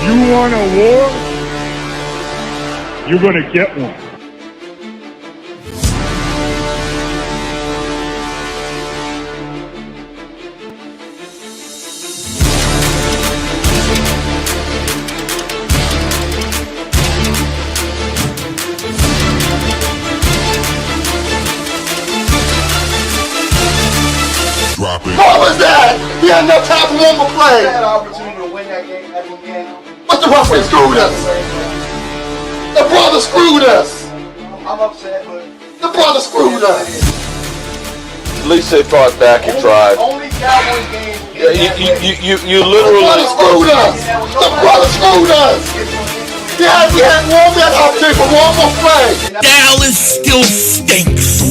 You want a war? You're going to get one. What was that? He had no time for one more play. He had an opportunity to win that game at the end. But the referee screwed us. The brother screwed us. I'm upset, but the brother screwed us. At least they fought back and tried. Only Cowboys game. You The literally. brother screwed us. The brother screwed us. We had one man opportunity for one more play. Dallas still stinks.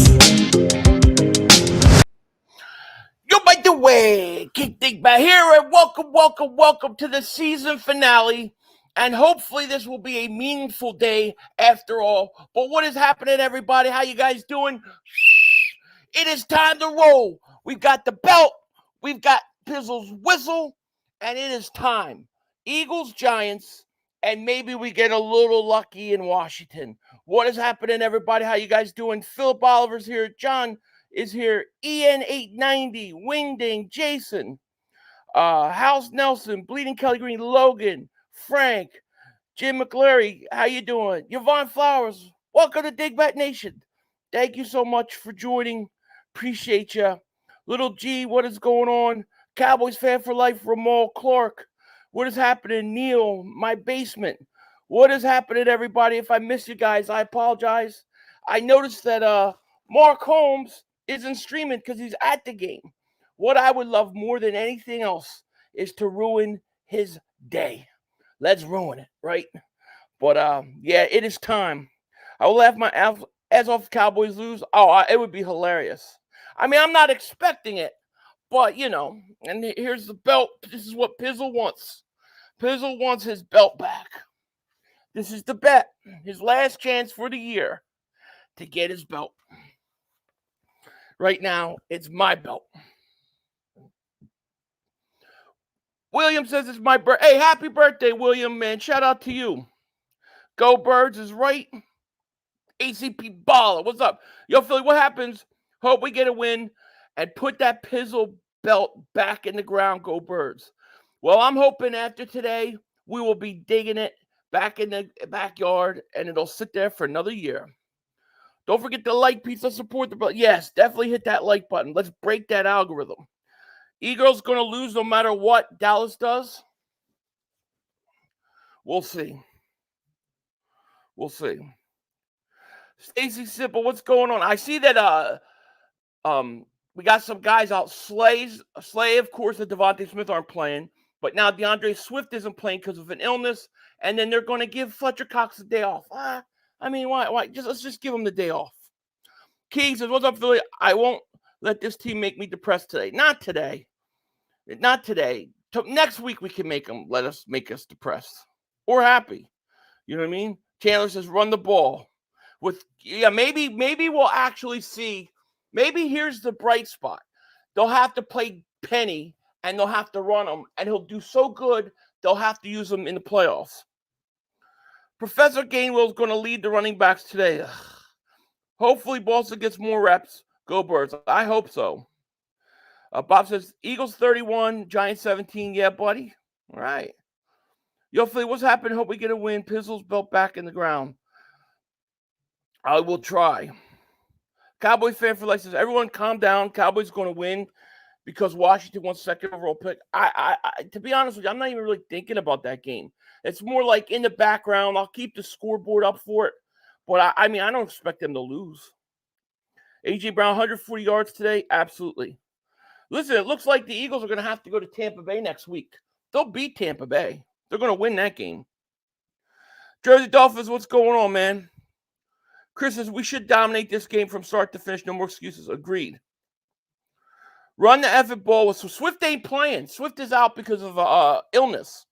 Yo, by the way, Kick Dingbat here, and welcome to the season finale. And hopefully this will be a meaningful day after all. But what is happening, everybody? How you guys doing? It is time to roll. We've got the belt. We've got Pizzle's whistle. And it is time. Eagles, Giants, and maybe we get a little lucky in Washington. What is happening, everybody? How you guys doing? Philip Oliver's here. John is here. EN890, Wingding, Jason, House Nelson, Bleeding Kelly Green, Logan, Frank, Jim McCleary, how you doing? Yvonne Flowers, welcome to Dingbat Nation. Thank you so much for joining. Appreciate you. Little G, what is going on? Cowboys fan for life, Ramal Clark. What is happening? Neil, my basement. What is happening, everybody? If I miss you guys, I apologize. I noticed that Mark Holmes isn't streaming because he's at the game. What I would love more than anything else is to ruin his day. Let's ruin it, right? But yeah, it is time. I will laugh my ass off if Cowboys lose. Oh, it would be hilarious. I mean, I'm not expecting it, but you know. And here's the belt. This is what Pizzle wants. Pizzle wants his belt back. This is the bet. His last chance for the year to get his belt. Right now, it's my belt. William says it's my birthday. Hey, happy birthday, William, man. Shout out to you. Go Birds is right. ACP Baller, what's up? Yo, Philly, what happens? Hope we get a win and put that Pizzle belt back in the ground. Go Birds. Well, I'm hoping after today, we will be digging it back in the backyard, and it'll sit there for another year. Don't forget to like, pizza, support the belt. Yes, definitely hit that like button. Let's break that algorithm. Eagles going to lose no matter what Dallas does. We'll see. We'll see. Stacy Simple, what's going on? I see that we got some guys out. Slay, of course, and Devontae Smith aren't playing. But now DeAndre Swift isn't playing because of an illness. And then they're going to give Fletcher Cox a day off. I mean, why? Let's just give him the day off. King says, what's up, Philly? I won't let this team make me depressed today. Not today. Not today. Next week we can make us depressed or happy. You know what I mean? Chandler says, run the ball. Maybe we'll actually see. Maybe here's the bright spot. They'll have to play Penny and they'll have to run him, and he'll do so good they'll have to use him in the playoffs. Professor Gainwell is going to lead the running backs today. Hopefully, Boston gets more reps. Go Birds. I hope so. Bob says, Eagles 31, Giants 17. Yeah, buddy. All right. Yo, Philly, what's happening? Hope we get a win. Pizzle's belt back in the ground. I will try. Cowboys fan for life says, everyone calm down. Cowboys going to win because Washington wants second overall pick. I to be honest with you, I'm not even really thinking about that game. It's more like in the background. I'll keep the scoreboard up for it. But, I mean, I don't expect them to lose. A.J. Brown, 140 yards today? Absolutely. Listen, it looks like the Eagles are going to have to go to Tampa Bay next week. They'll beat Tampa Bay. They're going to win that game. Jersey Dolphins, what's going on, man? Chris says, we should dominate this game from start to finish. No more excuses. Agreed. Run the effing ball. So Swift ain't playing. Swift is out because of illness.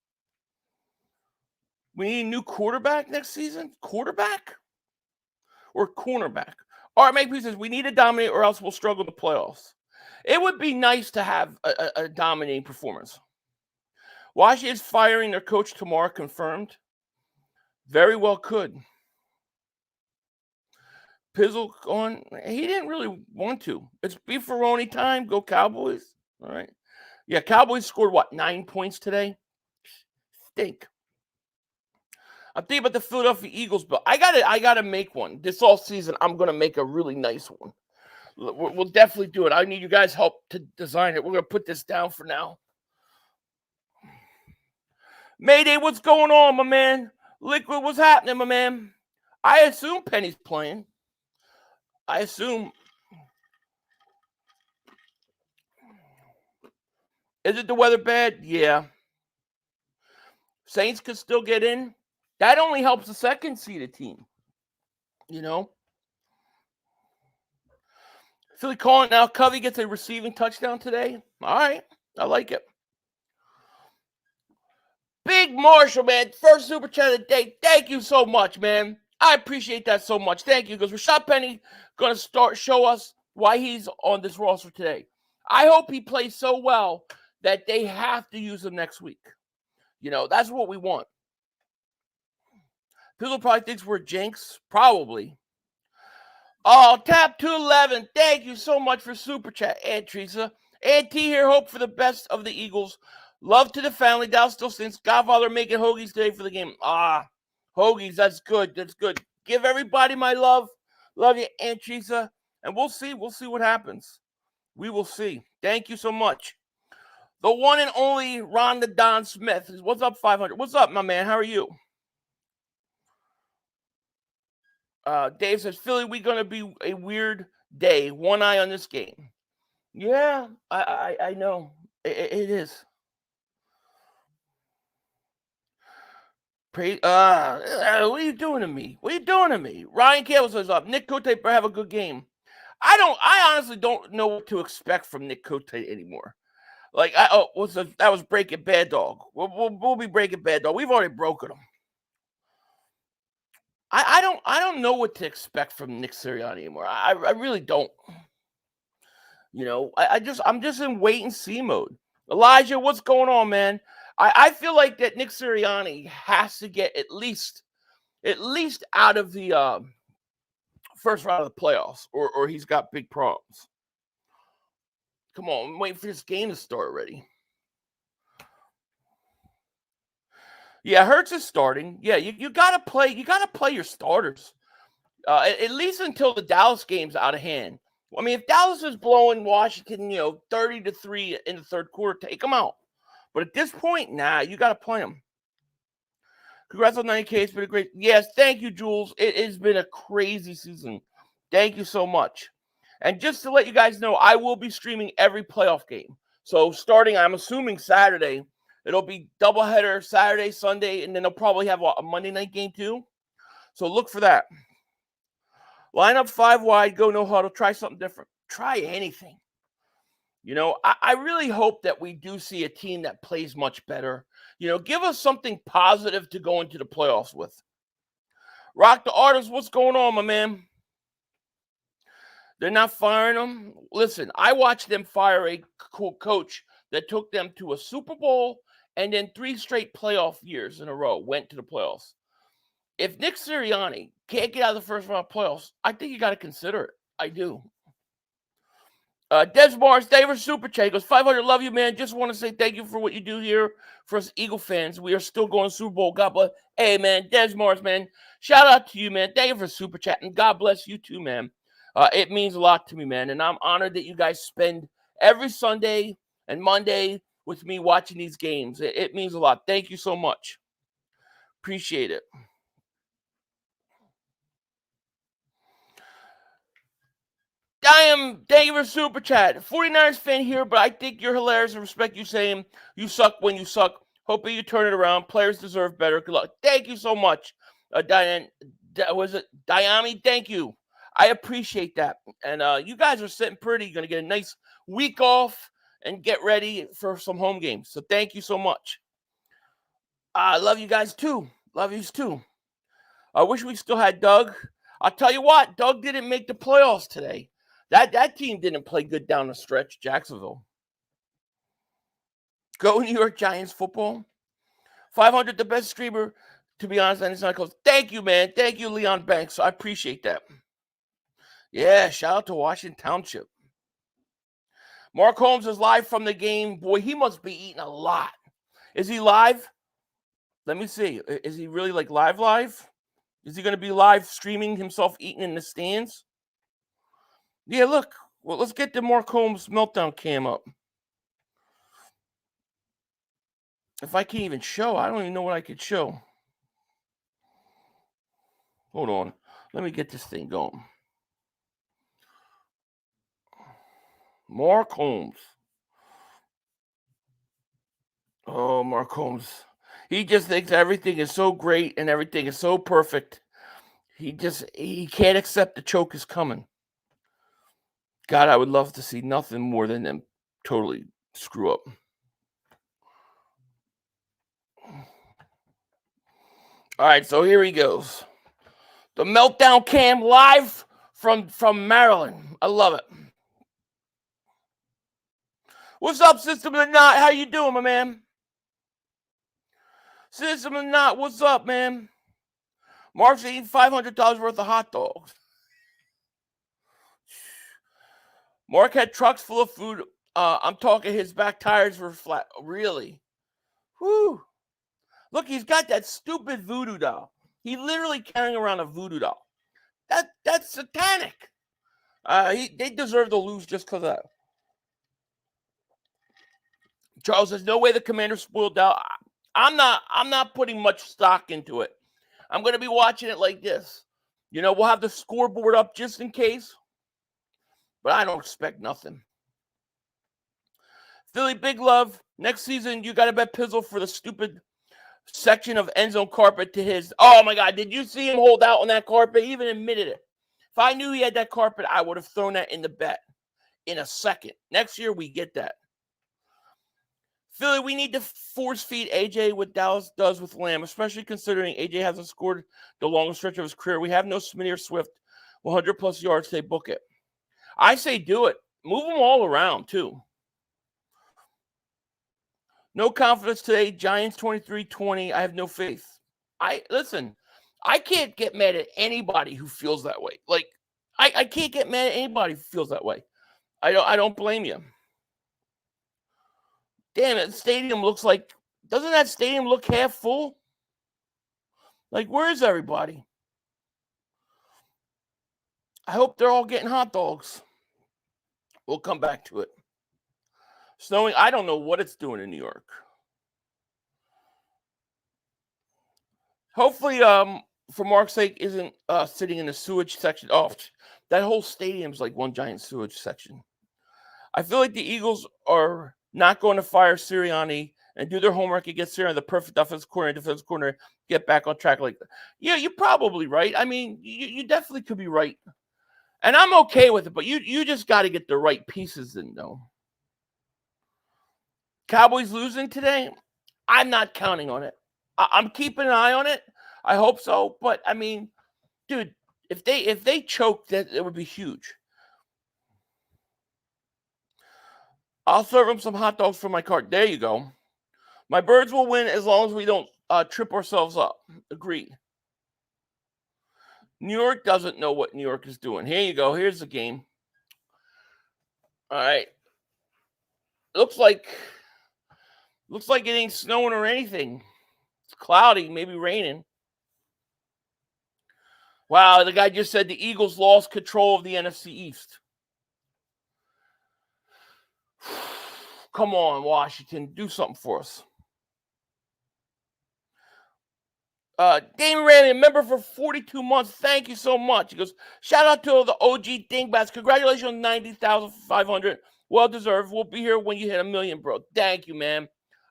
We need a new quarterback next season? Quarterback? Or cornerback? All right, Mike P says, we need to dominate or else we'll struggle in the playoffs. It would be nice to have a dominating performance. Washington's firing their coach tomorrow, confirmed. Very well could. Pizzle going. He didn't really want to. It's beefaroni time. Go Cowboys. All right. Yeah, Cowboys scored, 9 points today? Stink. I'm thinking about the Philadelphia Eagles, but I gotta make one. This all season, I'm going to make a really nice one. We'll definitely do it. I need you guys' help to design it. We're going to put this down for now. Mayday, what's going on, my man? Liquid, what's happening, my man? I assume Penny's playing. I assume. Is it the weather bad? Yeah. Saints could still get in. That only helps the second-seeded team. You know? Philly calling now. Covey gets a receiving touchdown today. All right. I like it. Big Marshall, man. First super chat of the day. Thank you so much, man. I appreciate that so much. Thank you. Because Rashad Penny going to show us why he's on this roster today. I hope he plays so well that they have to use him next week. You know, that's what we want. People probably thinks we're jinx. Probably. Oh, tap 211. Thank you so much for super chat, Aunt Teresa. Aunt T here. Hope for the best of the Eagles. Love to the family. Dallas still stinks. Godfather making hoagies today for the game. Hoagies. That's good. That's good. Give everybody my love. Love you, Aunt Teresa. And we'll see. We'll see what happens. We will see. Thank you so much. The one and only Rhonda Don Smith. What's up, 500? What's up, my man? How are you? Dave says, Philly, we're going to be a weird day. One eye on this game. Yeah, I know. It is. What are you doing to me? What are you doing to me? Ryan Campbell says up. Nick Cote better have a good game. I honestly don't know what to expect from Nick Cote anymore. Like, that was Breaking Bad Dog. We'll be Breaking Bad Dog. We've already broken him. I don't know what to expect from Nick Sirianni anymore. I really don't. You know, I'm just in wait and see mode. Elijah, what's going on, man? I feel like that Nick Sirianni has to get at least out of the first round of the playoffs, or he's got big problems. Come on, I'm waiting for this game to start already. Yeah, Hurts is starting. Yeah, you gotta play your starters. At least until the Dallas game's out of hand. I mean, if Dallas is blowing Washington, 30-3 in the third quarter, take them out. But at this point, nah, you got to play them. Congrats on 90K. It's been a great. Yes, thank you, Jules. It has been a crazy season. Thank you so much. And just to let you guys know, I will be streaming every playoff game. So starting, I'm assuming Saturday, it'll be doubleheader Saturday, Sunday, and then they'll probably have a Monday night game too. So look for that. Line up 5 wide, go no huddle, try something different. Try anything. I really hope that we do see a team that plays much better. Give us something positive to go into the playoffs with. Rock the Artist, what's going on, my man? They're not firing them. Listen, I watched them fire a coach that took them to a Super Bowl and then 3 straight playoff years in a row went to the playoffs. If Nick Sirianni can't get out of the first round of playoffs, I think you got to consider it. I do. Des Mars, David Super Chat goes, 500, love you, man. Just want to say thank you for what you do here for us Eagle fans. We are still going Super Bowl. God bless. Hey, man, Des Mars, man. Shout out to you, man. Thank you for Super Chat, and God bless you too, man. It means a lot to me, man, and I'm honored that you guys spend every Sunday and Monday with me watching these games. It means a lot. Thank you so much. Appreciate it. Thank you for Super Chat. 49ers fan here, but I think you're hilarious and respect you saying you suck when you suck. Hoping you turn it around. Players deserve better. Good luck. Thank you so much, Diane. Was it Diami? Thank you. I appreciate that. And you guys are sitting pretty. You're going to get a nice week off and get ready for some home games. So thank you so much. I love you guys too. Love you too. I wish we still had Doug. I'll tell you what, Doug didn't make the playoffs today. That team didn't play good down the stretch, Jacksonville. Go New York Giants football. 500, the best streamer, to be honest, and it's not close. Thank you, man. Thank you, Leon Banks. I appreciate that. Yeah, shout out to Washington Township. Mark Holmes is live from the game. Boy, he must be eating a lot. Is he live? Let me see. Is he really like live? Is he going to be live streaming himself eating in the stands? Yeah, look. Well, let's get the Mark Holmes Meltdown cam up. If I can't even show, I don't even know what I could show. Hold on. Let me get this thing going. Mark Holmes. Oh, Mark Holmes. He just thinks everything is so great and everything is so perfect. He can't accept the choke is coming. God, I would love to see nothing more than them totally screw up. All right, so here he goes. The Meltdown cam live from Maryland. I love it. What's up, System of the Knot? How you doing, my man? System of the Knot, what's up, man? Mark's eating $500 worth of hot dogs. Mark had trucks full of food. I'm talking his back tires were flat. Really? Whew. Look, he's got that stupid voodoo doll. He literally carrying around a voodoo doll. That's satanic. They deserve to lose just because of that. Charles says, no way the Commander spoiled out. I'm not putting much stock into it. I'm going to be watching it like this. You know, we'll have the scoreboard up just in case. But I don't expect nothing. Philly, big love. Next season, you got to bet Pizzle for the stupid section of end zone carpet to his. Oh, my God. Did you see him hold out on that carpet? He even admitted it. If I knew he had that carpet, I would have thrown that in the bet in a second. Next year, we get that. Philly, we need to force feed AJ what Dallas does with Lamb, especially considering AJ hasn't scored the longest stretch of his career. We have no Smitty or Swift. 100-plus yards, they book it. I say do it. Move them all around, too. No confidence today. Giants 23-20. I have no faith. Listen, I can't get mad at anybody who feels that way. Like, I can't get mad at anybody who feels that way. I don't blame you. Damn, that stadium looks like, doesn't that stadium look half full? Like, where is everybody? I hope they're all getting hot dogs. We'll come back to it. Snowing, I don't know what it's doing in New York. Hopefully, for Mark's sake, isn't sitting in the sewage section. Oh, that whole stadium's like one giant sewage section. I feel like the Eagles are not going to fire Sirianni and do their homework and get Sirianni the perfect offensive corner, get back on track like that. Yeah, you're probably right. I mean, you definitely could be right. And I'm okay with it, but you just got to get the right pieces in, though. Cowboys losing today? I'm not counting on it. I'm keeping an eye on it. I hope so. But, I mean, dude, if they choke, that it would be huge. I'll serve them some hot dogs for my cart. There you go. My birds will win as long as we don't trip ourselves up. Agreed. New York doesn't know what New York is doing. Here you go. Here's the game. All right. Looks like it ain't snowing or anything. It's cloudy, maybe raining. Wow, the guy just said the Eagles lost control of the NFC East. Come on, Washington. Do something for us. Damon Ramey, member for 42 months. Thank you so much. He goes, shout out to the OG Dingbats. Congratulations on 90,500. Well deserved. We'll be here when you hit 1 million, bro. Thank you, man.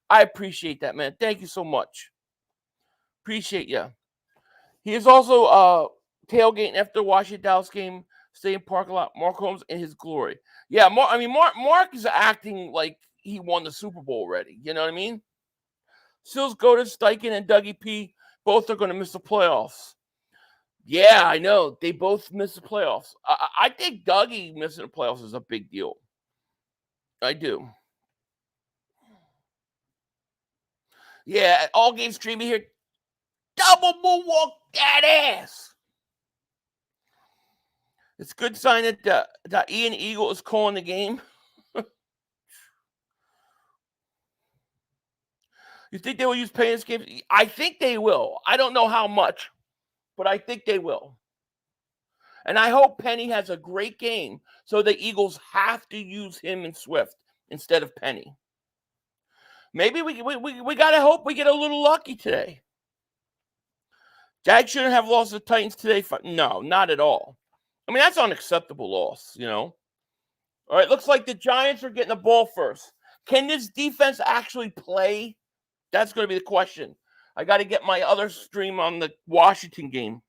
I appreciate that, man. Thank you so much. Appreciate you. He is also tailgating after the Washington Dallas game. Stay in parking lot. Mark Holmes in his glory. Yeah, Mark is acting like he won the Super Bowl already. You know what I mean? Sills, Goda, Steichen, and Dougie P. Both are going to miss the playoffs. Yeah, I know. They both miss the playoffs. I think Dougie missing the playoffs is a big deal. I do. Yeah, all game streaming here. Double moonwalk that ass. It's a good sign that Ian Eagle is calling the game. You think they will use Penny in this game? I think they will. I don't know how much, but I think they will. And I hope Penny has a great game so the Eagles have to use him and Swift instead of Penny. Maybe we got to hope we get a little lucky today. Jags shouldn't have lost the Titans today. No, not at all. I mean, that's an unacceptable loss, you know. All right, looks like the Giants are getting the ball first. Can this defense actually play? That's going to be the question. I got to get my other stream on the Washington game.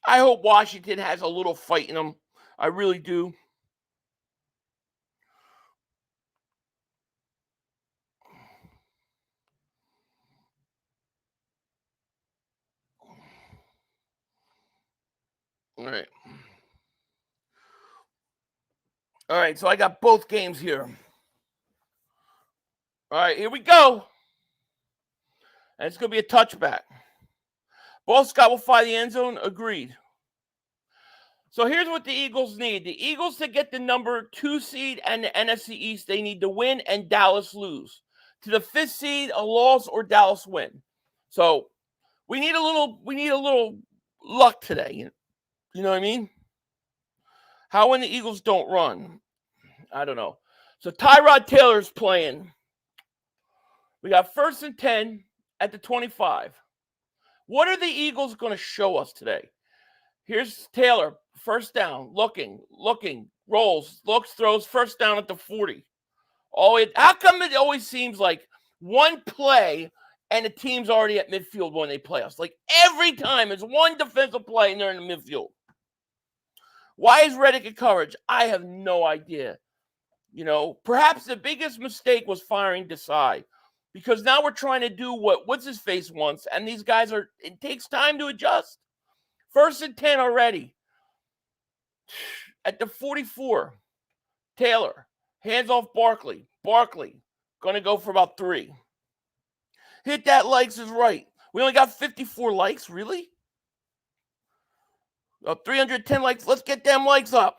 I hope Washington has a little fight in them. I really do. All right. All right, so I got both games here. All right, here we go. And it's going to be a touchback. Ball Scott will find the end zone. Agreed. So here's what the Eagles need. The Eagles, to get the number 2 seed and the NFC East, they need to win and Dallas lose. To the 5th seed, a loss or Dallas win. So we need a little luck today. You know what I mean? How when the Eagles don't run? I don't know. So Tyrod Taylor's playing. We got 1st and 10 at the 25. What are the Eagles going to show us today? Here's Taylor, 1st down, looking, rolls, looks, throws, 1st down at the 40. How come it always seems like one play and the team's already at midfield when they play us? Like every time it's one defensive play and they're in the midfield. Why is Reddick in coverage? I have no idea. You know, perhaps the biggest mistake was firing Desai. Because now we're trying to do what's his face wants, and these guys it takes time to adjust. 1st and 10 already. At the 44, Taylor, hands off Barkley. Barkley, going to go for about 3. Hit that likes is right. We only got 54 likes, really? 310 likes. Let's get them likes up.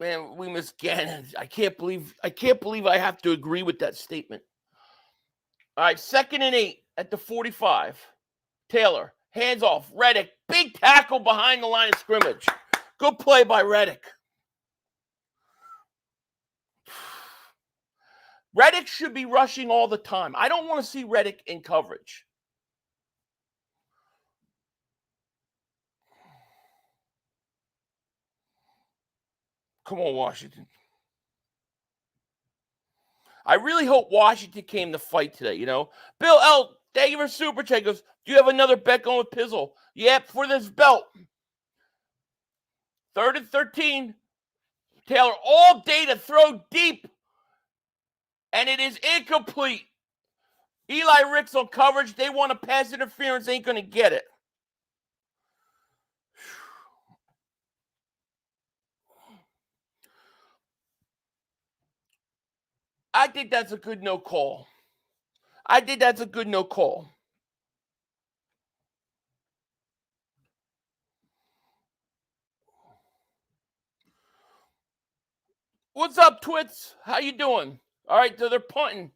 Man, we miss Gannon. I can't believe I have to agree with that statement. All right, 2nd and 8 at the 45. Taylor, hands off. Reddick, big tackle behind the line of scrimmage. Good play by Reddick. Reddick should be rushing all the time. I don't want to see Reddick in coverage. Come on, Washington. I really hope Washington came to fight today, you know. Bill L., thank you for super chat. Goes, do you have another bet going with Pizzle? Yep, for this belt. 3rd and 13. Taylor, all data, throw deep. And it is incomplete. Eli Ricks on coverage. They want a pass interference. Ain't going to get it. I think that's a good no call. What's up, Twits? How you doing? All right, so they're punting.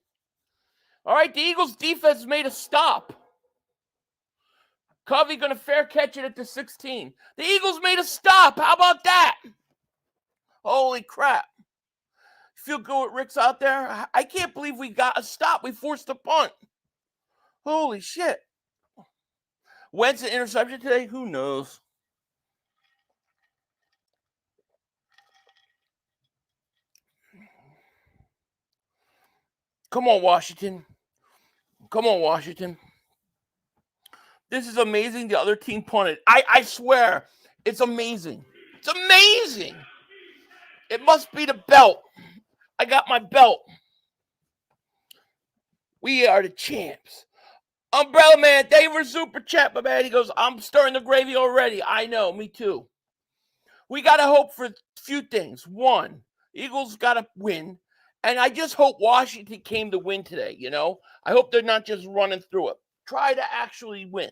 All right, the Eagles' defense made a stop. Covey going to fair catch it at the 16. The Eagles made a stop. How about that? Holy crap. Feel good with Rick's out there? I can't believe we got a stop. We forced a punt. Holy shit. Wentz an interception today? Who knows? Come on, Washington. This is amazing. The other team punted. I swear, it's amazing. It's amazing. It must be the belt. I got my belt. We are the champs. Umbrella Man, thank you for super chat, my man. He goes, I'm stirring the gravy already. I know, me too. We got to hope for a few things. One, Eagles got to win. And I just hope Washington came to win today, you know? I hope they're not just running through it. Try to actually win.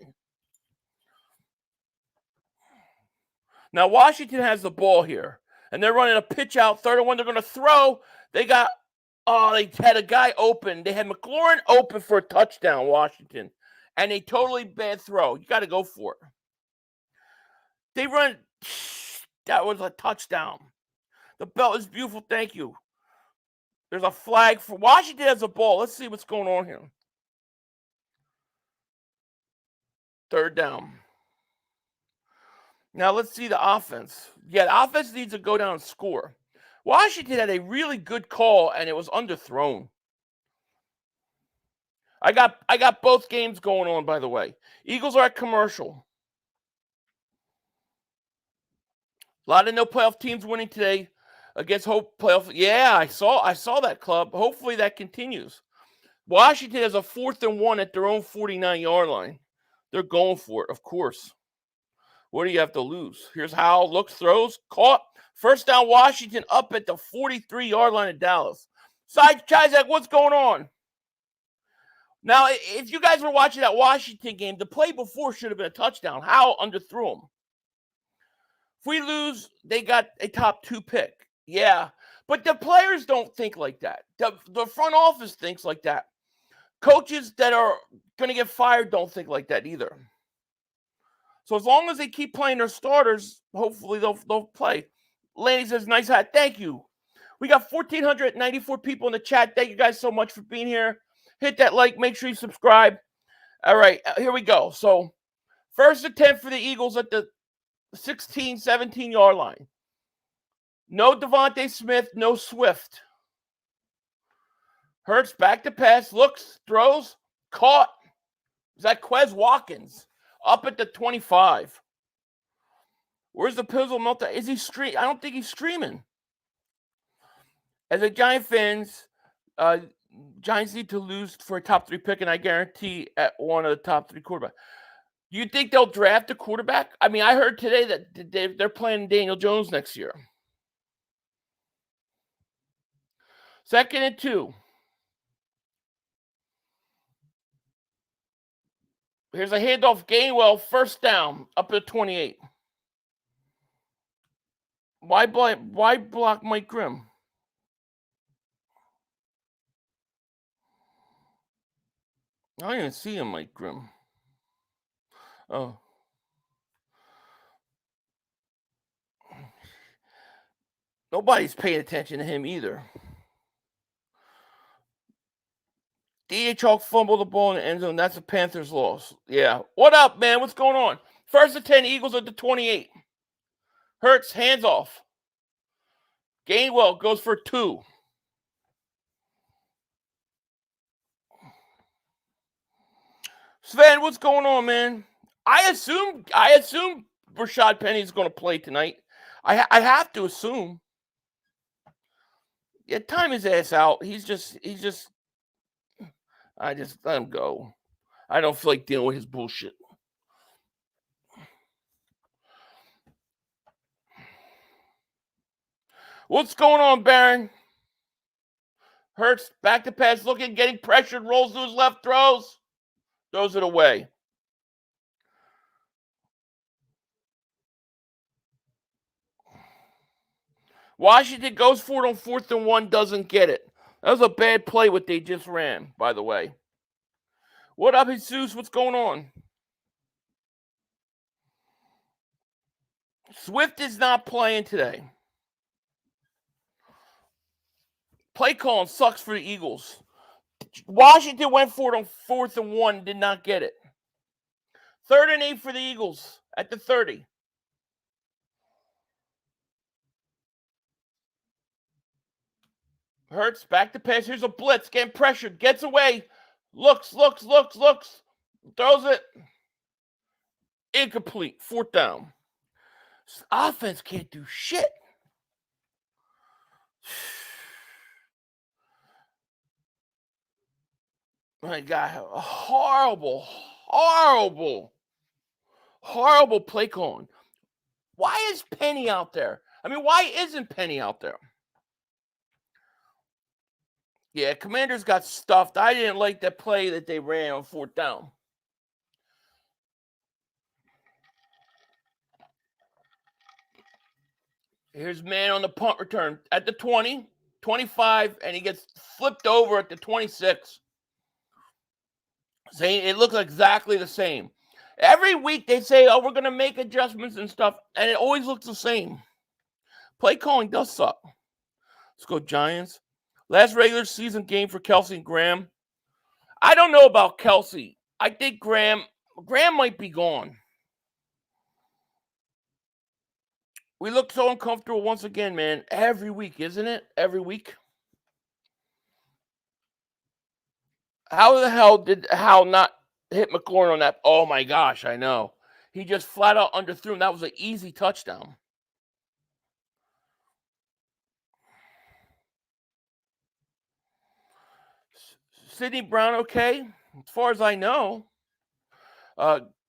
Now, Washington has the ball here. And they're running a pitch out. Third and one, they're going to throw. They had a guy open. They had McLaurin open for a touchdown, Washington. And a totally bad throw. You got to go for it. They run. That was a touchdown. The belt is beautiful. Thank you. There's a flag for Washington has a ball. Let's see what's going on here. Third down. Now let's see the offense. Yeah, the offense needs to go down and score. Washington had a really good call, and it was underthrown. I got both games going on, by the way. Eagles are at commercial. A lot of no playoff teams winning today against Hope playoff. Yeah, I saw that club. Hopefully that continues. Washington has a 4th and 1 at their own 49-yard line. They're going for it, of course. What do you have to lose? Here's Howell. Looks, throws, caught. First down, Washington up at the 43-yard line of Dallas. Side Chizak, what's going on? Now, if you guys were watching that Washington game, the play before should have been a touchdown. Howell underthrew him. If we lose, they got a top 2 pick. Yeah, but the players don't think like that. The front office thinks like that. Coaches that are going to get fired don't think like that either. So as long as they keep playing their starters, hopefully they'll play. Lanny says, nice hat. Thank you. We got 1,494 people in the chat. Thank you guys so much for being here. Hit that like. Make sure you subscribe. All right, here we go. So first and 10 for the Eagles at the 16, 17-yard line. No Devontae Smith, no Swift. Hurts back to pass, looks, throws, caught. Is that Quez Watkins up at the 25? Where's the Pizzle Meltdown? Is he stream? I don't think he's streaming. As a Giant fans, Giants need to lose for a top 3 pick, and I guarantee at one of the top 3 quarterbacks. Do you think they'll draft a quarterback? I mean, I heard today that they're playing Daniel Jones next year. 2nd and 2. Here's a handoff. Gainwell, first down, up at 28. Why block Mike Grimm? I don't even see him, Mike Grimm. Oh. Nobody's paying attention to him either. D.H. Hawk fumbled the ball in the end zone. That's a Panthers loss. Yeah. What up, man? What's going on? First and 10, Eagles at the 28. Hurts, hands off. Gainwell goes for 2. Sven, what's going on, man? I assume Rashad Penny's going to play tonight. I have to assume. Yeah, time his ass out. I just let him go. I don't feel like dealing with his bullshit. What's going on, Baron? Hurts, back to pass, looking, getting pressured, rolls to his left, throws it away. Washington goes for it on 4th and 1, doesn't get it. That was a bad play what they just ran, by the way. What up, Jesus? What's going on? Swift is not playing today. Play calling sucks for the Eagles. Washington went for it on 4th and 1, did not get it. 3rd and 8 for the Eagles at the 30. Hurts, back to pass. Here's a blitz. Getting pressured. Gets away. Looks. Throws it. Incomplete. 4th down. This offense can't do shit. My God, horrible play calling. Why is Penny out there? I mean, why isn't Penny out there? Yeah, Commanders got stuffed. I didn't like that play that they ran on 4th down. Here's man on the punt return at the 20, 25, and he gets flipped over at the 26. Saying it looks exactly the same. Every week they say, oh, we're going to make adjustments and stuff, and it always looks the same. Play calling does suck. Let's go Giants. Last regular season game for Kelsey and Graham. I don't know about Kelsey. I think Graham might be gone. We look so uncomfortable once again, man. Every week, isn't it? Every week. How the hell did Hal not hit McLaurin on that? Oh, my gosh, I know. He just flat out underthrew him. That was an easy touchdown. Sidney Brown, okay? As far as I know.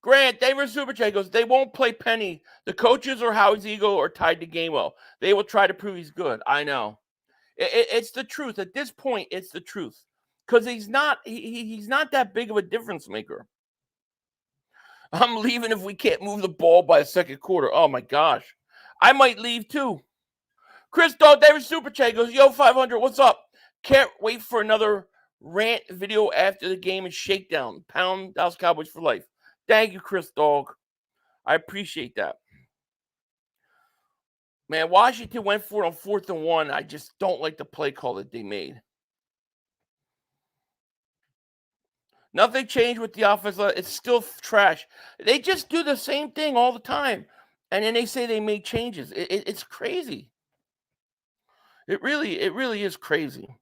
Grant, David Superchat goes, they won't play Penny. The coaches or Howie's ego are tied to Gainwell. They will try to prove he's good. I know. It's the truth. At this point, it's the truth. Because he's not that big of a difference maker. I'm leaving if we can't move the ball by the second quarter. Oh, my gosh. I might leave, too. Chris Dog, David Superchat goes, yo, 500, what's up? Can't wait for another rant video after the game and shakedown. Pound Dallas Cowboys for life. Thank you, Chris Dog. I appreciate that. Man, Washington went for it on 4th and 1. I just don't like the play call that they made. Nothing changed with the offense. It's still trash. They just do the same thing all the time. And then they say they made changes. It's crazy. It really is crazy.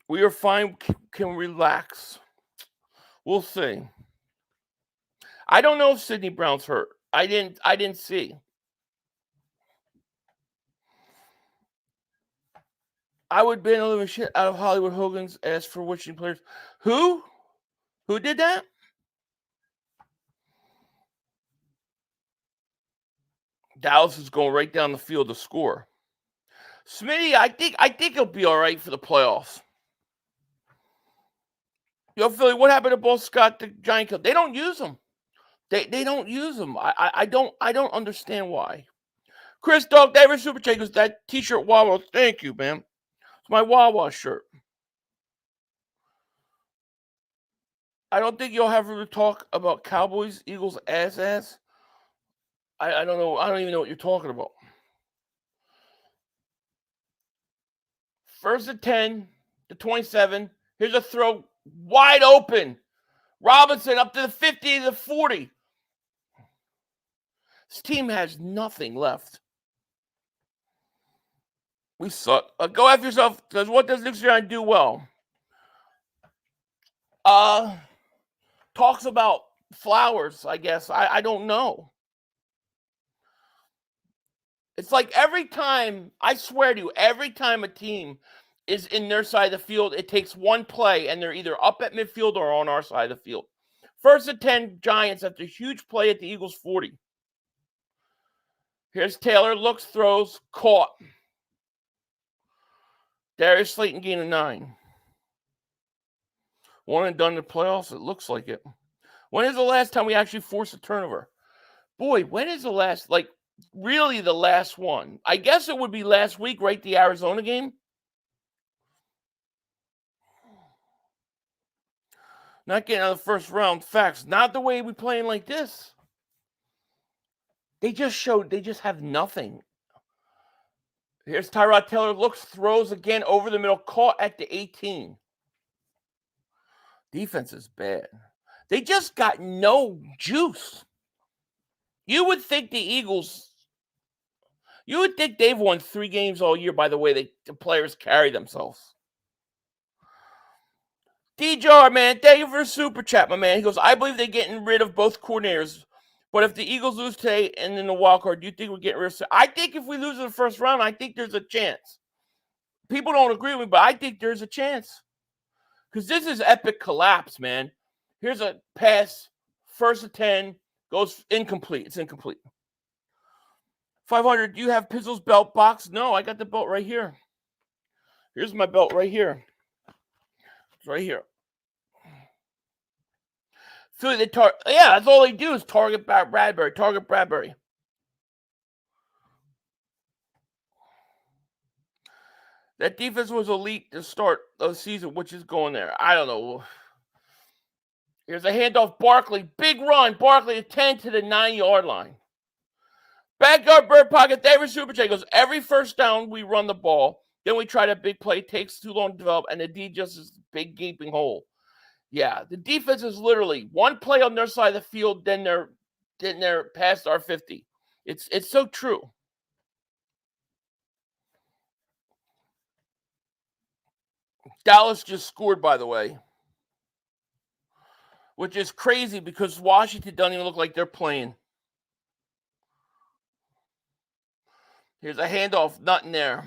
We are fine. Can relax. We'll see. I don't know if Sidney Brown's hurt. I didn't see. I would ban a living shit out of Hollywood Hogan's asked for wishing players. Who? Who did that? Dallas is going right down the field to score. Smitty, I think he'll be all right for the playoffs. Yo, Philly, what happened to both Scott the Giant Kill? They don't use them. They don't use them. I don't understand why. Chris Dog, David Superchat goes, that t-shirt Wawa. Thank you, man. It's my Wawa shirt. I don't think you'll have to talk about Cowboys, Eagles, ass. I don't know. I don't even know what you're talking about. 1st and 10 to 27. Here's a throw wide open. Robinson up to the 50 to the 40. This team has nothing left. We suck. Go after yourself, because what does Nick Sirianni do well? Talks about flowers, I guess. I don't know. It's like every time, I swear to you, every time a team is in their side of the field, it takes one play, and they're either up at midfield or on our side of the field. 1st and 10, Giants after a huge play at the Eagles 40. Here's Taylor, looks, throws, caught. Darius Slayton gain of 9. One and done in the playoffs, it looks like it. When is the last time we actually forced a turnover? Boy, when is the last, really the last one? I guess it would be last week, right? The Arizona game. Not getting out of the first round. Facts. Not the way we playing like this. They just have nothing. Here's Tyrod Taylor. Looks, throws again over the middle. Caught at the 18. Defense is bad. They just got no juice. You would think the Eagles, you would think they've won 3 games all year by the way the players carry themselves. D-Jar, man, thank you for the super chat, my man. He goes, I believe they're getting rid of both coordinators, But if the Eagles lose today and in the wild card, do you think we're getting rid of? I think if we lose in the first round, I think there's a chance. People don't agree with me, but I think there's a chance. Because this is epic collapse, man. Here's a pass, first and 10, goes incomplete. It's incomplete. 500, do you have Pizzle's belt box? No, I got the belt right here. Here's my belt right here. It's right here. Philly, yeah, that's all they do is target Bradbury. Target Bradbury. That defense was elite to start the season, which is going there. I don't know. Here's a handoff. Barkley, big run. Barkley, a 10 to the 9-yard line. Backyard bird pocket. David Superchat goes, every first down we run the ball. Then we try that big play. Takes too long to develop, and the D just is a big gaping hole. Yeah, the defense is literally one play on their side of the field, then they're past our 50. It's so true. Dallas just scored, by the way, which is crazy because Washington doesn't even look like they're playing. Here's a handoff, nothing there.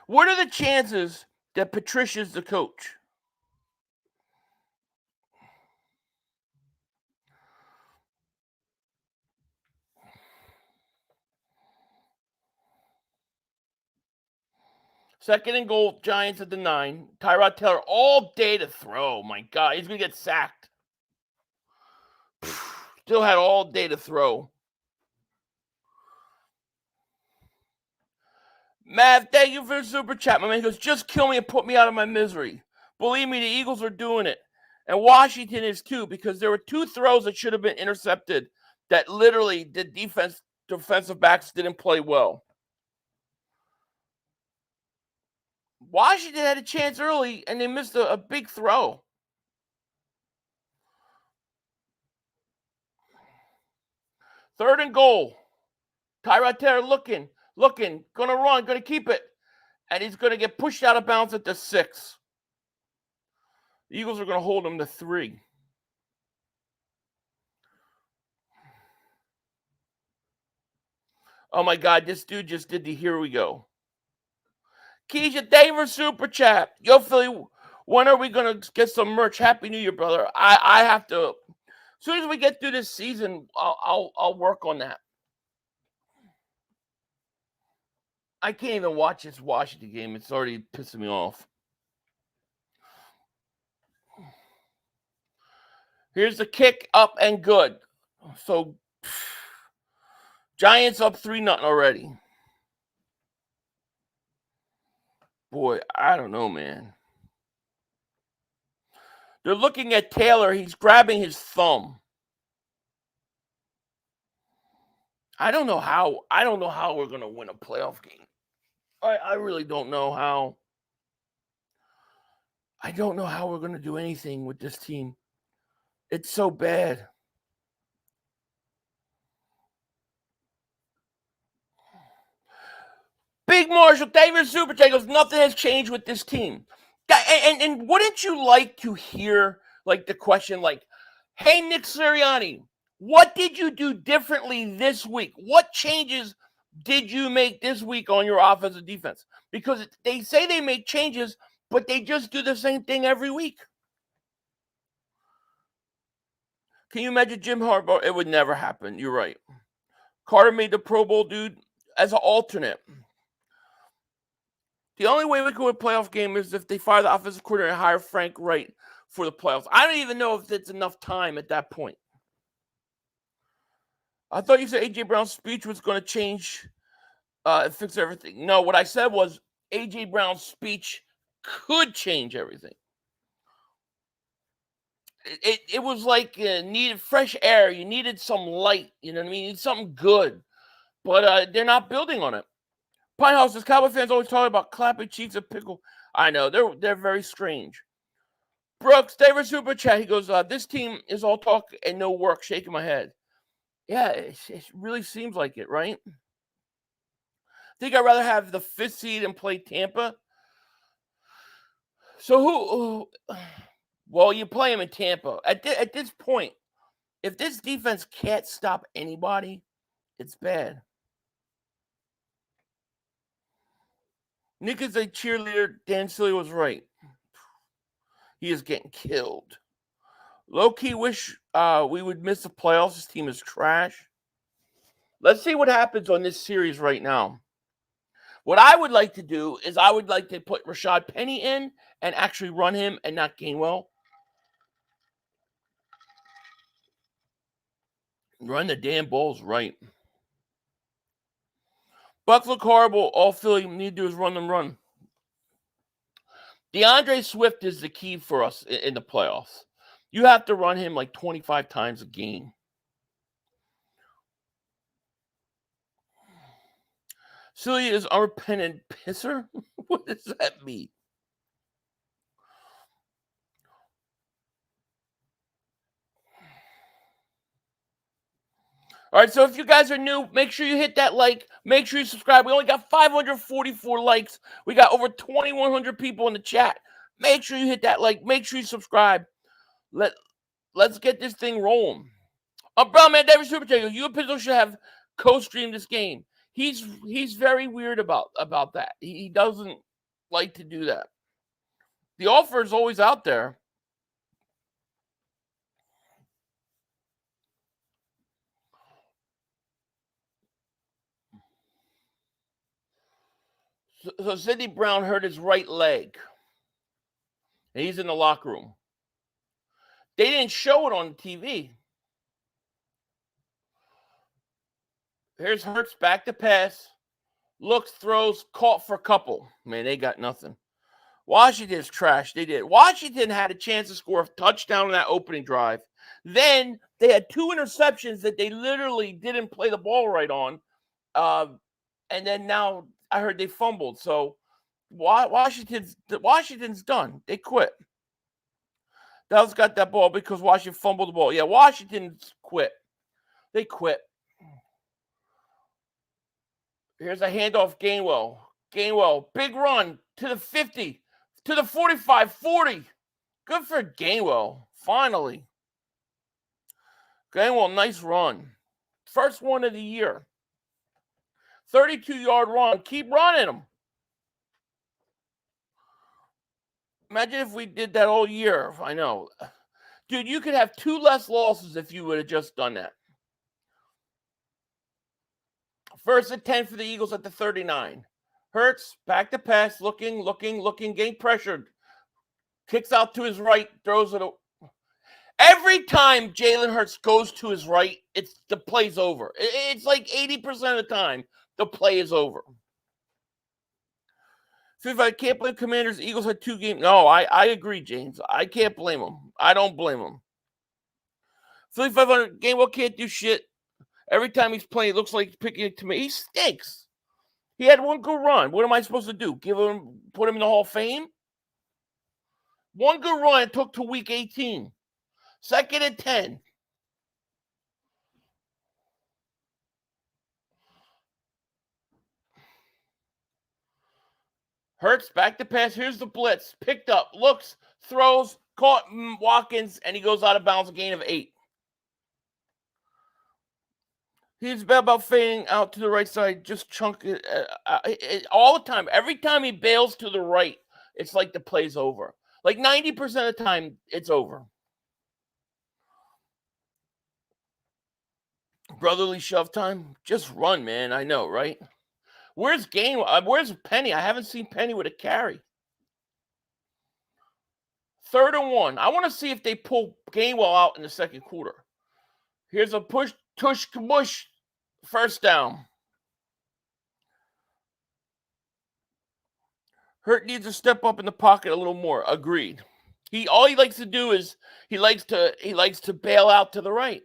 What are the chances that Patricia's the coach? Second and goal, Giants at the 9. Tyrod Taylor all day to throw. My God, he's going to get sacked. Still had all day to throw. Mav, thank you for the super chat. My man goes, just kill me and put me out of my misery. Believe me, the Eagles are doing it. And Washington is too, because there were 2 throws that should have been intercepted that literally the defensive backs didn't play well. Washington had a chance early, and they missed a big throw. Third and goal. Tyrod Taylor looking, going to run, going to keep it. And he's going to get pushed out of bounds at the 6. The Eagles are going to hold him to 3. Oh, my God, this dude just did the here we go. Keisha, thank you for super chat. Yo, Philly, when are we going to get some merch? Happy New Year, brother. I have to. As soon as we get through this season, I'll work on that. I can't even watch this Washington game. It's already pissing me off. Here's the kick, up and good. So, Giants up 3-0 already. Boy, I don't know, man. They're looking at Taylor. He's grabbing his thumb. I don't know how we're going to win a playoff game. I really don't know how. I don't know how we're going to do anything with this team. It's so bad. Big Marshall, David Super Chat goes, nothing has changed with this team. And wouldn't you like to hear like the question like, hey, Nick Sirianni, what did you do differently this week? What changes did you make this week on your offensive defense? Because they say they make changes, but they just do the same thing every week. Can you imagine Jim Harbaugh? It would never happen. You're right. Carter made the Pro Bowl, dude, as an alternate. The only way we could win a playoff game is if they fire the offensive coordinator and hire Frank Wright for the playoffs. I don't even know if it's enough time at that point. I thought you said A.J. Brown's speech was going to change and fix everything. No, what I said was A.J. Brown's speech could change everything. It was like needed fresh air. You needed some light. You know what I mean? You need something good. But they're not building on it. Pine House says, Cowboy fans always talk about clapping cheeks and pickle. I know. They're very strange. Brooks, David Super Chat, he goes, this team is all talk and no work. Shaking my head. Yeah, it really seems like it, right? think I'd rather have the 5th seed and play Tampa. So who? Well, you play him in Tampa. At this point, if this defense can't stop anybody, it's bad. Nick is a cheerleader. Dan Silly was right. He is getting killed. Low-key wish we would miss the playoffs. This team is trash. Let's see what happens on this series right now. What I would like to do is I would like to put Rashad Penny in and actually run him and not Gainwell. Run the damn balls right. Bucks look horrible. All Philly need to do is run them run. DeAndre Swift is the key for us in the playoffs. You have to run him like 25 times a game. Silly is unrepentant pisser? What does that mean? All right, so if you guys are new, make sure you hit that like. Make sure you subscribe. We only got 544 likes. We got over 2,100 people in the chat. Make sure you hit that like. Make sure you subscribe. Let's get this thing rolling. Brown Man David Super Chat, you and Pizzo should have co-streamed this game. He's very weird about that. He doesn't like to do that. The offer is always out there. So Sidney Brown hurt his right leg. And he's in the locker room. They didn't show it on TV. Here's Hurts back to pass. Looks, throws, caught for a couple. Man, they got nothing. Washington's trash. They did. Washington had a chance to score a touchdown on that opening drive. Then they had 2 interceptions that they literally didn't play the ball right on. And then now I heard they fumbled. So Washington's done. They quit. Dallas got that ball because Washington fumbled the ball. Yeah, Washington's quit. They quit. Here's a handoff, Gainwell. Gainwell, big run to the 50, to the 45, 40. Good for Gainwell, finally. Gainwell, nice run. First one of the year. 32-yard run. Keep running them. Imagine if we did that all year. I know. Dude, you could have 2 less losses if you would have just done that. First and 10 for the Eagles at the 39. Hurts, back to pass, looking, getting pressured. Kicks out to his right, throws it. Every time Jalen Hurts goes to his right, the play's over. It's like 80% of the time, the play is over. I can't blame Commanders. Eagles had 2 games. No, I agree, James. I can't blame them. I don't blame them. Philly 500, Gainwell can't do shit. Every time he's playing, it looks like he's picking it to me. He stinks. He had 1 good run. What am I supposed to do? Put him in the Hall of Fame? 1 good run took to week 18. Second and 10. Hurts, back to pass. Here's the blitz. Picked up, looks, throws, caught Watkins, and he goes out of bounds, a gain of 8. He's bad about fading out to the right side, just chunk it all the time. Every time he bails to the right, it's like the play's over. Like 90% of the time, it's over. Brotherly shove time. Just run, man. I know, right? Where's Where's Penny? I haven't seen Penny with a carry. 3rd and 1. I want to see if they pull Gainwell out in the second quarter. Here's a push, tush, kabush. First down. Hurt needs to step up in the pocket a little more. Agreed. All he likes to do is he likes to bail out to the right.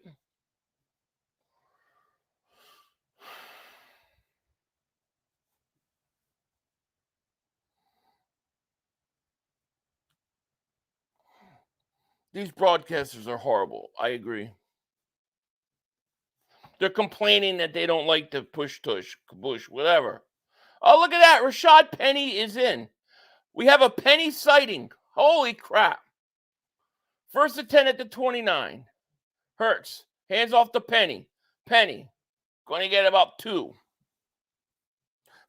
These broadcasters are horrible. I agree. They're complaining that they don't like to push, tush, kabush, whatever. Oh, look at that. Rashad Penny is in. We have a Penny sighting. Holy crap. First and 10 at the 29. Hurts. Hands off to Penny. Penny. Going to get about 2.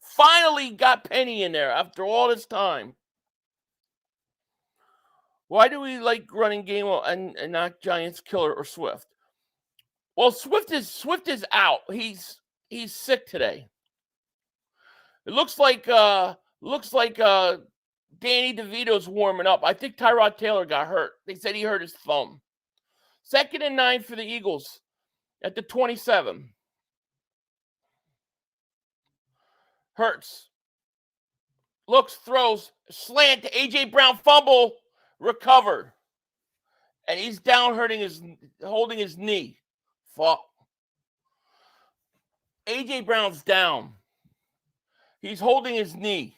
Finally got Penny in there after all this time. Why do we like running game and not Giants killer or Swift? Well, Swift is out. He's sick today. It looks like Danny DeVito's warming up. I think Tyrod Taylor got hurt. They said he hurt his thumb. 2nd and 9 for the Eagles at the 27. Hurts. Looks, throws, slant to A.J. Brown, fumble, recovered. And he's down holding his knee. Fuck. A.J. Brown's down. He's holding his knee.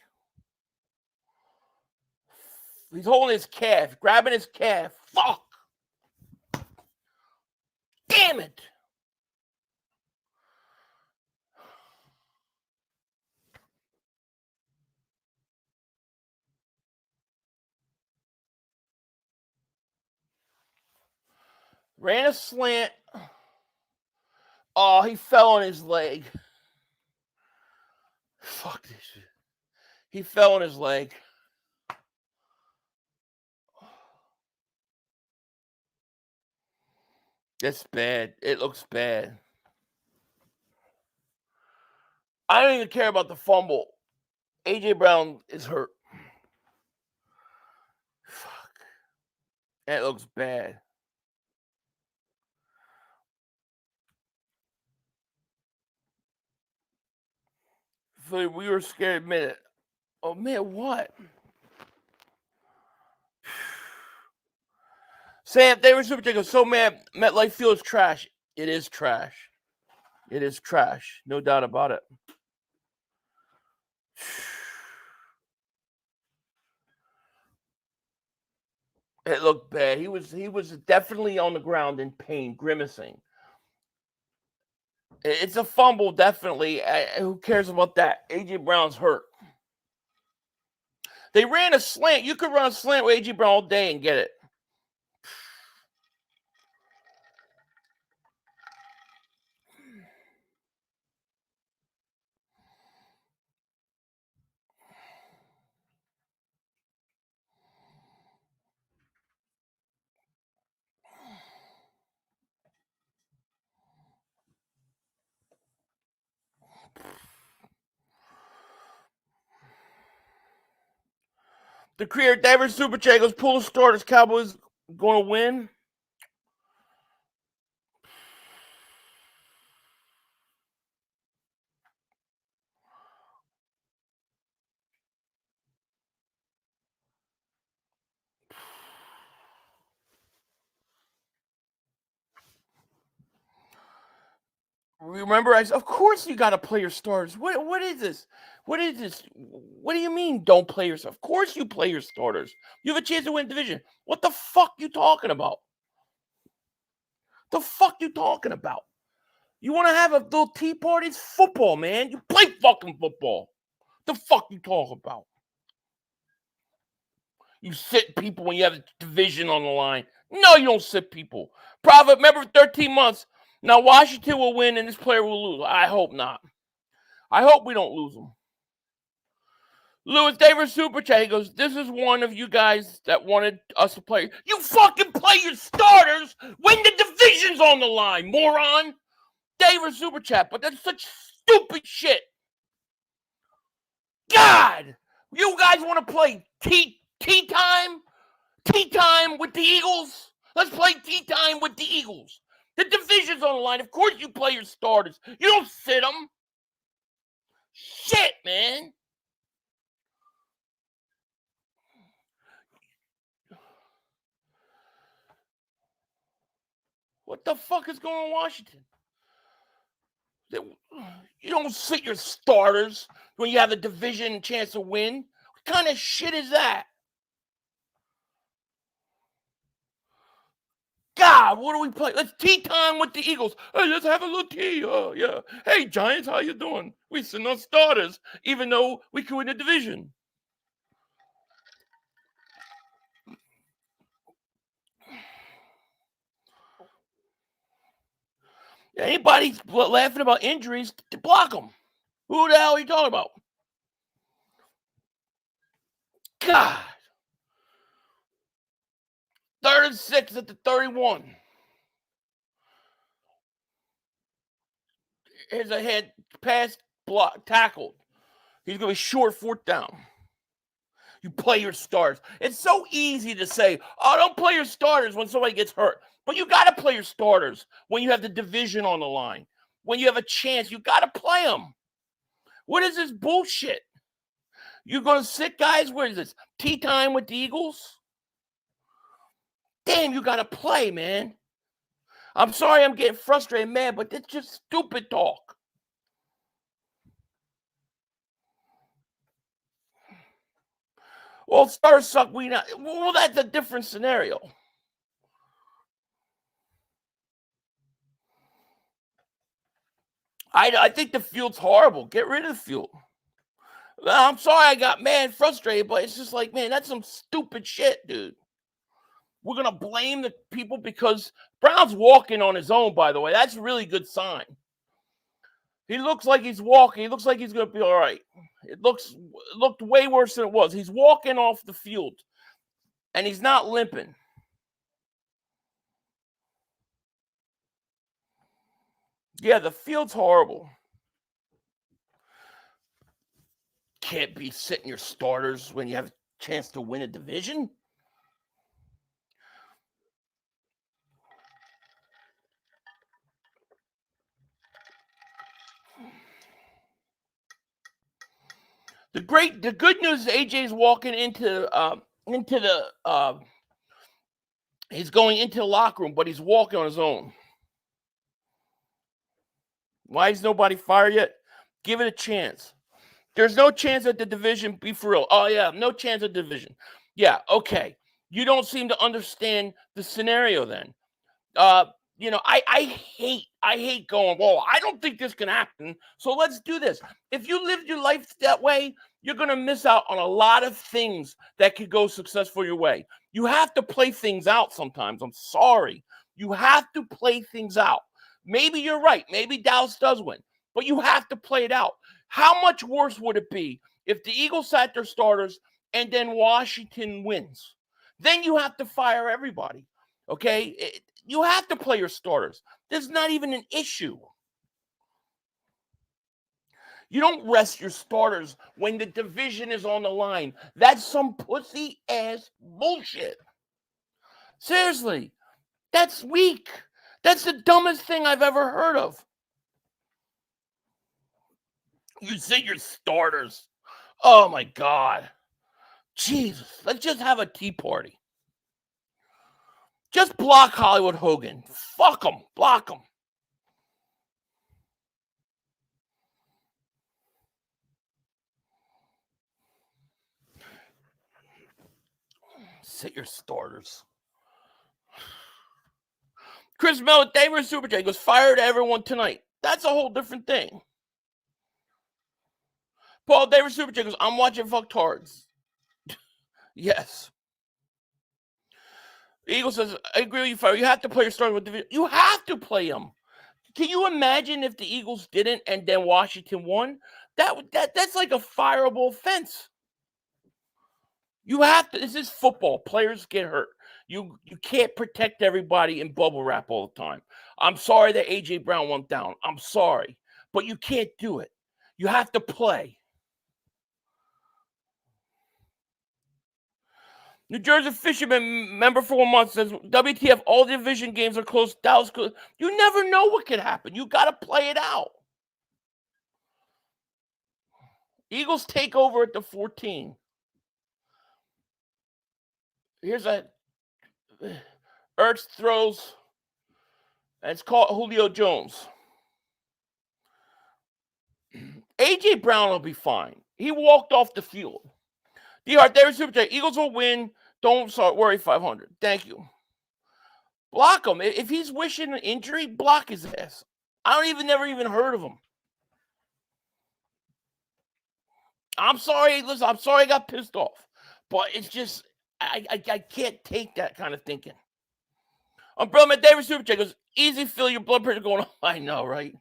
He's holding his calf, grabbing his calf. Fuck. Damn it. Ran a slant. Oh, he fell on his leg. Fuck this shit. He fell on his leg. That's bad. It looks bad. I don't even care about the fumble. A.J. Brown is hurt. Fuck. That looks bad. So we were scared to admit it. Oh, man, what? Sam, they were super tickles. So mad. MetLife Field is trash. It is trash. It is trash. No doubt about it. It looked bad. He was definitely on the ground in pain, grimacing. It's a fumble, definitely. Who cares about that? A.J. Brown's hurt. They ran a slant. You could run a slant with A.J. Brown all day and get it. The Creator Diver Super Chat goes, pull the starters. Cowboys going to win. Remember, of course you got to play your starters. What is this? What is this? What do you mean don't play yourself? Of course you play your starters. You have a chance to win division. What the fuck you talking about? The fuck you talking about? You want to have a little tea party? It's football, man. You play fucking football. The fuck you talking about? You sit people when you have a division on the line. No, you don't sit people. Prophet, remember 13 months. Now Washington will win and this player will lose. I hope not. I hope we don't lose them. Lewis Davis Super Chat, he goes, this is one of you guys that wanted us to play. You fucking play your starters when the division's on the line, moron. Davis Super Chat, but that's such stupid shit. God, you guys want to play tea time? Tea time with the Eagles? Let's play tea time with the Eagles. The division's on the line. Of course you play your starters. You don't sit them. Shit, man. What the fuck is going on in Washington? You don't sit your starters when you have a division chance to win. What kind of shit is that? God. God, what do we play? Let's tea time with the Eagles. Hey, let's have a little tea. Oh, yeah. Hey, Giants, how you doing? We send on starters, even though we could win the division. Anybody laughing about injuries, block them. Who the hell are you talking about? God. 3rd and 6 at the 31. Here's a head pass block tackled. He's going to be short 4th down. You play your starters. It's so easy to say, oh, don't play your starters when somebody gets hurt. But you got to play your starters when you have the division on the line. When you have a chance, you got to play them. What is this bullshit? You're going to sit guys? What is this? Tea time with the Eagles? Damn, you got to play, man. I'm sorry I'm getting frustrated, man, but it's just stupid talk. Well, stars suck. Well, that's a different scenario. I think the field's horrible. Get rid of the field. I'm sorry I got mad, frustrated, but it's just like, man, that's some stupid shit, dude. We're going to blame the people because Brown's walking on his own, by the way. That's a really good sign. He looks like he's walking. He looks like he's going to be all right. It looked way worse than it was. He's walking off the field, and he's not limping. Yeah, the field's horrible. Can't be sitting your starters when you have a chance to win a division. The good news is AJ's walking into the he's going into the locker room, but he's walking on his own. Why is nobody fired yet? Give it a chance. There's no chance at the division. Be for real. Oh, yeah, no chance at division. Yeah, okay. You don't seem to understand the scenario then. I hate going, well, I don't think this can happen, so let's do this. If you lived your life that way, you're going to miss out on a lot of things that could go successful your way. You have to play things out sometimes. I'm sorry. You have to play things out. Maybe you're right. Maybe Dallas does win, but you have to play it out. How much worse would it be if the Eagles sat their starters and then Washington wins? Then you have to fire everybody, okay? You have to play your starters. There's not even an issue. You don't rest your starters when the division is on the line. That's some pussy-ass bullshit. Seriously, that's weak. That's the dumbest thing I've ever heard of. You say your starters. Oh, my God. Jesus, let's just have a tea party. Just block Hollywood Hogan. Fuck him. Block him. Sit your starters. Chris Miller, David Super J goes, fired everyone tonight. That's a whole different thing. Paul David Super J goes, I'm watching fucktards. Yes. The Eagle says, I agree with you, Fire. You have to play your starter with division. You have to play them. Can you imagine if the Eagles didn't and then Washington won? That's like a fireable offense. You have to. This is football. Players get hurt. You can't protect everybody in bubble wrap all the time. I'm sorry that A.J. Brown went down. I'm sorry. But you can't do it. You have to play. New Jersey Fisherman member for 1 month says, WTF, all division games are close. Dallas close. You never know what could happen. You got to play it out. Eagles take over at the 14. Here's a Ertz throws, and it's called Julio Jones. A.J. Brown will be fine. He walked off the field. D.R. David Super J. Eagles will win. Don't worry, 500. Thank you. Block him. If he's wishing an injury, block his ass. Never even heard of him. I'm sorry. Listen, I'm sorry I got pissed off. But it's just, I can't take that kind of thinking. Umbrella Man David Super Chat goes, easy, feel your blood pressure going up. I know, right?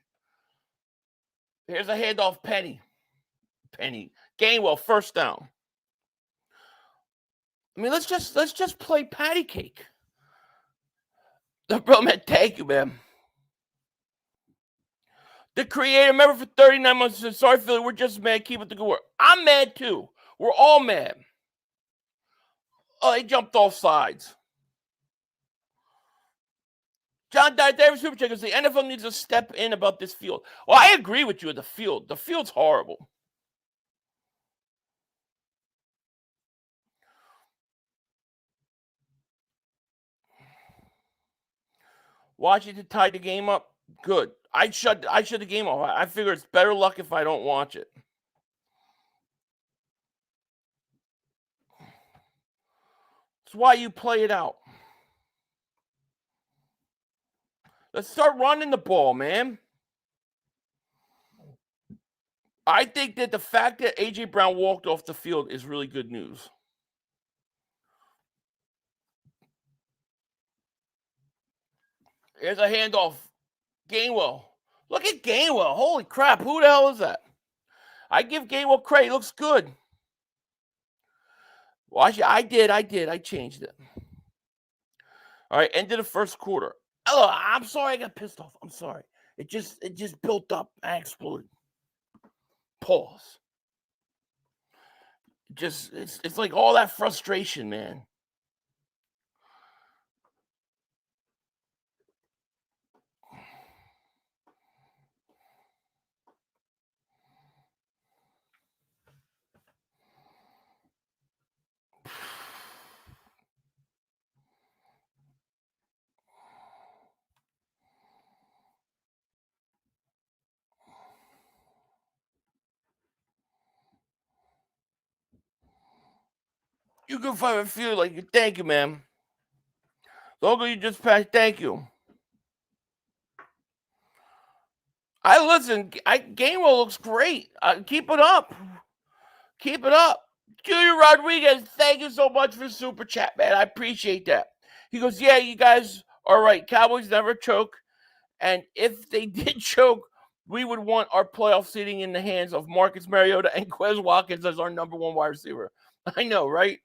Here's a handoff, Penny. Gainwell, first down. I mean, let's just play patty cake. Umbrella Man, thank you, man. The creator, member for 39 months, says, sorry, Philly, we're just mad. Keep it the good work. I'm mad, too. We're all mad. Oh, they jumped off sides. John David Super Chat goes, the NFL needs to step in about this field. Well, I agree with you. The field's horrible. Washington tied the game up. Good. I shut the game off. I figure it's better luck if I don't watch it. That's why you play it out. Let's start running the ball, man. I think that the fact that A.J. Brown walked off the field is really good news. Here's a handoff. Gainwell. Look at Gainwell. Holy crap. Who the hell is that? I give Gainwell credit. He looks good. Watch it. I did. I changed it. All right. End of the first quarter. Hello. I'm sorry I got pissed off. I'm sorry. It just built up. I exploded. Pause. It's like all that frustration, man. You can find it feel like you. Thank you, man. Logo, you just passed. Thank you. Gainwell looks great. Keep it up. Keep it up. Julia Rodriguez, thank you so much for super chat, man. I appreciate that. He goes, yeah, you guys are right. Cowboys never choke. And if they did choke, we would want our playoff seating in the hands of Marcus Mariota and Quez Watkins as our number one wide receiver. I know, right?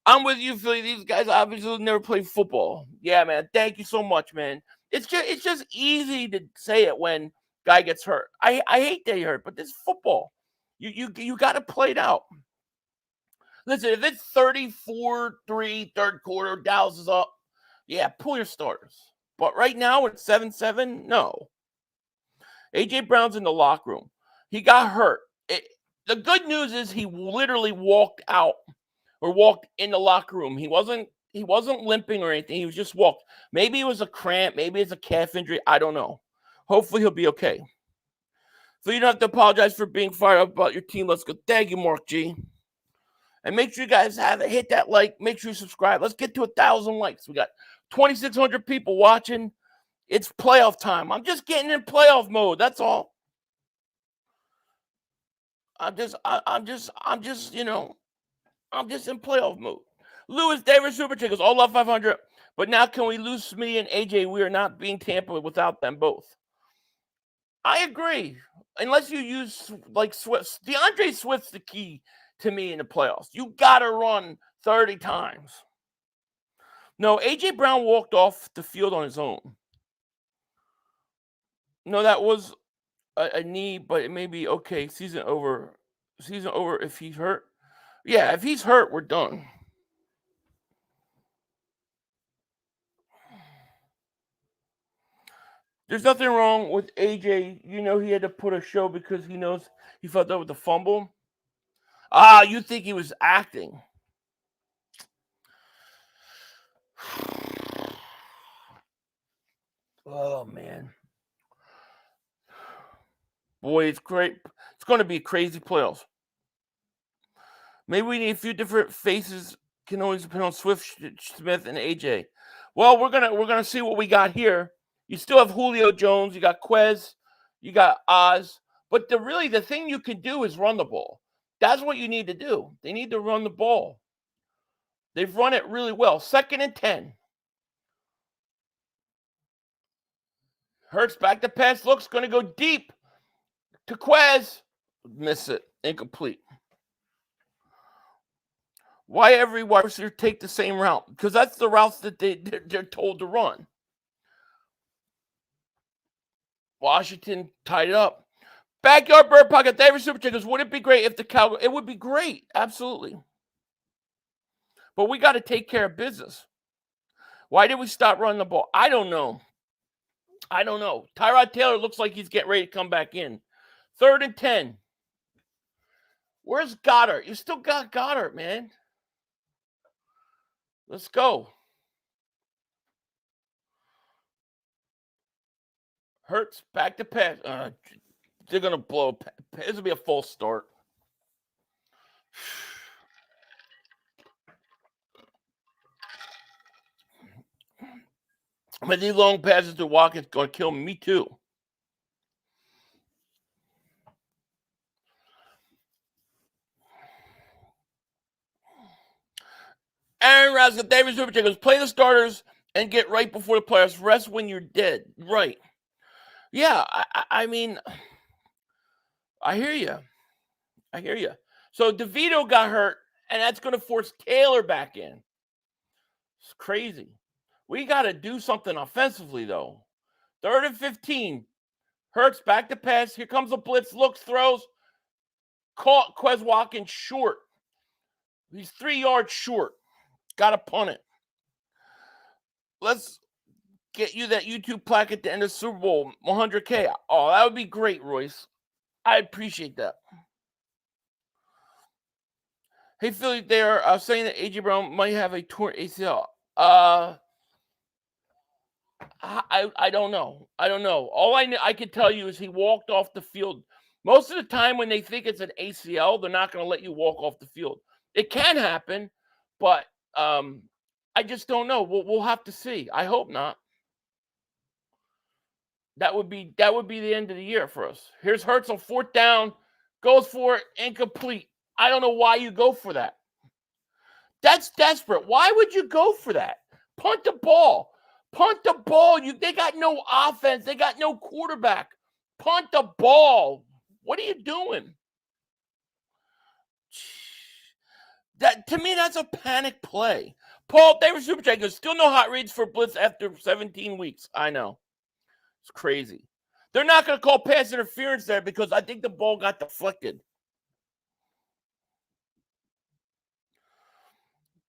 I'm with you, Philly. These guys obviously never played football. Yeah, man. Thank you so much, man. It's just easy to say it when guy gets hurt. I hate that he hurt, but this is football. You got to play it out. Listen, if it's 34-3 third quarter, Dallas is up. Yeah, pull your starters. But right now it's 7-7. No. A.J. Brown's in the locker room. He got hurt. The good news is he literally walked out or walked in the locker room. He wasn't limping or anything. He was just walked. Maybe it was a cramp. Maybe it's a calf injury. I don't know. Hopefully he'll be okay. So you don't have to apologize for being fired up about your team. Let's go. Thank you, Mark G. And make sure you guys hit that like. Make sure you subscribe. Let's get to 1,000 likes. We got 2,600 people watching. It's playoff time. I'm just getting in playoff mode. That's all. I'm just in playoff mode. Lewis Davis Super Chickles, all love 500. But now can we lose Smitty and AJ? We are not being tampered without them both. I agree. Unless you use like Swift. DeAndre Swift's the key to me in the playoffs. You got to run 30 times. No, A.J. Brown walked off the field on his own. No, that was a knee, but it may be okay. Season over if he's hurt. Yeah, if he's hurt, we're done. There's nothing wrong with AJ. You know he had to put a show because he knows he felt that with the fumble. You think he was acting. Oh, man. Boy, it's great. It's going to be crazy playoffs. Maybe we need a few different faces. Can always depend on Swift, Smith, and AJ. Well, we're gonna see what we got here. You still have Julio Jones, you got Quez, you got Oz, but the thing you can do is run the ball. That's what you need to do. They need to run the ball. They've run it really well. 2nd and 10. Hurts back to pass, looks going to go deep to Quez. Miss it. Incomplete. Why every wide receiver take the same route? Because that's the routes that they're told to run. Washington tied it up. Backyard bird pocket. David Super Chickens. Would it be great if the Cowboys? It would be great. Absolutely. But we got to take care of business. Why did we stop running the ball? I don't know. Tyrod Taylor looks like he's getting ready to come back in. 3rd and 10. Where's Goddard? You still got Goddard, man. Let's go. Hurts back to pass. They're going to blow. This will be a false start. But these long passes to Watkins going to kill me too. Aaron Raskin, David Superchick goes, play the starters and get right before the playoffs. Rest when you're dead. Right. Yeah, I mean, I hear you. So DeVito got hurt, and that's going to force Taylor back in. It's crazy. We got to do something offensively, though. 3rd and 15. Hurts back to pass. Here comes a blitz. Looks, throws. Caught Quez Watkins short. He's 3 yards short. Got to punt it. Let's get you that YouTube plaque at the end of Super Bowl, 100K. Oh, that would be great, Royce. I appreciate that. Hey, Philly, they're saying that A.J. Brown might have a torn ACL. I don't know. All I can tell you is he walked off the field. Most of the time when they think it's an ACL, they're not going to let you walk off the field. It can happen, but I just don't know. We'll have to see. I hope not. That would be the end of the year for us. Here's Hurts on 4th down. Goes for it. Incomplete. I don't know why you go for that. That's desperate. Why would you go for that? Punt the ball. They got no offense. They got no quarterback. Punt the ball. What are you doing? That to me, that's a panic play. Paul, they were super chat. Still no hot reads for blitz after 17 weeks. I know. It's crazy. They're not going to call pass interference there because I think the ball got deflected.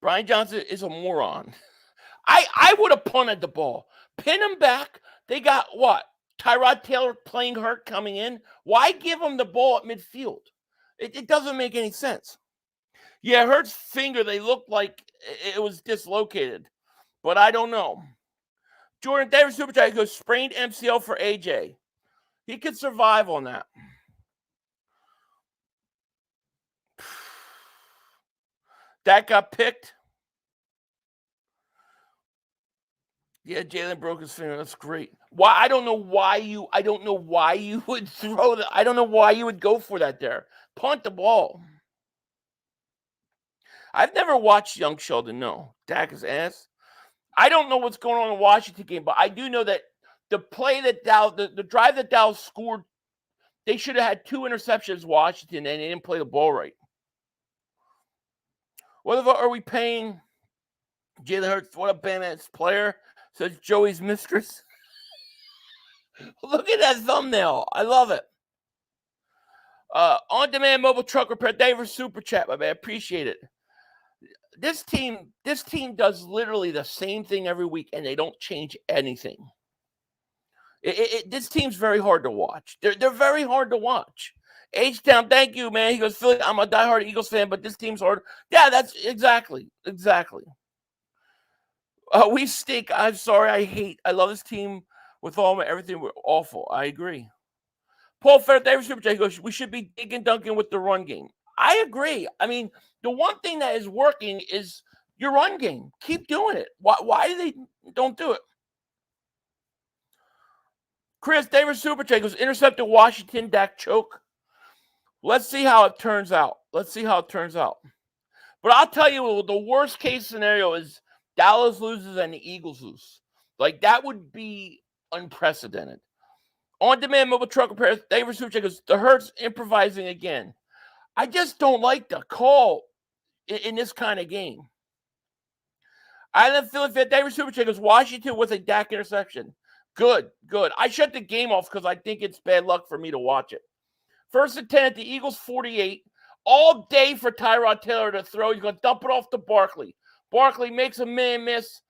Brian Johnson is a moron. I would have punted the ball. Pin him back. They got what? Tyrod Taylor playing hurt coming in. Why give him the ball at midfield? It doesn't make any sense. Yeah, Hurts' finger, they looked like it was dislocated. But I don't know. Jordan Davis Superchat goes sprained MCL for AJ. He could survive on that. That got picked. Yeah, Jalen broke his finger. That's great. Why? I don't know why you would throw that. I don't know why you would go for that there. Punt the ball. I've never watched Young Sheldon. No. Dak is ass. I don't know what's going on in the Washington game, but I do know that the play that the drive that Dallas scored, they should have had 2 interceptions, Washington, and they didn't play the ball right. What are we paying Jalen Hurts? What a badass player, says Joey's mistress. Look at that thumbnail. I love it. On-demand mobile truck repair. Dave for super chat, my man. Appreciate it. This team does literally the same thing every week, and they don't change anything. This team's very hard to watch. They're very hard to watch. H-Town, thank you, man. He goes, Philly, I'm a diehard Eagles fan, but this team's hard. Yeah, that's exactly. We stink. I'm sorry. I love this team with all my everything. We're awful. I agree. Paul Fair, David Super J goes, we should be digging dunking with the run game. I agree. I mean, the one thing that is working is your run game. Keep doing it. Why do they don't do it? Chris, David Supercheck was intercepted Washington, Dak choke. Let's see how it turns out. But I'll tell you, the worst case scenario is Dallas loses and the Eagles lose. Like, that would be unprecedented. On-demand mobile truck repairs, David Supercheck goes, the Hurts improvising again. I just don't like the call in this kind of game. Island Philly fan, David Supercheck goes, Washington with a Dak interception. Good. I shut the game off because I think it's bad luck for me to watch it. 1st and 10 at the Eagles 48. All day for Tyrod Taylor to throw. He's going to dump it off to Barkley. Barkley makes a man miss.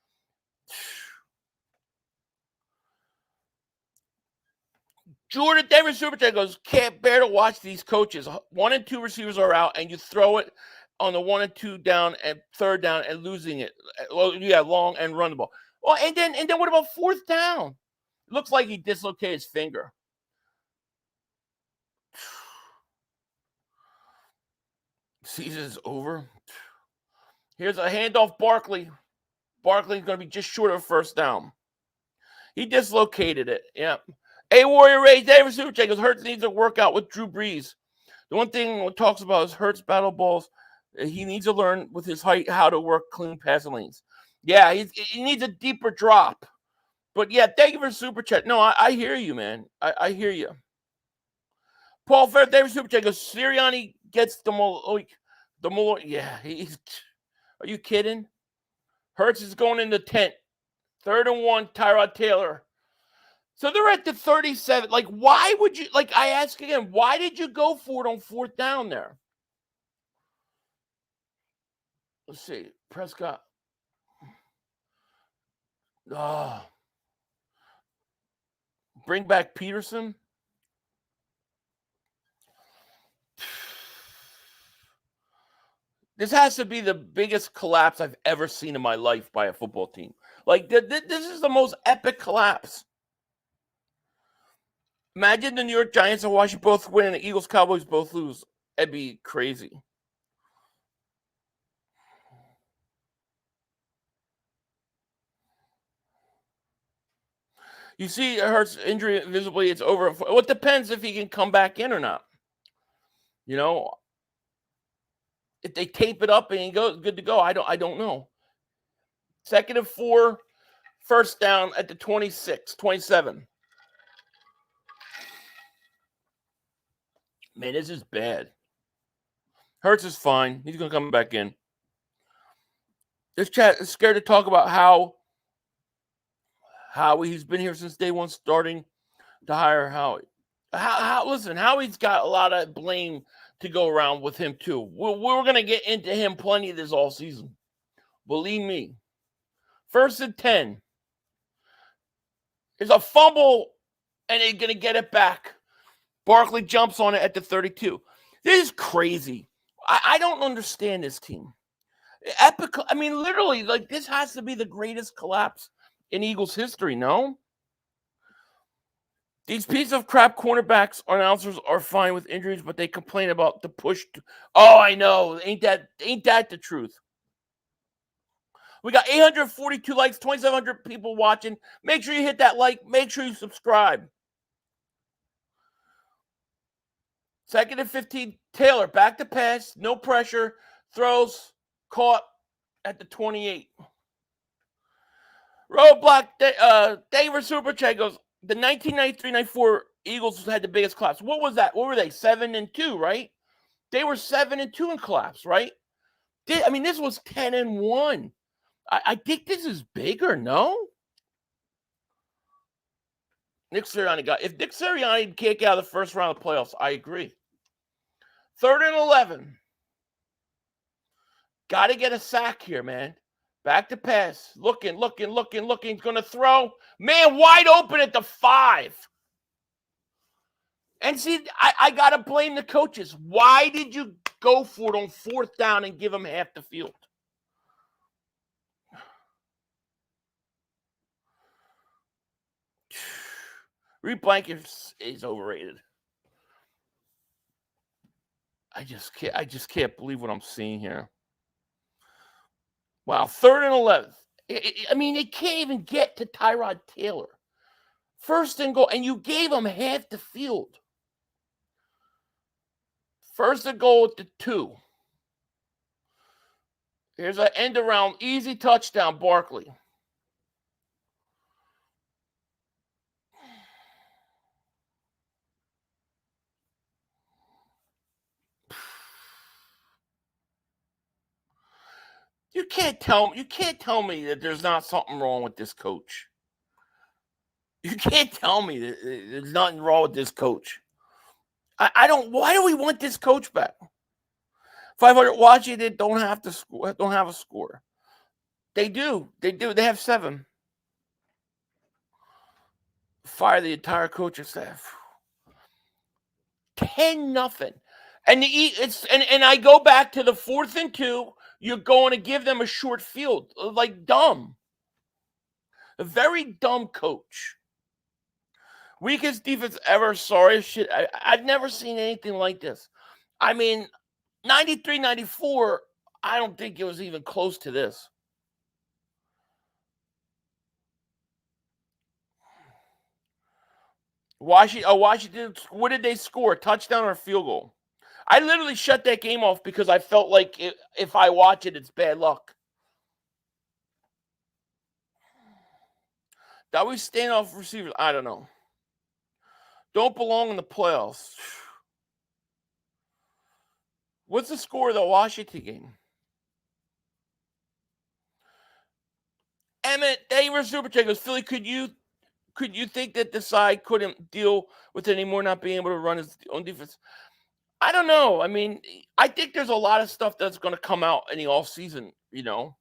Jordan, David Supercheck goes, can't bear to watch these coaches. 1 and 2 receivers are out, and you throw it on the 1 and 2 down and 3rd down and losing it. Yeah, long and run the ball. Well, and then what about 4th down? Looks like he dislocated his finger. Season's over. Here's a handoff, Barkley. Barkley's going to be just short of 1st down. He dislocated it. Yeah. Hey, Warrior Ray, David Supercheck goes, Hurts needs to work out with Drew Brees. The one thing it talks about is Hurts battle balls. He needs to learn with his height how to work clean passing lanes. Yeah, he needs a deeper drop. But yeah, thank you for Superchat. No, I hear you, man. I hear you. Paul Fair, David Superchat goes, Sirianni gets the more. Yeah, are you kidding? Hurts is going in the tent. 3rd and 1, Tyrod Taylor. So they're at the 37. Like, why would you, like, I ask again, why did you go for it on 4th down there? Let's see. Prescott. Bring back Peterson. This has to be the biggest collapse I've ever seen in my life by a football team. Like, this is the most epic collapse. Imagine the New York Giants and Washington both win and the Eagles, Cowboys both lose. That'd be crazy. You see Hurts' injury visibly, it's over. Well, it depends if he can come back in or not. You know, if they tape it up and he goes good to go, I don't know. 2nd and 4, 1st down at the 27. Man, this is bad. Hurts is fine. He's going to come back in. This chat is scared to talk about how he's been here since day 1, starting to hire Howie. Listen, Howie's got a lot of blame to go around with him too. We're going to get into him plenty this all season. Believe me. 1st and 10. There's a fumble, and they're going to get it back. Barkley jumps on it at the 32. This is crazy. I don't understand this team. Epic. I mean, literally, like, this has to be the greatest collapse in Eagles history, no? These piece of crap cornerbacks or announcers are fine with injuries, but they complain about the push. Oh, I know. Ain't that the truth? We got 842 likes, 2,700 people watching. Make sure you hit that like. Make sure you subscribe. 2nd and 15. Taylor back to pass. No pressure. Throws. Caught at the 28. Roadblock. David Supercheck goes, the 1993-94 Eagles had the biggest collapse. What was that? What were they? 7-2, right? They were 7-2 in collapse, right? This was 10-1. I think this is bigger, no? Nick Sirianni if Nick Sirianni can't get out of the 1st round of the playoffs, I agree. 3rd and 11. Got to get a sack here, man. Back to pass. Looking. He's going to throw. Man, wide open at the 5. And see, I got to blame the coaches. Why did you go for it on 4th down and give them half the field? Reed Blanket is overrated. I just can't believe what I'm seeing here. Wow, 3rd and 11. I mean, they can't even get to Tyrod Taylor. 1st and goal, and you gave them half the field. 1st and goal at the 2. Here's an end around, easy touchdown, Barkley. You can't tell me that there's not something wrong with this coach. You can't tell me that there's nothing wrong with this coach. I don't. Why do we want this coach back? 500 Washington don't have to score. Don't have a score. They do. They have 7. Fire the entire coaching staff. 10-0. And and I go back to the 4th and 2. You're going to give them a short field, like dumb. A very dumb coach. Weakest defense ever. Sorry, shit. I've never seen anything like this. I mean, 93, 94. I don't think it was even close to this. Washington. What did they score? Touchdown or field goal? I literally shut that game off because I felt like if I watch it, it's bad luck. That we stand off receivers? I don't know. Don't belong in the playoffs. What's the score of the Washington game? Emmett, David Super Chat goes, Philly, could you think that the side couldn't deal with it anymore, not being able to run his own defense? I don't know. I mean, I think there's a lot of stuff that's going to come out in the offseason, you know.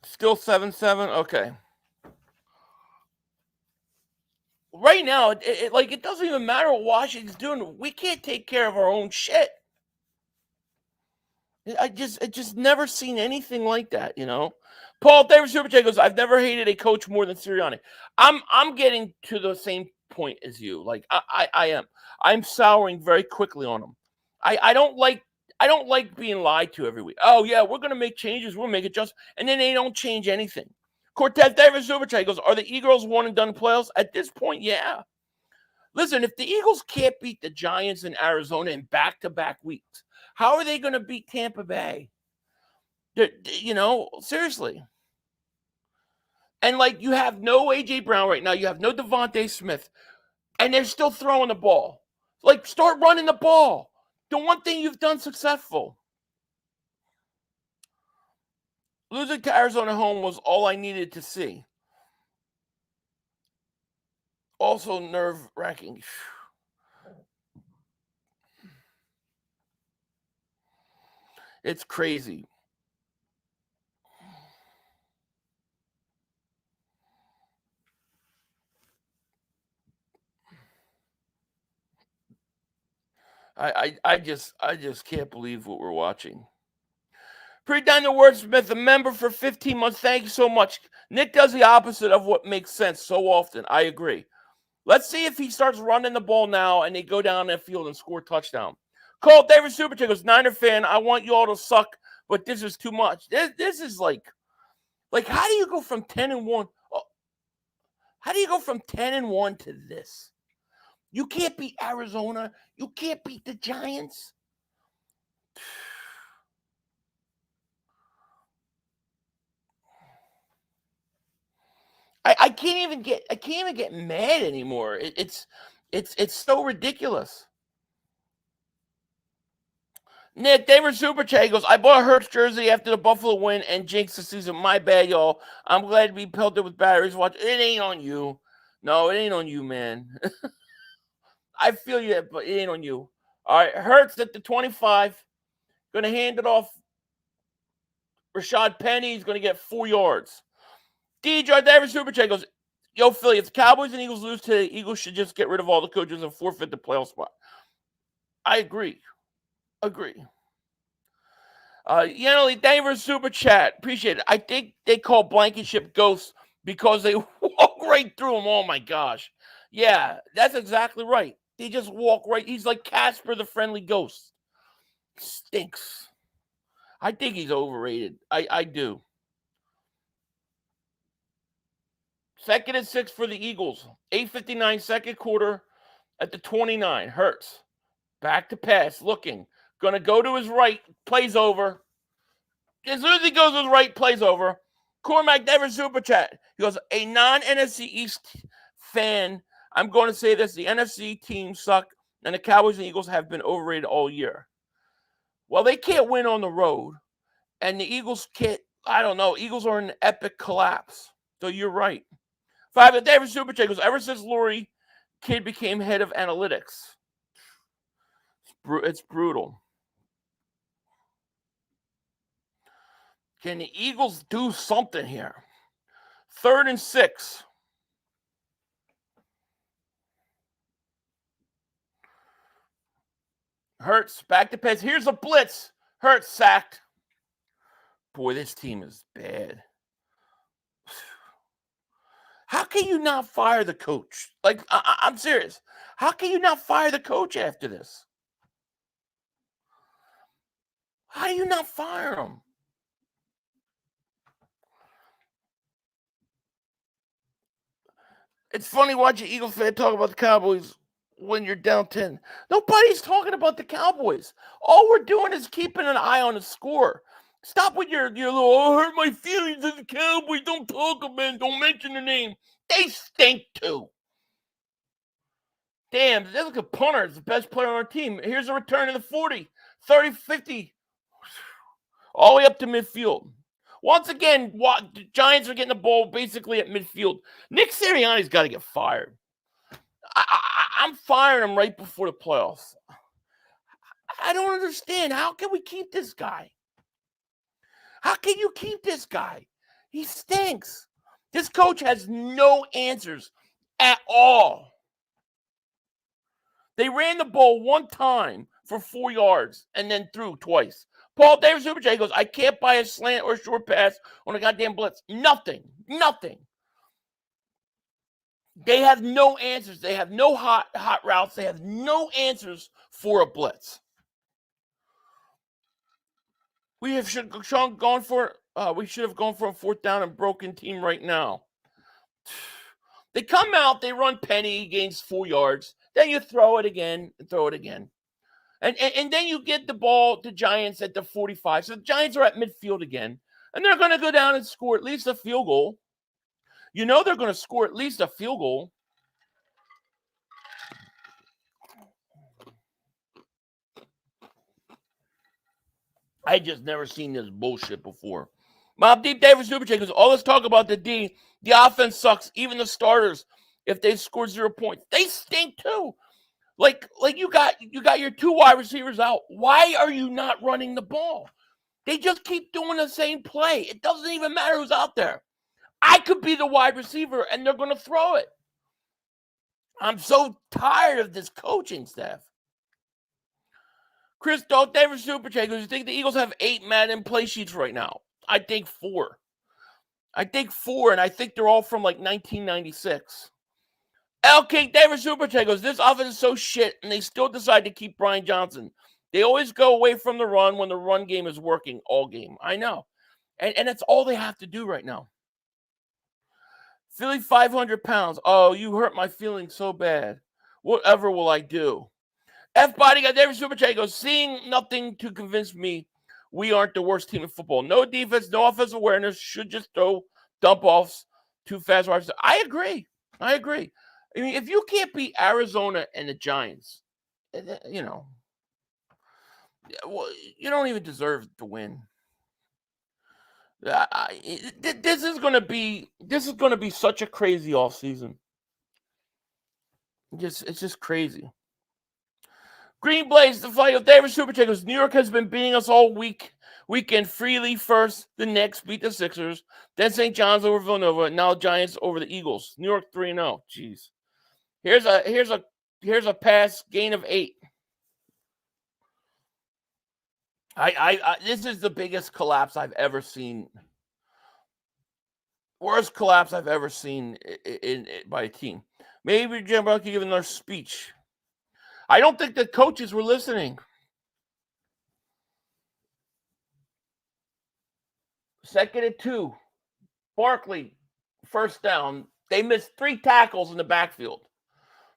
Still 7-7? Okay. Right now, it doesn't even matter what Washington's doing. We can't take care of our own shit. I just never seen anything like that, you know. Paul Davis Super Chat goes, I've never hated a coach more than Sirianni. I'm getting to the same point as you. Like I am. I'm souring very quickly on him. I don't like being lied to every week. Oh yeah, we're gonna make changes, we'll make adjustments, and then they don't change anything. Cortez Davis Super Chat goes, are the Eagles one and done playoffs? At this point, yeah. Listen, if the Eagles can't beat the Giants in Arizona in back-to-back weeks, how are they going to beat Tampa Bay? You know, seriously. And, like, you have no A.J. Brown right now. You have no Devontae Smith. And they're still throwing the ball. Like, start running the ball. The one thing you've done successful. Losing to Arizona home was all I needed to see. Also nerve-wracking. It's crazy. I just can't believe what we're watching. Pre-down the wordsmith, a member for 15 months. Thank you so much. Nick does the opposite of what makes sense so often. I agree. Let's see if he starts running the ball now and they go down that field and score a touchdown. Cole David Super Chat goes, Niner fan, I want you all to suck, but this is too much. This is like how do you go from 10-1? How do you go from 10-1 to this? You can't beat Arizona. You can't beat the Giants. I can't even get mad anymore. It's so ridiculous. Nick, David Super Chat goes, I bought a Hurts jersey after the Buffalo win and jinxed the season. My bad, y'all. I'm glad to be pelted with batteries. Watch, it ain't on you. No, it ain't on you, man. I feel you, but it ain't on you. All right, Hurts at the 25. Going to hand it off. Rashad Penny is going to get 4 yards. DJ David Super Chat goes, yo, Philly, if the Cowboys and Eagles lose today, the Eagles should just get rid of all the coaches and forfeit the playoff spot. I agree. David Super Chat. Appreciate it. I think they call Blankenship ghosts because they walk right through them. Oh, my gosh. Yeah, that's exactly right. They just walk right. He's like Casper the Friendly Ghost. Stinks. I think he's overrated. I do. 2nd and 6 for the Eagles. 8:59 second quarter at the 29. Hurts. Back to pass. Looking. Going to go to his right. Plays over. As soon as he goes to his right, plays over. Cormac never super chat. He goes, a non-NFC East fan, I'm going to say this, the NFC teams suck, and the Cowboys and Eagles have been overrated all year. Well, they can't win on the road, and the Eagles can't, I don't know, Eagles are in an epic collapse. So you're right. 5, David Super Chat goes, ever since Lori Kidd became head of analytics, it's brutal. Can the Eagles do something here? 3rd and 6. Hurts back to pass. Here's a blitz. Hurts sacked. Boy, this team is bad. How can you not fire the coach? Like, I'm serious. How can you not fire the coach after this? How do you not fire him? It's funny watching Eagles fan talk about the Cowboys when you're down 10. Nobody's talking about the Cowboys. All we're doing is keeping an eye on the score. Stop with your little, oh, hurt my feelings as the Cowboys. Don't talk about it. Don't mention the name. They stink too. Damn, they look at punter. It's the best player on our team. Here's a return to the 40, 30, 50, all the way up to midfield. Once again, the Giants are getting the ball basically at midfield. Nick Sirianni's got to get fired. I'm firing him right before the playoffs. I don't understand. How can we keep this guy? How can you keep this guy? He stinks. This coach has no answers at all. They ran the ball one time for 4 yards and then threw twice. Paul Davis Super J goes, I can't buy a slant or a short pass on a goddamn blitz. Nothing. They have no answers. They have no hot routes. They have no answers for a blitz. We should have gone for a 4th down and broken team right now. They come out, they run Penny, gains 4 yards. Then you throw it again and throw it again. And then you get the ball to Giants at the 45. So the Giants are at midfield again. And they're going to go down and score at least a field goal. You know they're going to score at least a field goal. I just never seen this bullshit before. Mob Deep David Super Chat goes, all this talk about the D. The offense sucks. Even the starters, if they score 0 points, they stink too. Like you got your 2 wide receivers out. Why are you not running the ball? They just keep doing the same play. It doesn't even matter who's out there. I could be the wide receiver, and they're going to throw it. I'm so tired of this coaching staff. Chris Dog Davis Super Chat goes, you think the Eagles have 8 Madden play sheets right now? I think 4. And I think they're all from like 1996. L King David Super Chat goes, this offense is so shit, and they still decide to keep Brian Johnson. They always go away from the run when the run game is working all game. I know. And that's all they have to do right now. Philly 500 pounds. Oh, you hurt my feelings so bad. Whatever will I do? F Bodyguard David Super Chat goes, seeing nothing to convince me we aren't the worst team in football. No defense, no offensive awareness. Should just throw dump offs too fast. I agree. I mean, if you can't beat Arizona and the Giants, you know, well, you don't even deserve to win. This is going to be such a crazy offseason. It's just crazy. Green Blaze, the fight of David Super Chat goes, New York has been beating us all weekend. Freely first, the Knicks beat the Sixers, then St. John's over Villanova, and now Giants over the Eagles. New York 3-0. Jeez. Here's a pass, gain of 8. This is the biggest collapse I've ever seen. Worst collapse I've ever seen by a team. Maybe Jim Brown can give another speech. I don't think the coaches were listening. Second and 2. Barkley, first down. They missed 3 tackles in the backfield.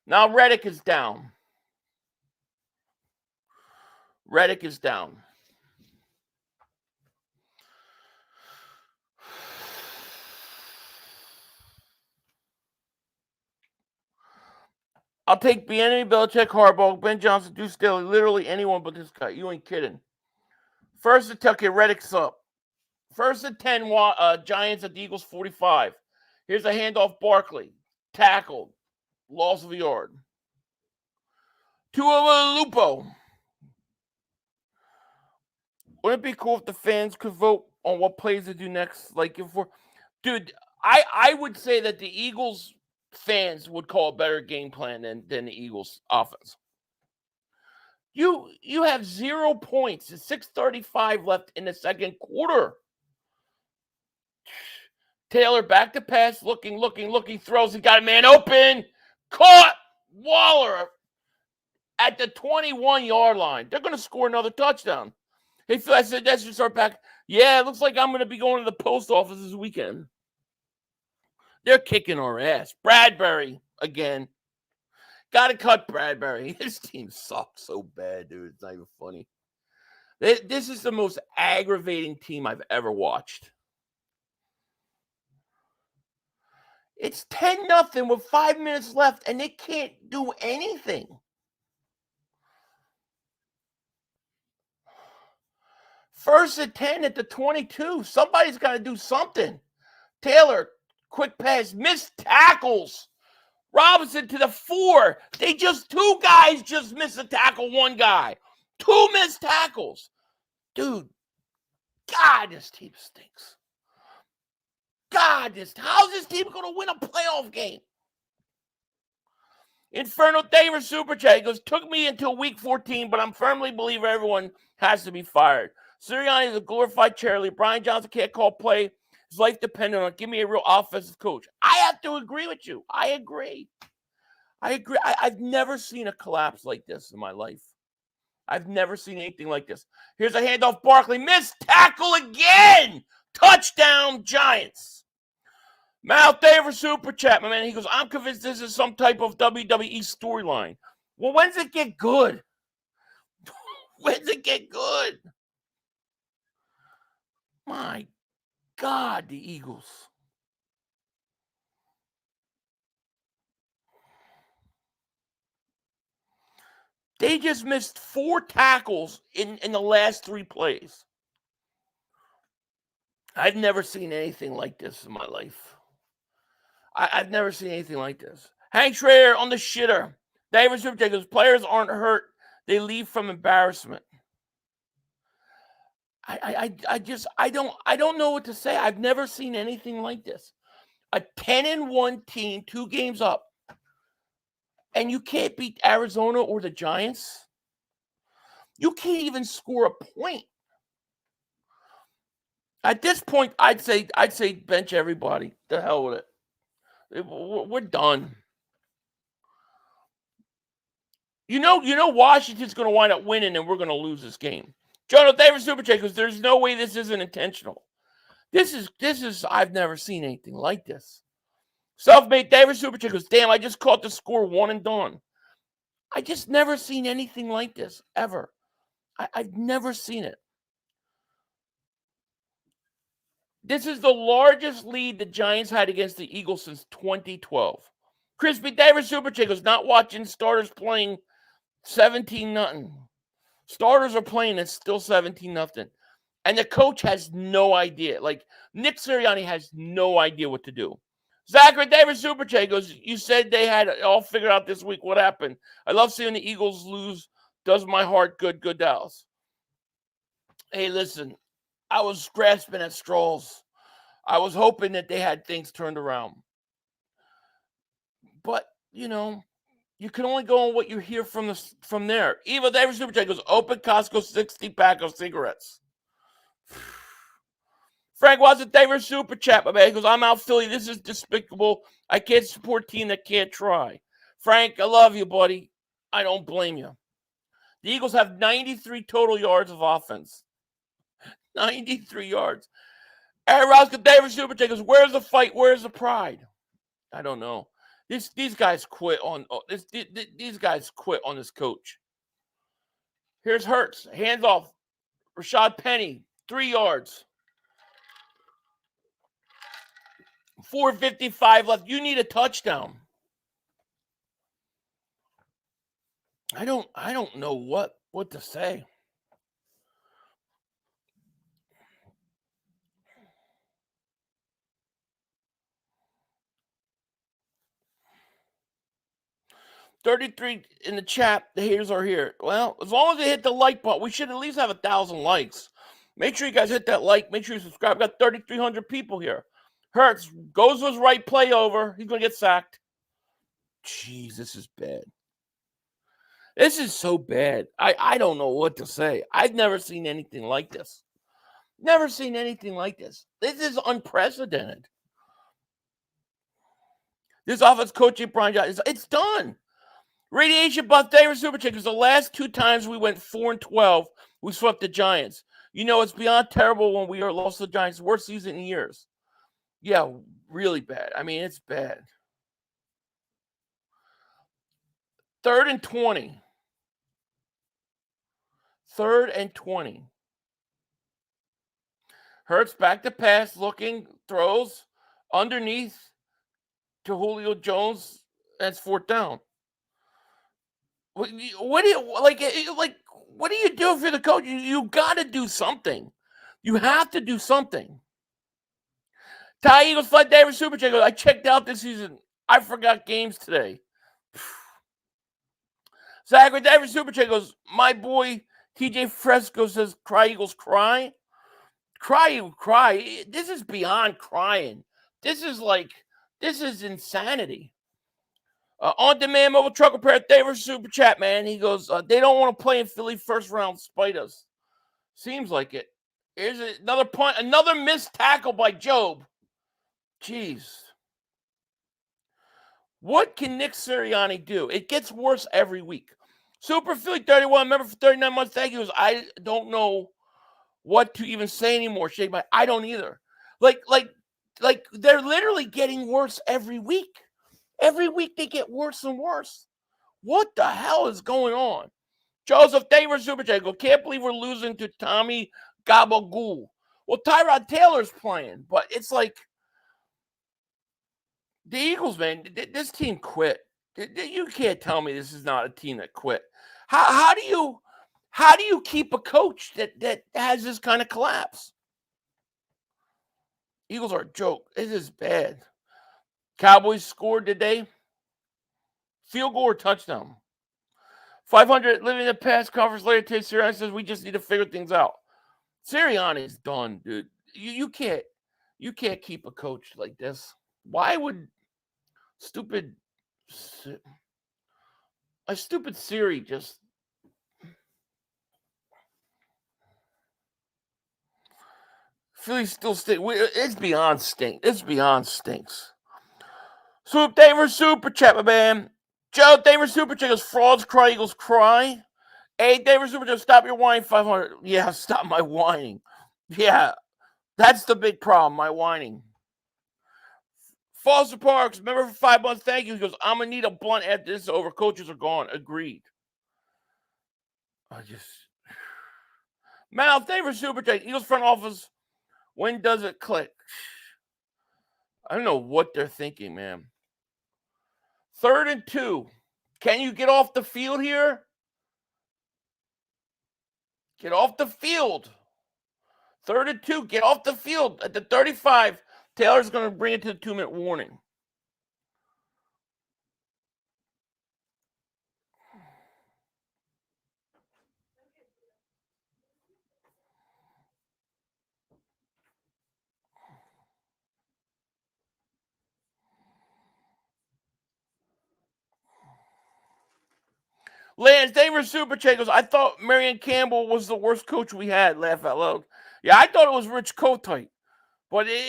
Now Reddick is down. I'll take Bieniemy, Belichick, Harbaugh, Ben Johnson, Deuce Staley, literally anyone but this guy. You ain't kidding. First and 10, okay, Reddick's up. First and 10, Giants at the Eagles 45. Here's a handoff, Barkley. Tackled. Loss of a yard. Lupo. Wouldn't it be cool if the fans could vote on what plays to do next? Like, if we're... Dude, I would say that the Eagles fans would call a better game plan than the Eagles offense. You have 0 points. It's 6:35 left in the second quarter. Taylor back to pass, looking, throws. He got a man open. Caught. Waller at the 21-yard line. They're going to score another touchdown. Hey, Phil, I said that should start back. Yeah, it looks like I'm going to be going to the post office this weekend. They're kicking our ass. Bradbury again. Got to cut Bradbury. His team sucks so bad, dude. It's not even funny. This is the most aggravating team I've ever watched. It's 10-0 with 5 minutes left, and they can't do anything. First and 10 at the 22. Somebody's got to do something. Taylor, quick pass, missed tackles. Robinson to the 4. Two guys just missed a tackle, one guy. 2 missed tackles. Dude, God, this team stinks. God, how's this team going to win a playoff game? Inferno Davis Super Chat goes, took me until week 14, but I'm firmly believe everyone has to be fired. Sirianni is a glorified cheerleader. Brian Johnson can't call play. His life dependent on it. Give me a real offensive coach. I have to agree with you. I agree. I've never seen a collapse like this in my life. I've never seen anything like this. Here's a handoff. Barkley. Missed tackle again. Touchdown, Giants. Mouth Davis Super Chat, my man. He goes, I'm convinced this is some type of WWE storyline. Well, when's it get good? When's it get good? My God, the Eagles. They just missed 4 tackles in the last 3 plays. I've never seen anything like this in my life. I've never seen anything like this. Hank Schrader on the shitter. David Supercheck goes, players aren't hurt. They leave from embarrassment. I don't know what to say. I've never seen anything like this. A 10-1 team, 2 games up, and you can't beat Arizona or the Giants. You can't even score a point. At this point, I'd say bench everybody. The hell with it. We're done. You know Washington's going to wind up winning, and we're going to lose this game. Jonathan Davis Supercheck goes, there's no way this isn't intentional. This is I've never seen anything like this. Self-made Davis Supercheck goes, damn, I just caught the score 1 and done. I just never seen anything like this, ever. I've never seen it. This is the largest lead the Giants had against the Eagles since 2012. Crispy Davis Supercheck goes, not watching starters playing 17-0. Starters are playing, it's still 17-0. And the coach has no idea. Like, Nick Sirianni has no idea what to do. Zachary Davis Supercheck goes, you said they had it all figured out this week. What happened? I love seeing the Eagles lose. Does my heart good. Good Dallas. Hey, listen, I was grasping at straws. I was hoping that they had things turned around. But, you can only go on what you hear from there. Eva Davis Supercheck goes, open Costco 60-pack of cigarettes. Frank Watson Davis Super Chat, my man. He goes, I'm out Philly. This is despicable. I can't support a team that can't try. Frank, I love you, buddy. I don't blame you. The Eagles have 93 total yards of offense. 93 yards. Aaron Rodgers, David Super Chickens, where's the fight? Where's the pride? I don't know. These guys quit on these guys quit on this coach. Here's Hurts, hands off. Rashad Penny, 3 yards. 4:55 left. You need a touchdown. I don't know what to say. $33 in the chat. The haters are here. Well, as long as they hit the like button, we should at least have 1,000 likes. Make sure you guys hit that like. Make sure you subscribe. We got 3,300 people here. Hurts goes to his right play over. He's going to get sacked. Jeez, this is bad. This is so bad. I don't know what to say. I've never seen anything like this. Never seen anything like this. This is unprecedented. This offense coaching, Brian Johnson, it's done. Radiation Buff David Super Chickens. The last 2 times we went 4-12, we swept the Giants. You know, it's beyond terrible when we lost the Giants. Worst season in years. Yeah, really bad. I mean, it's bad. 3rd and 20. 3rd and 20. Hurts back to pass, looking, throws underneath to Julio Jones. That's 4th down. What do you what do you do if you're the coach? You got to do something. You have to do something. Ty Eagles Flight David Super Chick. I checked out this season. I forgot games today. Zachary David Super Chick goes, my boy TJ Fresco says, cry Eagles cry. Cry you cry. This is beyond crying. This is insanity. On demand mobile truck repair, David Super Chat, man. He goes, they don't want to play in Philly first round despite us. Seems like it. Here's another punt, another missed tackle by Job. Jeez. What can Nick Sirianni do? It gets worse every week. Super Philly 31, member for 39 months. Thank you. I don't know what to even say anymore. Shake my, I don't either. Like they're literally getting worse every week. Every week they get worse and worse. What the hell is going on? Joseph Davis Super Chat. Can't believe we're losing to Tommy Gabagool. Well, Tyrod Taylor's playing, but it's like the Eagles, man. This team quit. You can't tell me this is not a team that quit. How do you keep a coach that has this kind of collapse? Eagles are a joke. This is bad. Cowboys scored today. Field goal or touchdown. 500 living in the past conference later today. Sirianni says we just need to figure things out. Sirianni is done, dude. You can't keep a coach like this. Why would stupid Siri just Philly still stink? It's beyond stink. It's beyond stinks. Swoop Daver Super Chat, my man. Joe Daver Super Chat goes, frauds cry, Eagles cry. Hey, Daver Super Chat, stop your whining, 500. Yeah, stop my whining. Yeah, that's the big problem, my whining. Foster Parks, member for 5 months, thank you. He goes, I'm going to need a blunt after this is over. Coaches are gone. Agreed. Mal, Daver Super Chat, Eagles front office, when does it click? I don't know what they're thinking, man. 3rd and 2. Can you get off the field here? Get off the field. 3rd and 2. Get off the field. At the 35, Taylor's going to bring it to the 2-minute warning. Lance Davis Super Chat goes, I thought Marion Campbell was the worst coach we had. Laugh out loud. Yeah, I thought it was Rich Kotite, but it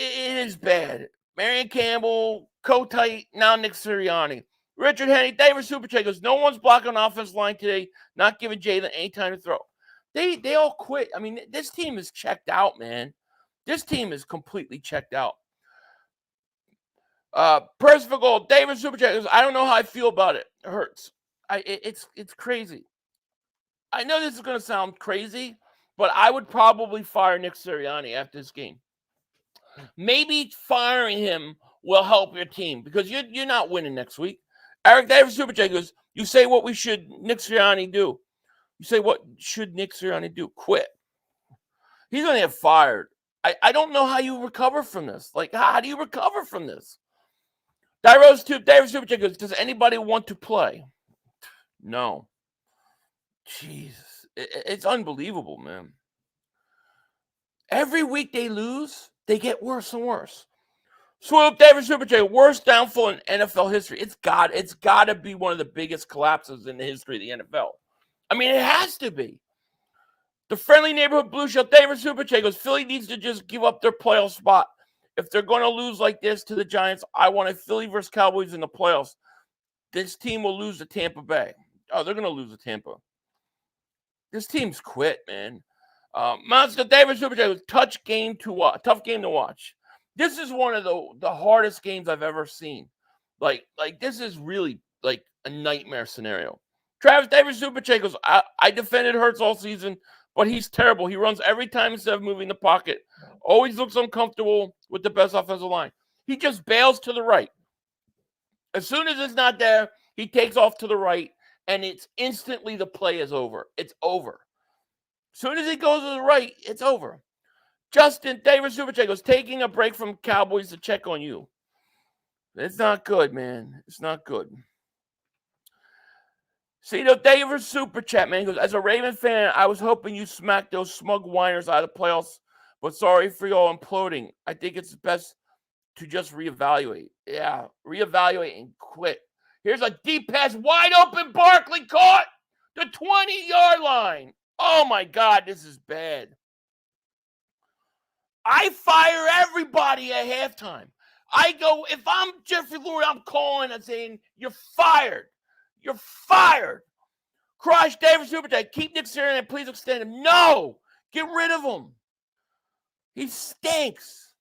is bad. Marion Campbell, Kotite, now Nick Sirianni. Richard Henry, David Superchat goes, no one's blocking on offense line today, not giving Jalen any time to throw. They all quit. I mean, this team is checked out, man. This team is completely checked out. Person goal, David Superchat goes, I don't know how I feel about it. It hurts. It's crazy. I know this is going to sound crazy, but I would probably fire Nick Sirianni after this game. Maybe firing him will help your team because you're not winning next week. Eric David Superchat goes, you say what we should Nick Sirianni do. You say what should Nick Sirianni do? Quit. He's going to get fired. I don't know how you recover from this. Like, how do you recover from this? David Superchat goes, does anybody want to play? No. Jesus. It's unbelievable, man. Every week they lose, they get worse and worse. Swoop, David Superchat, worst downfall in NFL history. It's got to be one of the biggest collapses in the history of the NFL. I mean, it has to be. The friendly neighborhood blue shell, David Superchat goes, Philly needs to just give up their playoff spot. If they're going to lose like this to the Giants, I want a Philly versus Cowboys in the playoffs. This team will lose to Tampa Bay. Oh, they're going to lose to Tampa. This team's quit, man. Monster David Superchat goes, tough game to watch. This is one of the hardest games I've ever seen. Like this is really like a nightmare scenario. Travis David Superchat goes, I defended Hurts all season, but he's terrible. He runs every time instead of moving the pocket. Always looks uncomfortable with the best offensive line. He just bails to the right. As soon as it's not there, he takes off to the right, and it's instantly the play is over. It's over. As soon as he goes to the right, it's over. Justin David Superchat goes, taking a break from Cowboys to check on you. It's not good, man. It's not good. See, David Superchat, man, goes, as a Raven fan, I was hoping you smack those smug whiners out of the playoffs, but sorry for y'all imploding. I think it's best to just reevaluate. Yeah, reevaluate and quit. Here's a deep pass, wide open, Barkley caught the 20-yard line. Oh, my God, this is bad. I fire everybody at halftime. I go, if I'm Jeffrey Lurie, I'm calling and saying, you're fired. You're fired. Crush David Superchat. Keep Nick Sirianni. Please extend him. No. Get rid of him. He stinks.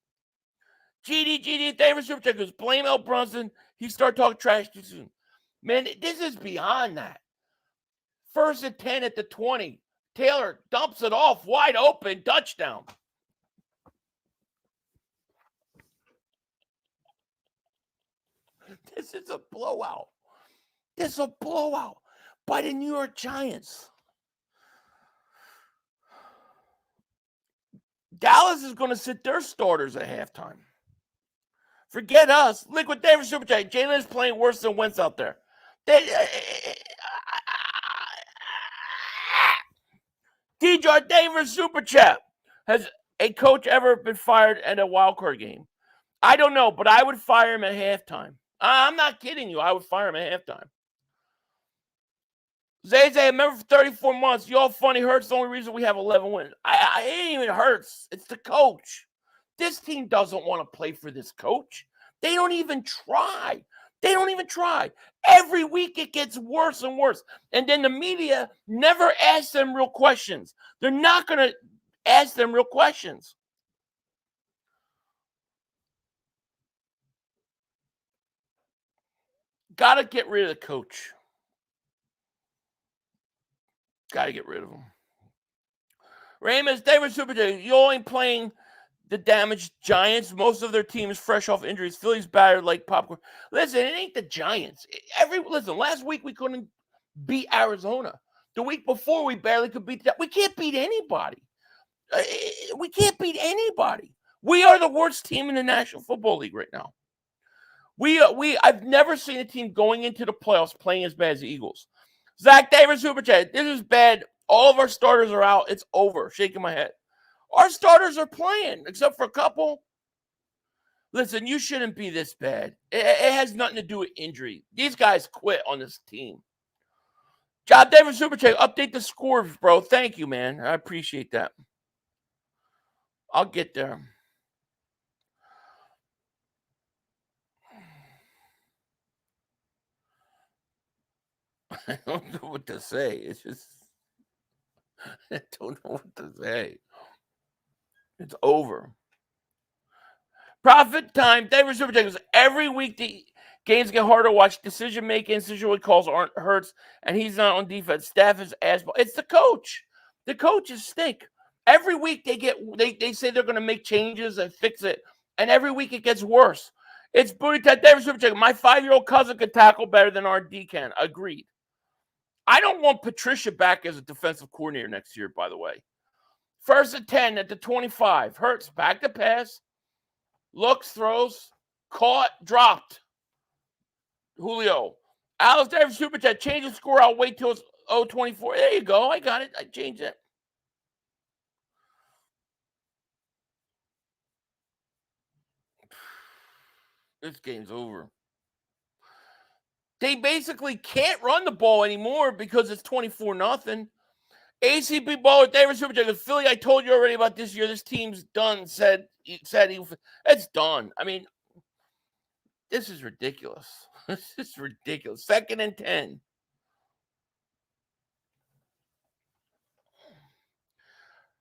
GD David Superchat goes, blame L. Brunson. He started talking trash too soon. Man, this is beyond that. 1st and 10 at the 20. Taylor dumps it off wide open. Touchdown. This is a blowout. This is a blowout by the New York Giants. Dallas is going to sit their starters at halftime. Forget us. Liquid David Superchat. Jalen is playing worse than Wentz out there. DJ David Superchat. Has a coach ever been fired at a wild card game? I don't know, but I would fire him at halftime. I'm not kidding you. I would fire him at halftime. Zay, I remember for 34 months, y'all funny. Hurts the only reason we have 11 wins. It ain't even Hurts. It's the coach. This team doesn't want to play for this coach. They don't even try. Every week it gets worse and worse. And then the media never asks them real questions. They're not going to ask them real questions. Got to get rid of the coach. Got to get rid of him. Raymond's David Superchat. You only playing the damaged Giants. Most of their team is fresh off injuries. Philly's battered like popcorn. Listen, it ain't the Giants. Last week we couldn't beat Arizona. The week before we barely could beat that. We can't beat anybody. We are the worst team in the National Football League right now. I've never seen a team going into the playoffs playing as bad as the Eagles. Zach Davis Superchat. This is bad. All of our starters are out. It's over. Shaking my head. Our starters are playing, except for a couple. Listen, you shouldn't be this bad. It has nothing to do with injury. These guys quit on this team. Job Davis Superchat. Update the scores, bro. Thank you, man. I appreciate that. I'll get there. I don't know what to say. It's just I don't know what to say. It's over. Profit time. David Super Jackers. Every week the games get harder to watch. Decision making, situation calls aren't hurts, and he's not on defense. Staff is asshole. It's the coach. The coaches stink. Every week they say they're going to make changes and fix it, and every week it gets worse. It's booty time. David Super Jackers. My 5-year-old cousin could tackle better than our D can. Agreed. I don't want Patricia back as a defensive coordinator next year, by the way. 1st and 10 at the 25. Hurts back to pass. Looks, throws, caught, dropped. Julio. Alex Davis Super Chat. Change the score. I'll wait till it's 0-24. There you go. I got it. I changed it. This game's over. They basically can't run the ball anymore because it's 24-0. ACB baller David Super Chat. Philly, I told you already about this year. This team's done. Said it's done. I mean, this is ridiculous. This is ridiculous. 2nd and 10.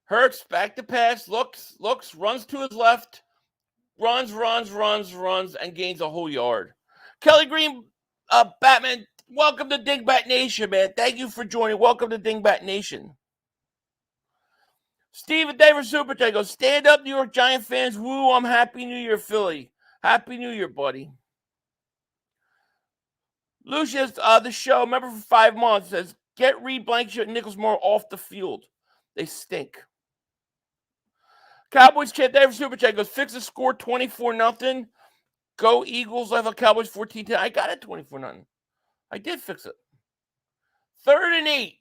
Hurts back to pass. Looks, runs to his left. Runs, and gains a whole yard. Kelly Green, Batman, welcome to Dingbat Nation, man. Thank you for joining. Welcome to Dingbat Nation. Steven Davis Super Chat goes, stand up, New York Giant fans. Woo, I'm Happy New Year, Philly. Happy New Year, buddy. Lucius, the show, member for 5 months, says, get Reed Blankenship and Nichols Moore off the field. They stink. Cowboys champ David Super Chat goes, fix the score 24-0. Go Eagles. I have Cowboys 14-10. I got it 24-0. I did fix it. 3rd and 8.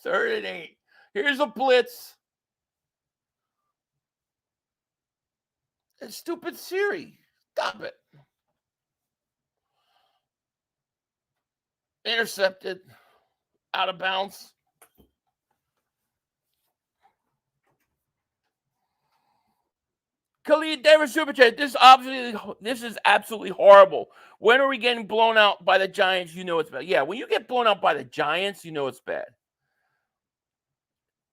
3rd and 8. Here's a blitz. And stupid Siri. Stop it. Intercepted. Out of bounds. Khalid David Super Chat. This is absolutely horrible. When are we getting blown out by the Giants? You know it's bad. Yeah, when you get blown out by the Giants, you know it's bad.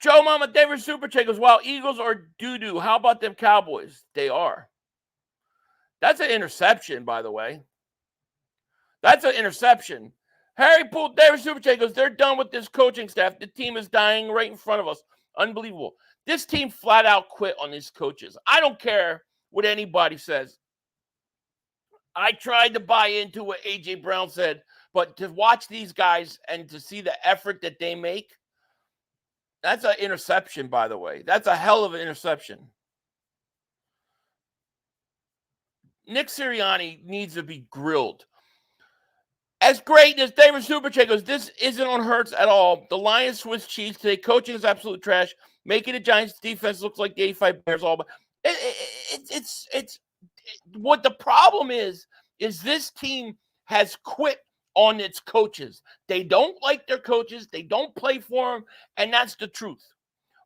Joe Mama David Super Chat goes, wow, Eagles are doo-doo. How about them Cowboys? They are. That's an interception, by the way. That's an interception. Harry Poole David Super Chat goes, they're done with this coaching staff. The team is dying right in front of us. Unbelievable. This team flat out quit on these coaches. I don't care what anybody says. I tried to buy into what A.J. Brown said, but to watch these guys and to see the effort that they make, that's an interception, by the way. That's a hell of an interception. Nick Sirianni needs to be grilled. As great as David Super Chat goes, this isn't on Hurts at all. The Lions Swiss cheese today. Coaching is absolute trash. Making the Giants defense looks like the 85 Bears all. But it's what the problem is this team has quit on its coaches. They don't like their coaches. They don't play for them, and that's the truth.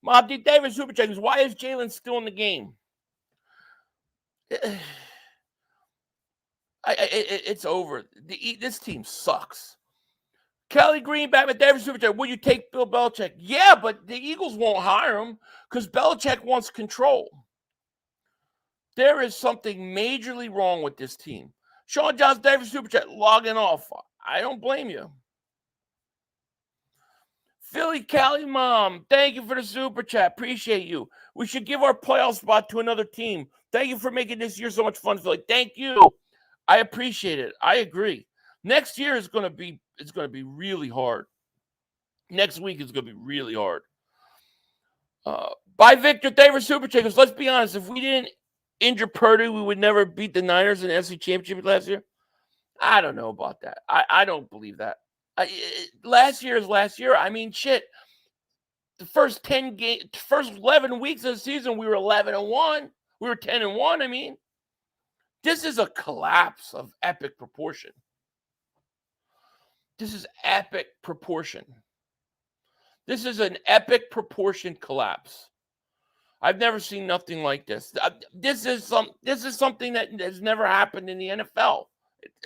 Mob D. David Super Chat goes, why is Jalen still in the game? It's over. This team sucks. Kelly Green, Batman, David Super Chat, will you take Bill Belichick? Yeah, but the Eagles won't hire him because Belichick wants control. There is something majorly wrong with this team. Sean Johnson, David Super Chat, logging off. I don't blame you. Philly Cali Mom, thank you for the Super Chat. Appreciate you. We should give our playoff spot to another team. Thank you for making this year so much fun, Philly. Thank you. I appreciate it. I agree. Next year is going to be really hard. Next week is going to be really hard. By Victor David Super Chat goes, let's be honest, if we didn't injure Purdy, we would never beat the Niners in the NFC Championship last year. I don't know about that. I don't believe that. Last year is last year. I mean, shit. The first 11 weeks of the season, we were 11-1. We were 10-1. I mean, this is a collapse of epic proportion. This is epic proportion. This is an epic proportion collapse. I've never seen nothing like this. This is something that has never happened in the NFL.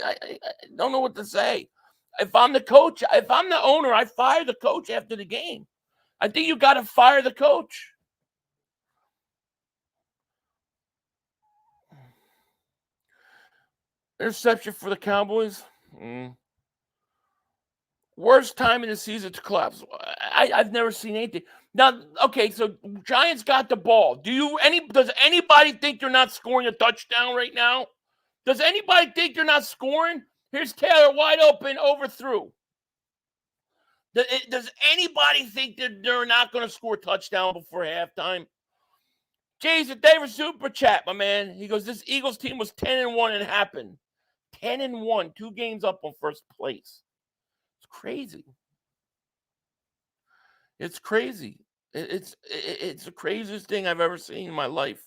I don't know what to say. If I'm the coach, if I'm the owner, I fire the coach after the game. I think you got to fire the coach. Interception for the Cowboys. Worst time in the season to collapse. I've never seen anything. Now, okay, so Giants got the ball. Does anybody think they're not scoring a touchdown right now? Does anybody think they're not scoring? Here's Taylor wide open, overthrew. Does anybody think that they're not going to score a touchdown before halftime? Jason Davis super chat, my man. He goes, this Eagles team was 10-1 and happened. 10-1, 2 games up on first place. It's crazy. It's crazy. It's the craziest thing I've ever seen in my life.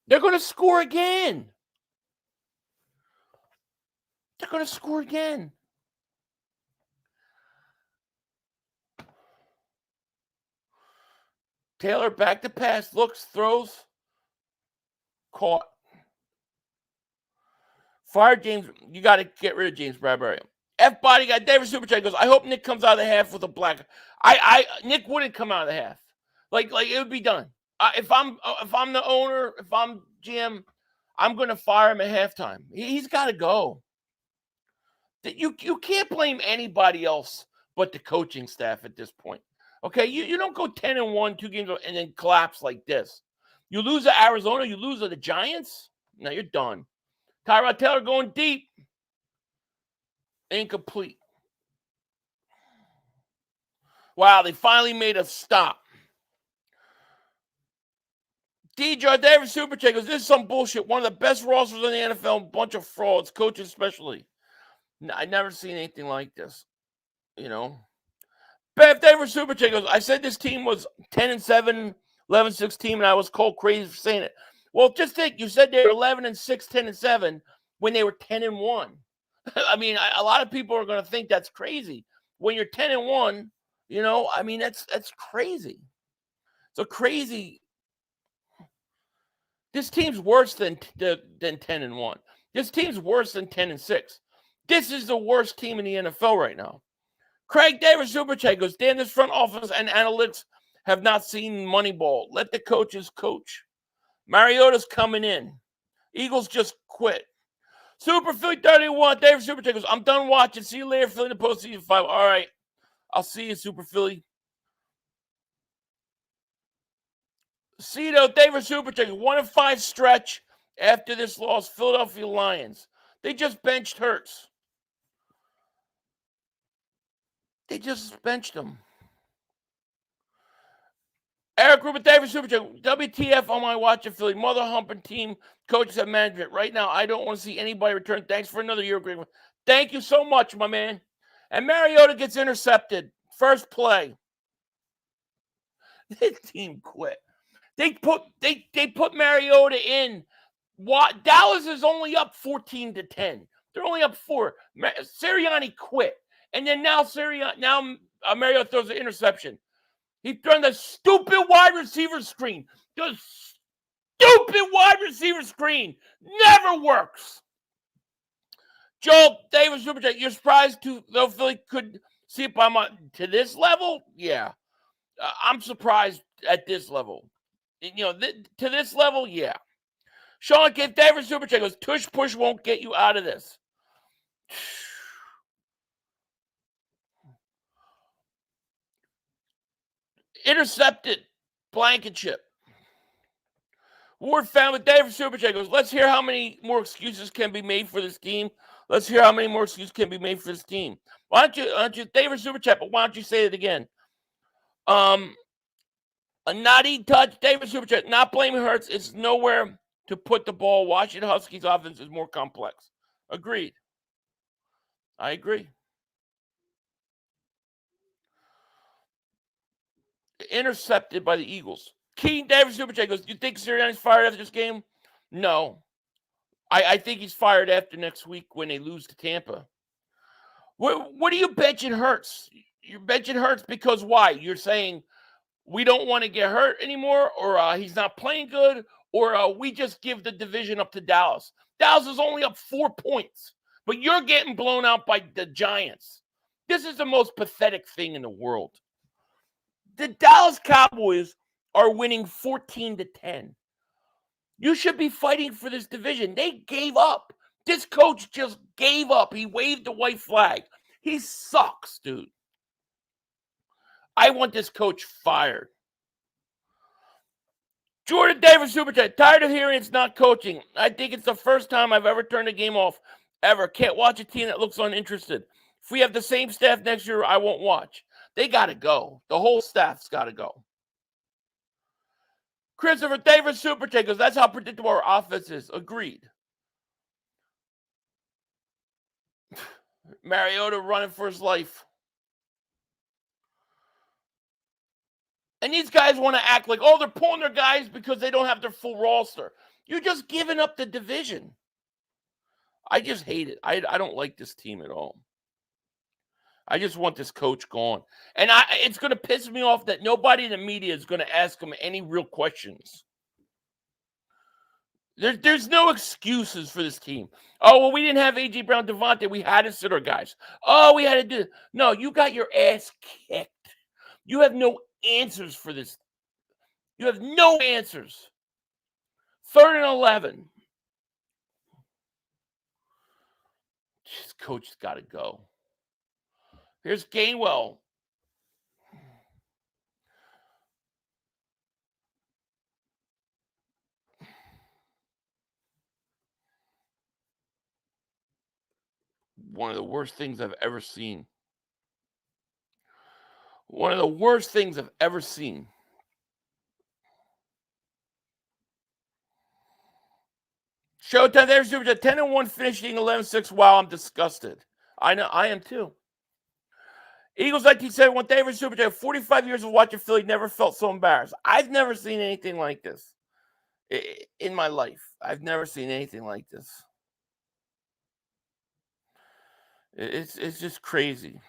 They're going to score again. They're going to score again. Taylor back to pass, looks, throws, caught. Fire James. You got to get rid of James Bradbury. F body got David Superchat goes, I hope Nick comes out of the half with a black. Nick wouldn't come out of the half. Like it would be done. If I'm the owner, if I'm GM, I'm going to fire him at halftime. He's got to go. You can't blame anybody else but the coaching staff at this point. Okay, you don't go 10-1, 2 games, and then collapse like this. You lose to Arizona, you lose to the Giants. Now you're done. Tyrod Taylor going deep. Incomplete. Wow, they finally made a stop. DJ David Supercheck goes, this is some bullshit. One of the best rosters in the NFL, bunch of frauds, coaches especially. I never seen anything like this. You know. Bev David Supercheck goes, I said this team was 10-7, 11-6 team, and I was called crazy for saying it. Well, just think, you said they were 11-6, 10-7 when they were 10-1. I mean, a lot of people are going to think that's crazy. When you're 10-1, you know, I mean, that's crazy. So crazy. This team's worse than 10-1. This team's worse than 10-6. This is the worst team in the NFL right now. Craig Davis Superchat goes, Dan, this front office and analytics have not seen Moneyball. Let the coaches coach. Mariota's coming in. Eagles just quit. Super Philly 31, David Superchat goes, I'm done watching. See you later, Philly in the postseason 5. All right. I'll see you, Super Philly. Cito, David Superchat, 1-5 stretch after this loss. Philadelphia Lions. They just benched Hurts. They just benched him. Eric Rubin, David Superchat, WTF on my watch of Philly. Mother humping team, coaches and management. Right now, I don't want to see anybody return. Thanks for another year. Great. Thank you so much, my man. And Mariota gets intercepted. First play. This team quit. They put Mariota in. Dallas is only up 14-10. They're only up 4. Sirianni quit. And then now Mariota throws an interception. He thrown the stupid wide receiver screen. The stupid wide receiver screen never works. Joe Davis Superchat, you're surprised though Philly could see it by to this level? Yeah, I'm surprised at this level. You know, to this level, yeah. Sean gave Davis Superchat goes, tush push won't get you out of this. Intercepted. Blankenship. Ward found with David Superchat goes, let's hear how many more excuses can be made for this team. Let's hear how many more excuses can be made for this team. Why don't you David Superchat, but why don't you say it again? A naughty touch, David Superchat, not blaming Hurts. It's nowhere to put the ball. Washington Huskies offense is more complex. Agreed. I agree. Intercepted by the Eagles. Keaton Davis Superchat goes, do you think Sirianni's fired after this game? No. I think he's fired after next week when they lose to Tampa. What are you benching Hurts? You're benching Hurts because why? You're saying we don't want to get hurt anymore, or he's not playing good, or we just give the division up to Dallas. Dallas is only up 4 points. But you're getting blown out by the Giants. This is the most pathetic thing in the world. The Dallas Cowboys are winning 14-10. You should be fighting for this division. They gave up. This coach just gave up. He waved the white flag. He sucks, dude. I want this coach fired. Jordan Davis, Super Chat. Tired of hearing it's not coaching. I think it's the first time I've ever turned a game off. Ever. Can't watch a team that looks uninterested. If we have the same staff next year, I won't watch. They got to go. The whole staff's got to go. Christopher Davis, Super Chat goes, that's how predictable our offense is. Agreed. Mariota running for his life. And these guys want to act like, oh, they're pulling their guys because they don't have their full roster. You're just giving up the division. I just hate it. I don't like this team at all. I just want this coach gone. And it's going to piss me off that nobody in the media is going to ask him any real questions. There's no excuses for this team. Oh, well, we didn't have A.J. Brown, Devontae. We had to sit our guys. Oh, we had to do it. No, you got your ass kicked. You have no answers for this. You have no answers. 3rd and 11. This coach has got to go. Here's Gainwell. One of the worst things I've ever seen. One of the worst things I've ever seen. Showtime, there's Super Chat. 10-1 finishing 11-6. Wow, I'm disgusted. I know, I am too. Eagles 1971, David Super Chat. 45 years of watching Philly, never felt so embarrassed. I've never seen anything like this in my life. I've never seen anything like this. It's just crazy.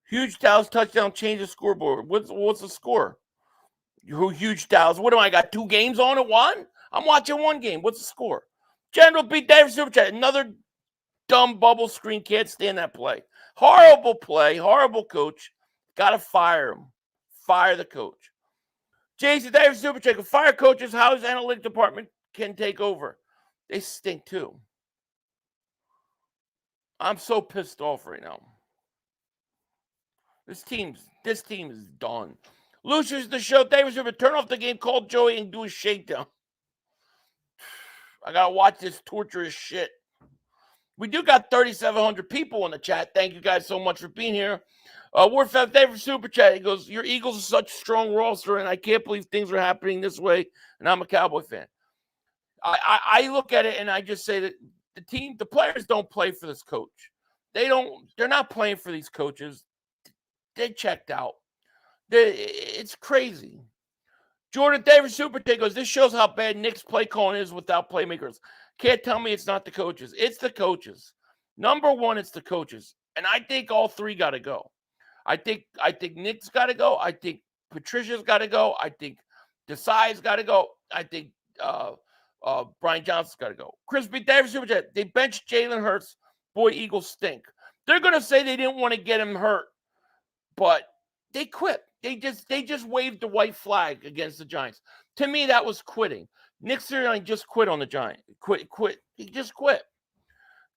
Huge Dallas touchdown changed the scoreboard. What's the score? Huge Dallas. What do I got? 2 games on at one? I'm watching 1 game. What's the score? General B. Davis Super Chat. Another dumb bubble screen. Can't stand that play. Horrible play. Horrible coach. Got to fire him. Fire the coach. Jason Davis Super Chat. Fire coaches. How his analytic department can take over. They stink too. I'm so pissed off right now. This team is done. Lucius the show. Davis Super. Turn off the game. Call Joey and do a shakedown. I gotta watch this torturous shit. We do got 3,700 people in the chat. Thank you guys so much for being here. Warfab David Super Chat. He goes, your Eagles are such a strong roster, and I can't believe things are happening this way. And I'm a Cowboy fan. I look at it and I just say that the players don't play for this coach. They're not playing for these coaches. They checked out. It's crazy. Jordan Davis Super Chat goes, this shows how bad Nick's play calling is without playmakers. Can't tell me it's not the coaches. It's the coaches. Number one, it's the coaches. And I think all 3 got to go. I think Nick's got to go. I think Patricia's got to go. I think Desai's got to go. I think Brian Johnson's got to go. Chris B. Davis Super Chat. They benched Jalen Hurts. Boy, Eagles stink. They're going to say they didn't want to get him hurt, but they quit. They just waved the white flag against the Giants. To me, that was quitting. Nick Sirianni just quit on the Giants. Quit. He just quit.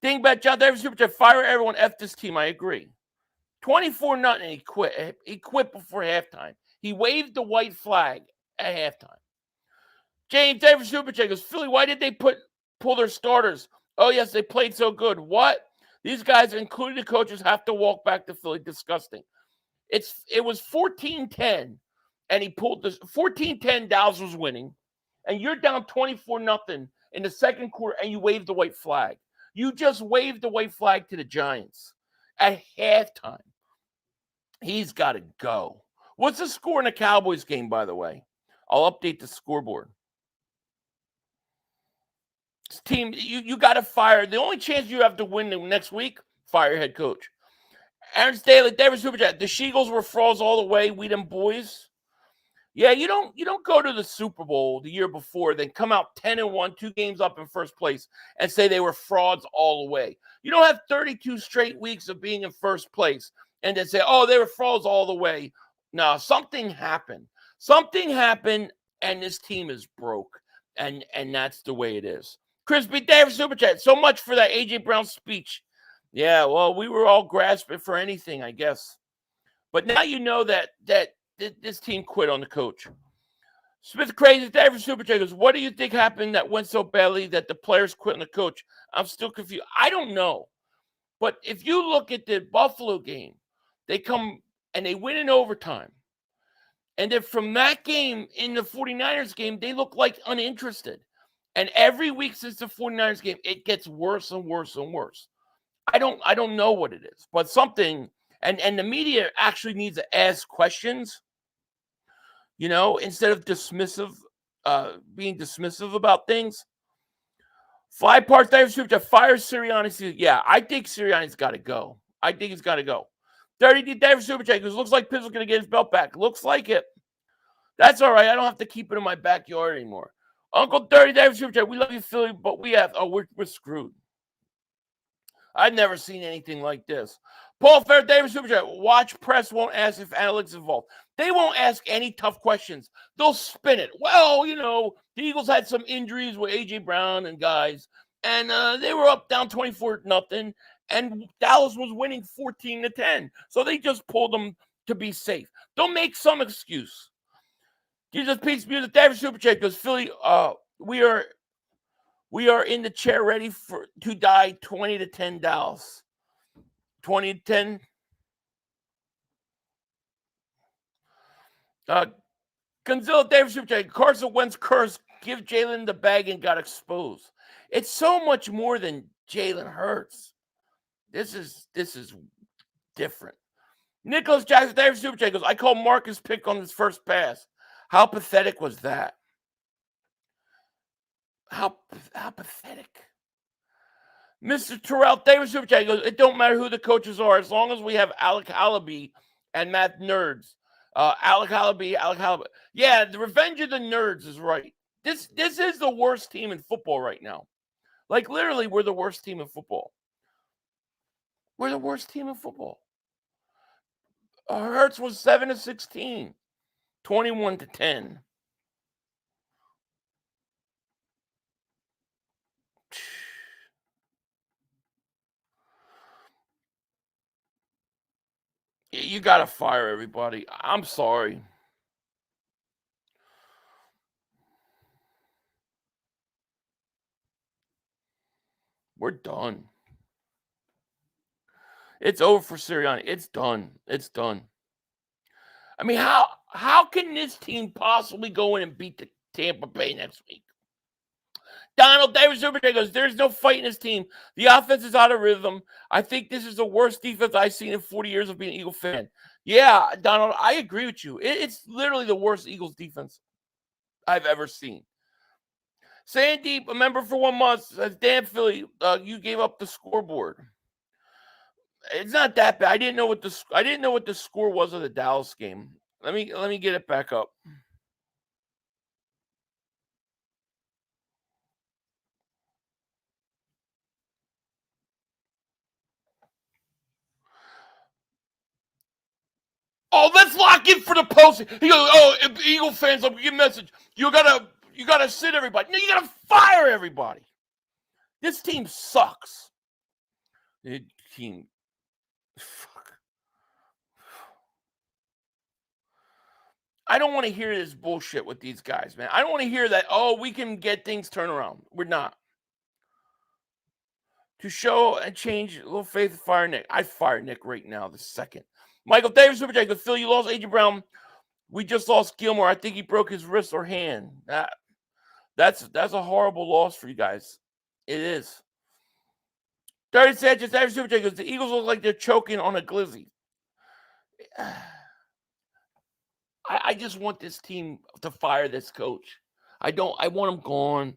Dingbat, John Davis Super Chat. Fire everyone. F this team. I agree. 24-0. He quit. He quit before halftime. He waved the white flag at halftime. James Davis Super Chat goes, Philly, why did they pull their starters? Oh, yes, they played so good. What? These guys, including the coaches, have to walk back to Philly. Disgusting. It was 14-10, and he pulled this 14-10. Dallas was winning, and you're down 24-0 in the second quarter, and you waved the white flag. You just waved the white flag to the Giants at halftime. He's got to go. What's the score in the Cowboys game, by the way? I'll update the scoreboard. This team, you got to fire. The only chance you have to win the next week, fire your head coach. Aaron Staley, David Super Chat. The Sheagles were frauds all the way. We them boys. Yeah, you don't go to the Super Bowl the year before, then come out 10-1, 2 games up in first place, and say they were frauds all the way. You don't have 32 straight weeks of being in first place and then say, oh, they were frauds all the way. No, something happened. Something happened, and this team is broke. And that's the way it is. Crispy David Super Chat. So much for that A.J. Brown speech. Yeah, well, we were all grasping for anything, I guess. But now you know that this team quit on the coach. Smith Crazy David Super Chat goes, what do you think happened that went so badly that the players quit on the coach? I'm still confused. I don't know. But if you look at the Buffalo game, they come and they win in overtime. And then from that game in the 49ers game, they look like uninterested. And every week since the 49ers game, it gets worse and worse and worse. I don't know what it is, but something, and the media actually needs to ask questions, instead of being dismissive about things. 5 parts David Super to fire Sirianni. Yeah, I think Sirianni's got to go. I think he's got to go. 30 David Super because looks like Pitt's going to get his belt back. Looks like it. That's all right. I don't have to keep it in my backyard anymore. Uncle 30 David Super we love you, Philly, but we're screwed. I've never seen anything like this. Paul Fair, David Super watch press won't ask if analytics involved. They won't ask any tough questions. They'll spin it. Well, the Eagles had some injuries with A.J. Brown and guys, and they were up down 24-0, and Dallas was winning 14-10. So they just pulled them to be safe. They'll make some excuse. Jesus Peace Music, David Super goes, Philly, we are in the chair ready to die 20-10 Dallas. 20-10. Gonzalo David Super Carson Wentz curse, give Jalen the bag and got exposed. It's so much more than Jalen Hurts. This is different. Nicholas Jackson David Super goes, I call Marcus pick on his first pass. How pathetic was that? How pathetic. Mr. Terrell David Super goes, it don't matter who the coaches are as long as we have Alec Hallaby and Matt Nerds. Alec Hallaby. Yeah, the revenge of the nerds is right. This is the worst team in football right now. Like, literally, we're the worst team in football. We're the worst team in football. Hurts was 7-16, 21-10. You got to fire everybody. I'm sorry. We're done. It's over for Sirianni. It's done. It's done. I mean, how can this team possibly go in and beat the Tampa Bay next week? Donald Davis goes, there's no fight in this team. The offense is out of rhythm. I think this is the worst defense I've seen in 40 years of being an Eagle fan. Yeah, Donald, I agree with you. It's literally the worst Eagles defense I've ever seen. Sandeep, a member for 1 month, says, damn, Philly, you gave up the scoreboard. It's not that bad. I didn't know what the score was of the Dallas game. Let me get it back up. Oh, let's lock in for the post. He goes, oh, Eagle fans, I'll give you a message. You gotta sit everybody. No, you gotta fire everybody. This team sucks. The team. Fuck. I don't want to hear this bullshit with these guys, man. I don't want to hear that, oh, we can get things turned around. We're not. To show and change a little faith, fire Nick. I fire Nick right now, the second. Michael Davis, Super Jacob, Phil, you lost A.J. Brown. We just lost Gilmore. I think he broke his wrist or hand. That's a horrible loss for you guys. It is. 30 Sanchez, Davis, Super Jacob, the Eagles look like they're choking on a glizzy. I just want this team to fire this coach. I want him gone.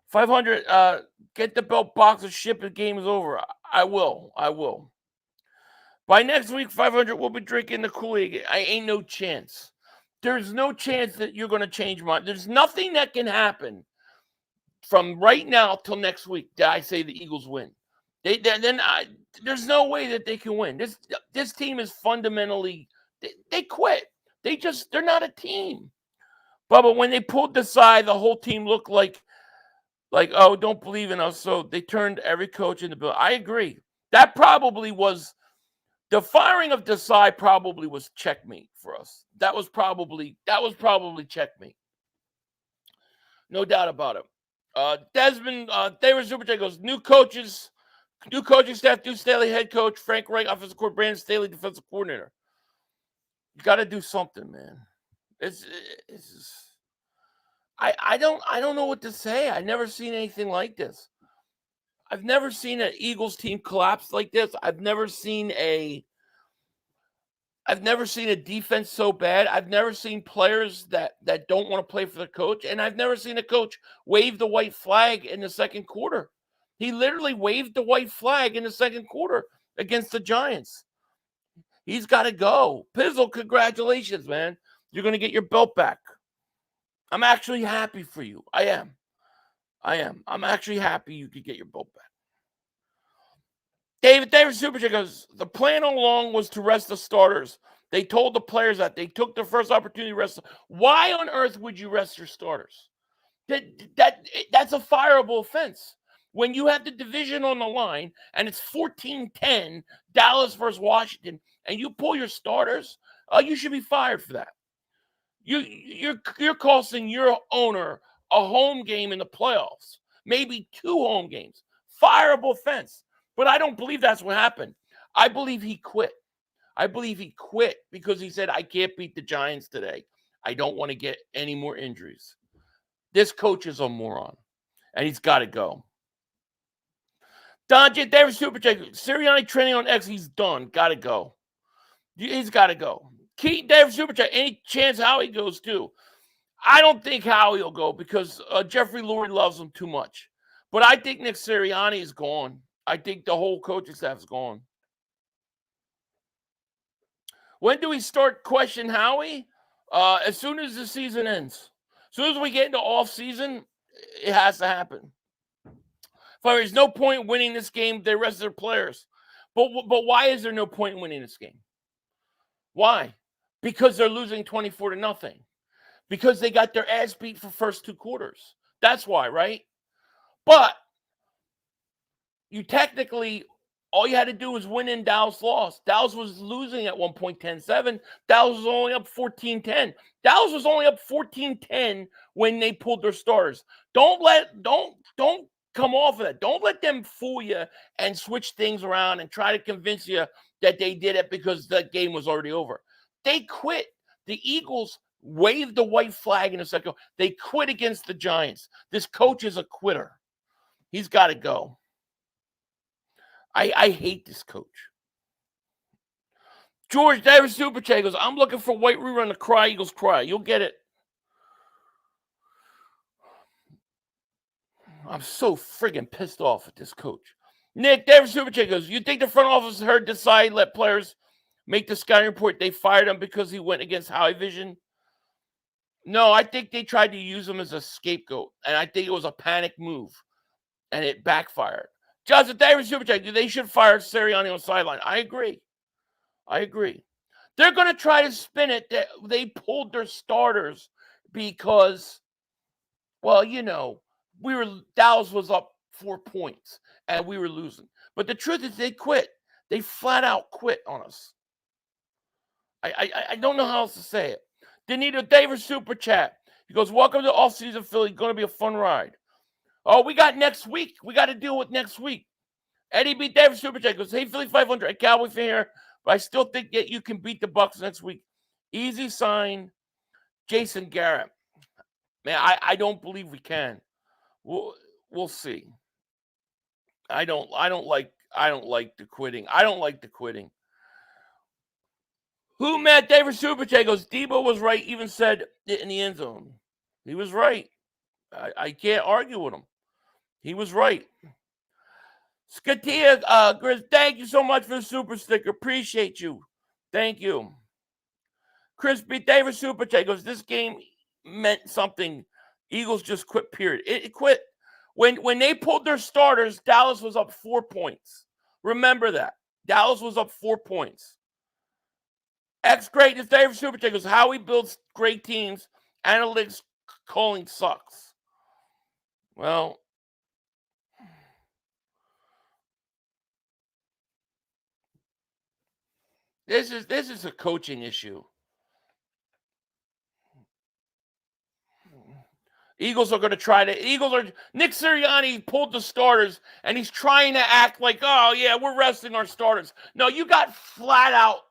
500. Get the belt box and ship it. Game is over. I will. By next week, 500 will be drinking the Kool-Aid. I ain't no chance. There's no chance that you're going to change my. There's nothing that can happen from right now till next week that I say the Eagles win. There's no way that they can win. This team is fundamentally they quit. They're not a team. But when they pulled the side, the whole team looked like oh, don't believe in us. So they turned every coach in the bill. I agree. That probably was the firing of Desai. Probably was checkmate for us. That was probably checkmate. No doubt about it. Desmond David Superchat goes new coaching staff. Duke Staley head coach, Frank Reich offensive coordinator, Brandon Staley defensive coordinator. You got to do something, man. It's I don't know what to say. I've never seen anything like this. I've never seen an Eagles team collapse like this. I've never seen a defense so bad. I've never seen players that don't want to play for the coach, and I've never seen a coach wave the white flag in the second quarter. He literally waved the white flag in the second quarter against the Giants. He's got to go. Pizzle, congratulations, man. You're going to get your belt back. I'm actually happy for you. I am. I'm actually happy you could get your belt back. David Superchat goes, the plan all along was to rest the starters. They told the players that. They took the first opportunity to rest. Why on earth would you rest your starters? That's a fireable offense. When you have the division on the line and it's 14-10, Dallas versus Washington, and you pull your starters, you should be fired for that. You're costing your owner a home game in the playoffs, maybe 2 home games. Fireable offense. But I don't believe that's what happened. I believe he quit. I believe he quit because he said, I can't beat the Giants today. I don't want to get any more injuries. This coach is a moron, and he's got to go. David Supercheck, Sirianni training on X, he's done. Got to go. He's got to go. Keaton David Supercheck, any chance Howie goes too? I don't think Howie will go because Jeffrey Lurie loves him too much. But I think Nick Sirianni is gone. I think the whole coaching staff is gone. When do we start questioning Howie? As soon as the season ends. As soon as we get into off season, it has to happen. There's no point winning this game. They rest their players. But why is there no point in winning this game? Why? Because they're losing 24-0. Because they got their ass beat for first 2 quarters. That's why, right? But you technically, all you had to do was win and Dallas lost. Dallas was losing at one point 10-7. Dallas was only up 14-10. Dallas was only up 14-10 when they pulled their starters. Don't come off of that. Don't let them fool you and switch things around and try to convince you that they did it because the game was already over. They quit. The Eagles waved the white flag in a second. They quit against the Giants. This coach is a quitter. He's got to go. I hate this coach. George Davis Superchat goes, I'm looking for White rerun to Cry Eagles Cry. You'll get it. I'm so friggin' pissed off at this coach. Nick Davis Superchat goes, you think the front office heard Desai let players make the scouting report they fired him because he went against Howie Vision? No, I think they tried to use him as a scapegoat, and I think it was a panic move, and it backfired. Justin Davis Superchat, they should fire Sirianni on the sideline. I agree. They're going to try to spin it that they pulled their starters because, well, you know, Dallas was up 4 points and we were losing. But the truth is they quit. They flat out quit on us. I don't know how else to say it. Danito Davis Super Chat. He goes, welcome to off-season Philly. Going to be a fun ride. Oh, we got next week. We got to deal with next week. Eddie B. Davis Super Chat goes, hey, Philly 500. A Cowboy fan here, but I still think that you can beat the Bucs next week. Easy sign, Jason Garrett. Man, I don't believe we can. We'll see. I don't like the quitting. I don't like the quitting. Who Matt Davis Super Chat goes, Debo was right, even said it in the end zone. He was right. I can't argue with him. He was right. Skatia, Grizz, thank you so much for the super sticker. Appreciate you. Thank you. Crispy David Super Chat goes, this game meant something. Eagles just quit, period. It quit. When they pulled their starters, Dallas was up 4 points. Remember that. Dallas was up 4 points. Greatness David Super Chat goes, how he builds great teams. Analytics calling sucks. Well, this is a coaching issue. Eagles are going to try to. Nick Sirianni pulled the starters, and he's trying to act like, oh yeah, we're resting our starters. No, you got flat out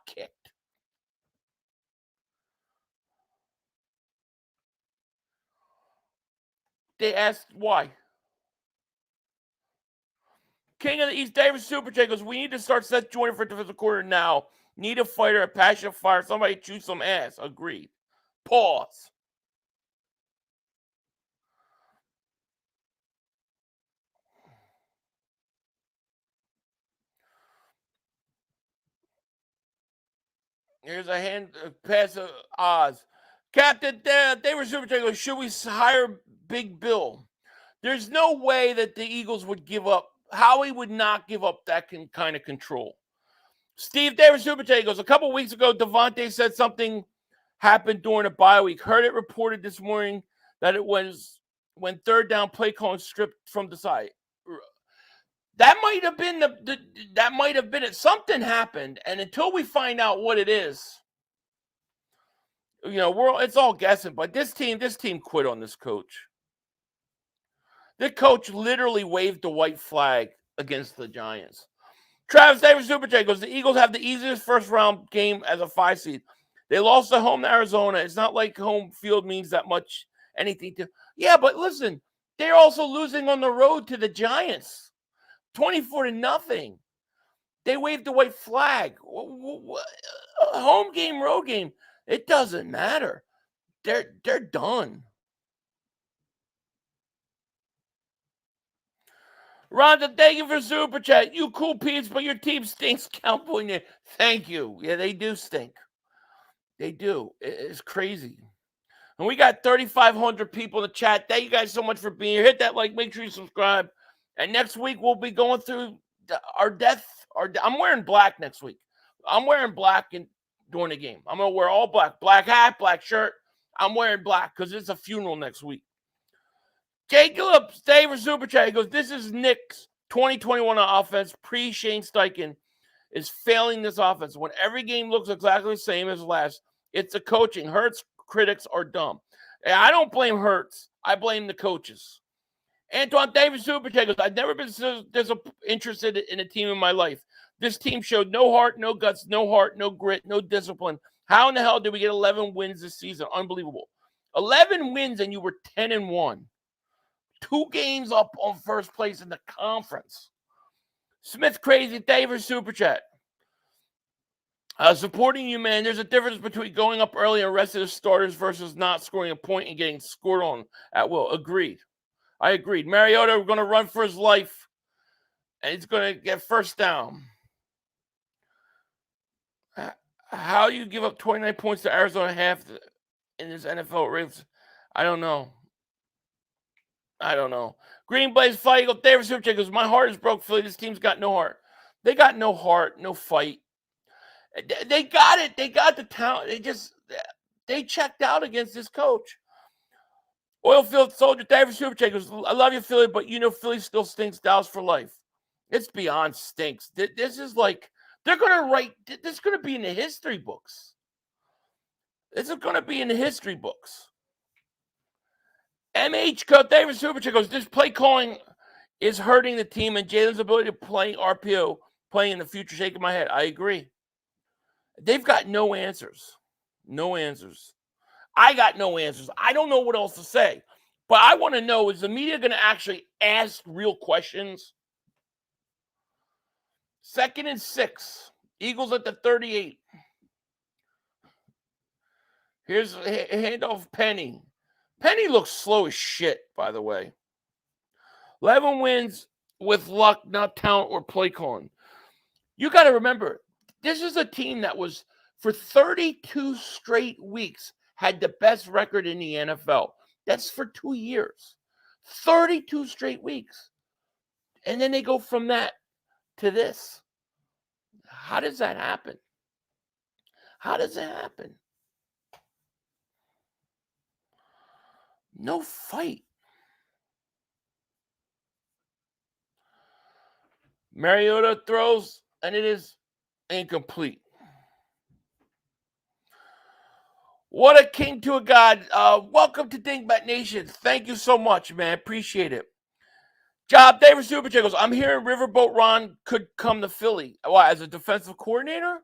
kicked. They asked why. King of the East, David Super Chat goes, we need to start Seth Joyner for defensive quarter now. Need a fighter, a passionate fire. Somebody choose some ass. Agreed. Pause. Here's a hand pass of Oz. Captain David Super Chat goes, should we hire Big Bill? There's no way that the Eagles would give up. Howie would not give up that kind of control. Steve David Super Chat goes, a couple weeks ago, Devontae said something happened during a bye week. Heard it reported this morning that it was when third down play calling stripped from the side. That might have been that might have been it. Something happened, and until we find out what it is, it's all guessing. But this team quit on this coach. The coach literally waved the white flag against the Giants. Travis Davis Super Chat goes, the Eagles have the easiest first-round game as a 5 seed. They lost at home to Arizona. It's not like home field means that much anything to. Yeah, but listen, they're also losing on the road to the Giants, 24-0. They waved the white flag. Home game, road game, it doesn't matter. They're done. Rhonda, thank you for Super Chat. You cool peeps, but your team stinks, Cowboy. Thank you. Yeah, they do stink. They do. It's crazy. And we got 3,500 people in the chat. Thank you guys so much for being here. Hit that like. Make sure you subscribe. And next week, we'll be going through our death. I'm wearing black next week. I'm wearing black during the game. I'm going to wear all black. Black hat, black shirt. I'm wearing black because it's a funeral next week. Jacob, stay for Super Chat. He goes, this is Nick's 2021 offense. Pre-Shane Steichen is failing this offense. When every game looks exactly the same as last, it's the coaching. Hurts critics are dumb. And I don't blame Hurts. I blame the coaches. Antoine Davis Super Chat goes, I've never been so interested in a team in my life. This team showed no heart, no guts, no heart, no grit, no discipline. How in the hell did we get 11 wins this season? Unbelievable. 11 wins and you were 10-1. 2 games up on first place in the conference. Smith Crazy, David Super Chat. Supporting you, man. There's a difference between going up early and resting the starters versus not scoring a point and getting scored on at will. Agreed. I agreed. Mariota, we're going to run for his life, and he's going to get first down. How do you give up 29 points to Arizona half in this NFL race? I don't know. Green Blaze fight. David Super Chat goes, my heart is broke, Philly. This team's got no heart. They got no heart, no fight. They got it. They got the talent. They checked out against this coach. Oilfield Soldier, David Super Chat goes, I love you, Philly, but Philly still stinks. Dallas for life. It's beyond stinks. This is like, they're going to write, this is going to be in the history books. This is going to be in the history books. MH Code David Super Chat goes, this play calling is hurting the team and Jalen's ability to play RPO, playing in the future, shaking my head. I agree. They've got no answers. No answers. I got no answers. I don't know what else to say. But I want to know, is the media going to actually ask real questions? 2nd and 6. Eagles at the 38. Here's a handoff Penny. Penny looks slow as shit, by the way. 11 wins with luck, not talent or play calling. You got to remember, this is a team that was, for 32 straight weeks, had the best record in the NFL. That's for 2 years. 32 straight weeks. And then they go from that to this. How does that happen? How does it happen? No fight. Mariota throws, and it is incomplete. What a king to a god. Welcome to Dingbat Nation. Thank you so much, man. Appreciate it. Job David Super Chat goes, I'm hearing Riverboat Ron could come to Philly. Why, as a defensive coordinator?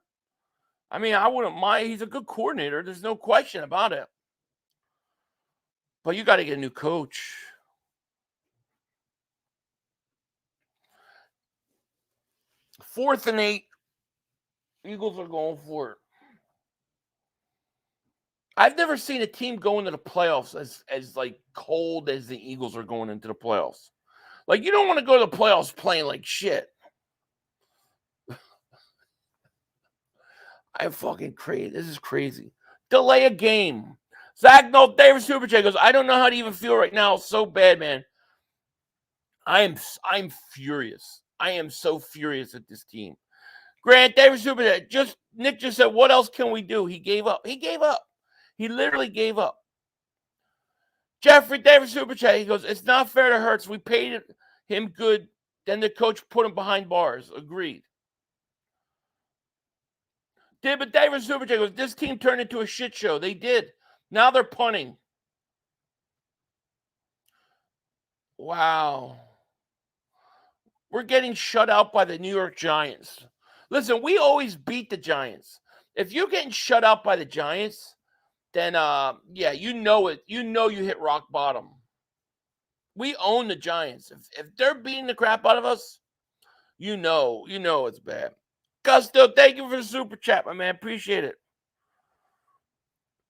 I mean, I wouldn't mind. He's a good coordinator. There's no question about it. But you got to get a new coach. Fourth and 8. Eagles are going for it. I've never seen a team go into the playoffs as like cold as the Eagles are going into the playoffs. Like, you don't want to go to the playoffs playing like shit. I'm fucking crazy. This is crazy. Delay a game. Zach No David Super Chat goes, I don't know how to even feel right now. It's so bad, man. I'm furious. I am so furious at this team. Grant David Super Chat, Nick just said, what else can we do? He gave up. He gave up. He literally gave up. Jeffrey David Super Chat, he goes, it's not fair to Hurts. We paid him good. Then the coach put him behind bars. Agreed. But David Super Chat goes, this team turned into a shit show. They did. Now they're punting. Wow. We're getting shut out by the New York Giants. Listen, we always beat the Giants. If you're getting shut out by the Giants, then, yeah, you know it. You know you hit rock bottom. We own the Giants. If they're beating the crap out of us, you know it's bad. Gusto, thank you for the super chat, my man. Appreciate it.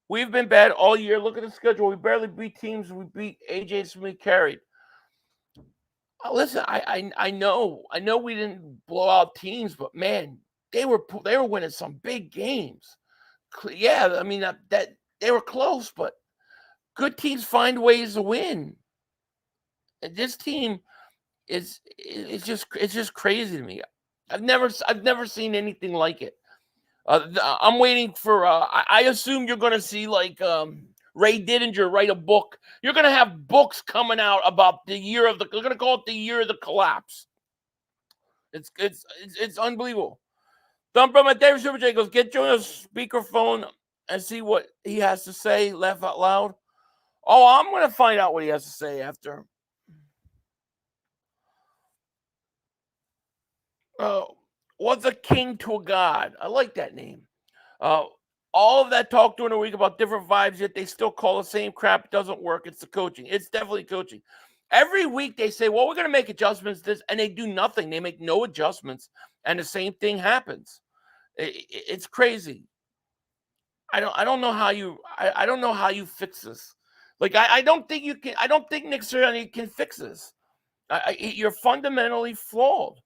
We've been bad all year. Look at the schedule. We barely beat teams. We beat AJ Smith carried. Listen, I know we didn't blow out teams, but man, they were winning some big games. Yeah, I mean that they were close, but good teams find ways to win. And this team it's just crazy to me. I've never seen anything like it. I'm waiting for. I assume you're going to see like Ray Didinger write a book. You're going to have books coming out about the year of the. They're going to call it the year of the collapse. It's unbelievable. Dump from my David Super J goes, get Joe on a speakerphone and see what he has to say. Laugh out loud. Oh, I'm going to find out what he has to say after. What's a king to a god? I like that name. All of that talk during the week about different vibes, yet they still call the same crap. It doesn't work. It's the coaching. It's definitely coaching. Every week they say, well, we're going to make adjustments, and they do nothing. They make no adjustments, and the same thing happens. It's crazy. I don't know how you fix this. Like, I don't think you can. I don't think Nick Sirianni can fix this. You're fundamentally flawed.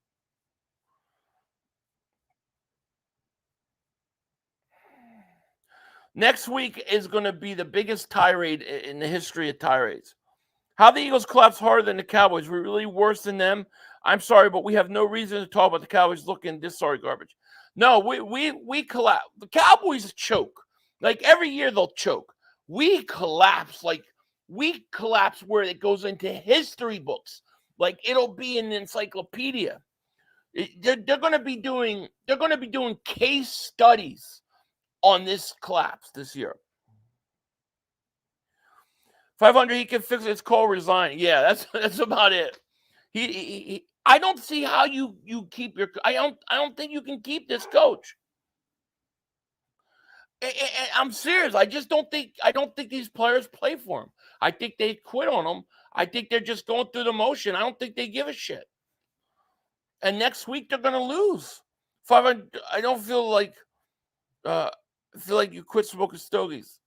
Next week is going to be the biggest tirade in the history of tirades. How the Eagles collapse harder than the Cowboys. We're really worse than them. I'm sorry, but we have no reason to talk about the Cowboys looking this sorry garbage. No, we collapse. The Cowboys choke. Like every year they'll choke. We collapse. Like we collapse where it goes into history books. Like it'll be in an encyclopedia. They're going to be doing case studies on this collapse this year. 500, he can fix it. It's called resign. Yeah, that's about it. He I don't see how you keep your. I don't think you can keep this coach. I'm serious. I don't think these players play for him. I think they quit on him. I think they're just going through the motion. I don't think they give a shit. And next week they're going to lose. 500. I don't feel like. I feel like you quit smoking stogies.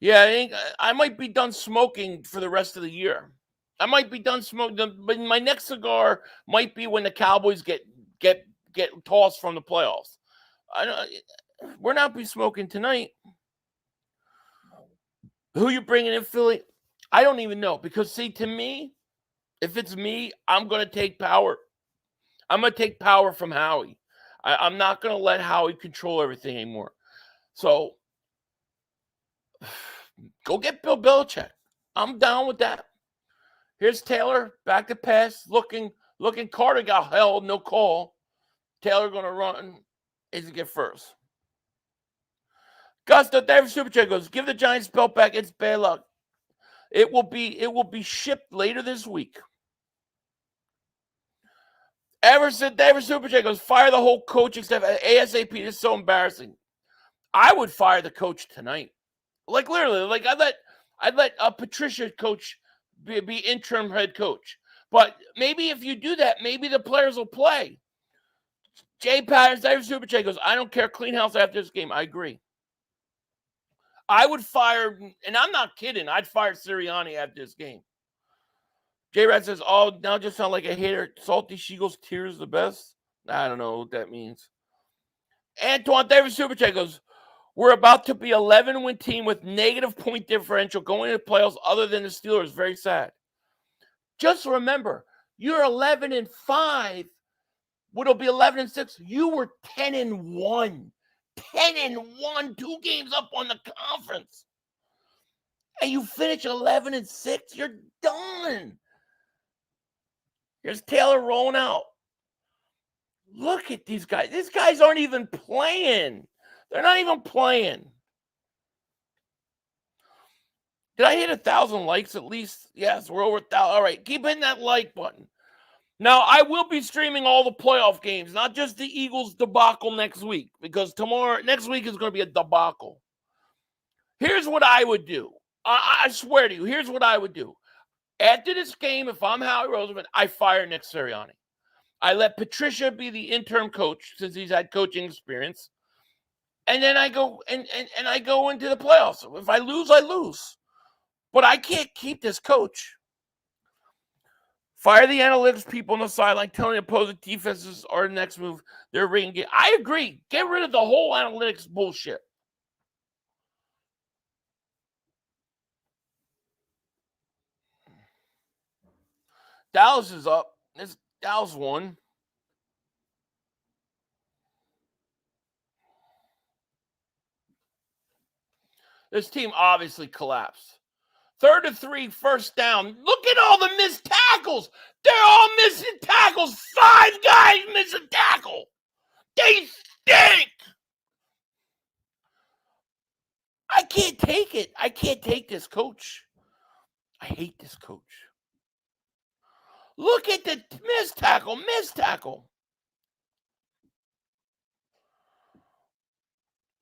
Yeah, I might be done smoking for the rest of the year. I might be done smoking, but my next cigar might be when the Cowboys get tossed from the playoffs. We're not be smoking tonight. Who you bringing in, Philly? I don't even know, because see, to me, if it's me, I'm going to take power. I'm going to take power from Howie. I'm not going to let Howie control everything anymore. So go get Bill Belichick. I'm down with that. Here's Taylor, back to pass, looking. Carter got held, no call. Taylor going to run. Is to get first. Gusto, David Superchat goes, give the Giants belt back. It's bad luck. It will be shipped later this week. Everson, David Superchat goes, fire the whole coach except ASAP. This is so embarrassing. I would fire the coach tonight. Like literally, like I'd let Patricia coach be interim head coach. But maybe if you do that, maybe the players will play. Jay Patterson, David Superchat goes, I don't care. Clean house after this game. I agree. I would fire, and I'm not kidding, I'd fire Sirianni after this game. J-Rat says, oh, now just sound like a hater. Salty Sheagles, tears the best. I don't know what that means. Antoine David Superchat goes, we're about to be 11-win team with negative point differential going into playoffs other than the Steelers. Very sad. Just remember, you're 11-5. It'll be 11-6. You were 10-1. 10-1, 2 games up on the conference. And you finish 11-6, you're done. Here's Taylor rolling out. Look at these guys. These guys aren't even playing. They're not even playing. Did I hit 1,000 likes at least? Yes, we're over 1,000. All right, keep hitting that like button. Now, I will be streaming all the playoff games, not just the Eagles debacle next week, because next week is going to be a debacle. Here's what I would do. I swear to you, here's what I would do. After this game, if I'm Howie Roseman, I fire Nick Sirianni. I let Patricia be the interim coach since he's had coaching experience. And then I go and I go into the playoffs. If I lose, I lose. But I can't keep this coach. Fire the analytics people on the sideline telling the opposing defenses are the next move. They're rigging. I agree. Get rid of the whole analytics bullshit. Dallas is up. Dallas won. This team obviously collapsed. 3rd and 3, first down. Look at all the missed tackles. They're all missing tackles. 5 guys missing tackle. They stink. I can't take it. I can't take this coach. I hate this coach. Look at the missed tackle.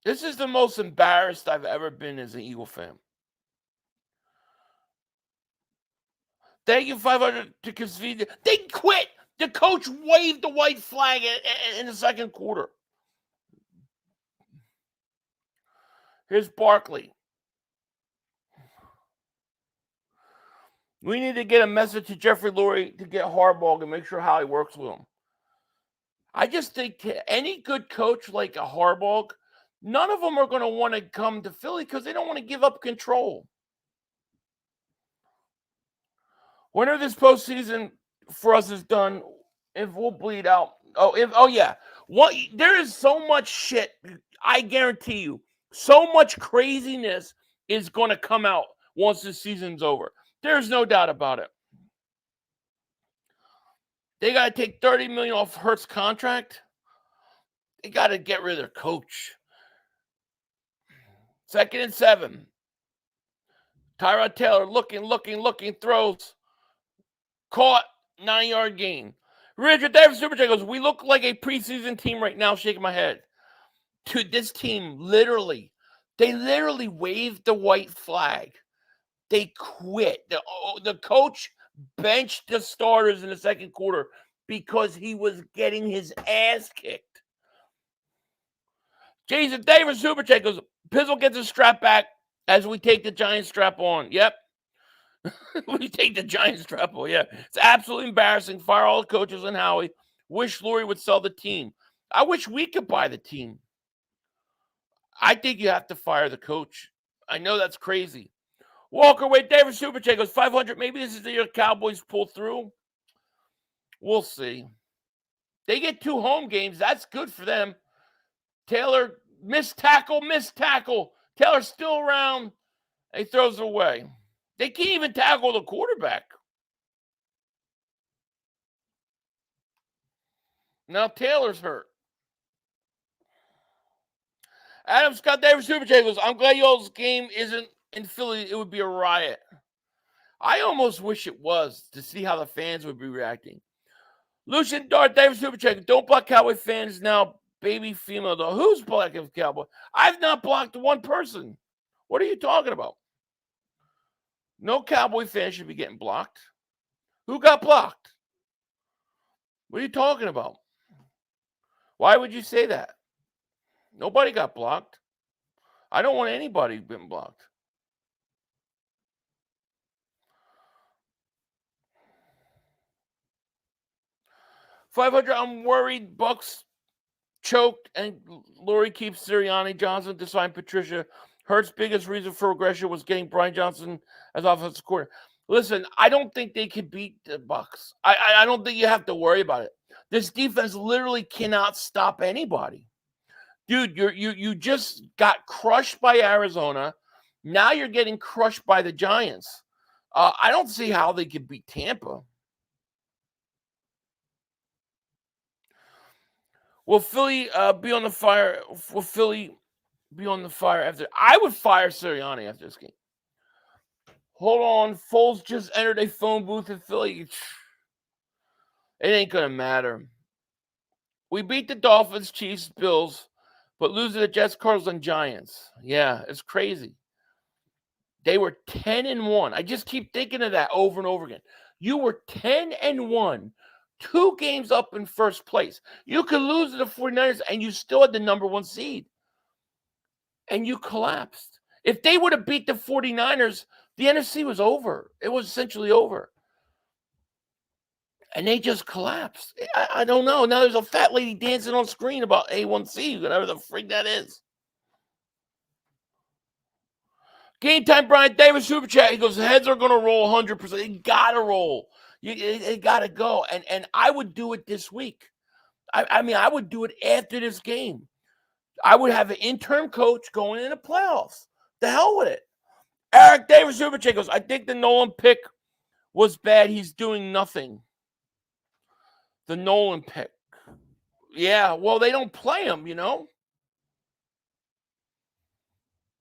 This is the most embarrassed I've ever been as an Eagle fan. Thank you, 500 to concede. They quit. The coach waved the white flag in the second quarter. Here's Barkley. We need to get a message to Jeffrey Lurie to get Harbaugh and make sure how he works with him. I just think any good coach like a Harbaugh, none of them are going to want to come to Philly because they don't want to give up control. Whenever this postseason for us is done, if we'll bleed out. There is so much shit. I guarantee you, so much craziness is going to come out once the season's over. There's no doubt about it. They got to take $30 million off Hurts' contract. They got to get rid of their coach. 2nd and 7. Tyrod Taylor looking, throws. Caught, 9-yard gain. Richard Davis Superchat goes, we look like a preseason team right now, shaking my head. Dude, this team literally waved the white flag. They quit. The coach benched the starters in the second quarter because he was getting his ass kicked. Jason Davis Superchat goes, Pizzle gets his strap back. As we take the Giants strap on. Yep. We take the Giants strap on. Yeah. It's absolutely embarrassing. Fire all the coaches and Howie. Wish Lurie would sell the team. I wish we could buy the team. I think you have to fire the coach. I know that's crazy. Walker, wait, David Superchat goes 500. Maybe this is the year Cowboys pull through. We'll see. They get 2 home games. That's good for them. Taylor, missed tackle. Taylor's still around. He throws it away. They can't even tackle the quarterback. Now Taylor's hurt. Adam Scott Davis Super Chat goes, I'm glad y'all's game isn't in Philly. It would be a riot. I almost wish it was to see how the fans would be reacting. Lucian Dart Davis Super Chat, don't block Cowboy fans now. Baby female though. Who's blocking Cowboy? I've not blocked one person. What are you talking about? No Cowboy fan should be getting blocked. Who got blocked? What are you talking about? Why would you say that? Nobody got blocked. I don't want anybody getting blocked. $500. I'm worried. Bucks choked, and Lurie keeps Sirianni. Johnson to sign Patricia. Hurt's biggest reason for regression was getting Brian Johnson as offensive coordinator. Listen, I don't think they could beat the Bucks. I don't think you have to worry about it. This defense literally cannot stop anybody. Dude, you just got crushed by Arizona. Now you're getting crushed by the Giants. I don't see how they could beat Tampa. Will Philly be on the fire? Will Philly be on the fire after? I would fire Sirianni after this game. Hold on. Foles just entered a phone booth in Philly. It ain't going to matter. We beat the Dolphins, Chiefs, Bills, but lose to the Jets, Cardinals, and Giants. Yeah, it's crazy. They were 10-1. I just keep thinking of that over and over again. You were 10-1, 2 games up in first place. You could lose to the 49ers, and you still had the number 1 seed. And you collapsed. If they would have beat the 49ers, the NFC was over. It was essentially over. And they just collapsed. I don't know. Now there's a fat lady dancing on screen about A1C, whatever the freak that is. Game time, Brian Davis, Super Chat. He goes, the heads are going to roll 100%. They got to roll. They got to go. And I would do it this week. I mean, I would do it after this game. I would have an interim coach going in the playoffs. The hell with it. Eric Davis, Super Chat goes, I think the Nolan pick was bad. He's doing nothing. The Nolan pick. Yeah, well, they don't play him, you know.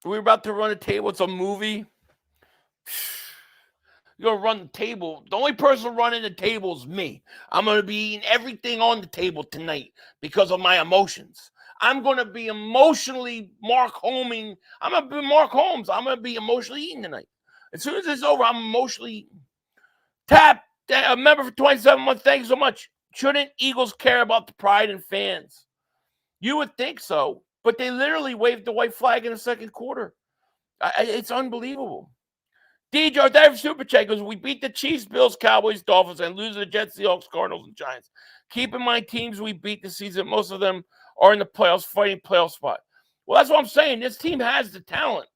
We're about to run a table. It's a movie. You're going to run the table. The only person running the table is me. I'm going to be eating everything on the table tonight because of my emotions. I'm going to be emotionally Mark Holming. I'm going to be Mark Holmes. I'm going to be emotionally eating tonight. As soon as it's over, I'm emotionally eating. Tap, a member for 27 months. Thank you so much. Shouldn't Eagles care about the pride and fans? You would think so, but they literally waved the white flag in the second quarter. It's unbelievable. DJ David Super Chat goes, we beat the Chiefs, Bills, Cowboys, Dolphins, and lose to the Jets, Seahawks, Cardinals, and Giants. Keep in mind, teams we beat this season, most of them are in the playoffs, fighting playoff spot. Well, that's what I'm saying. This team has the talent,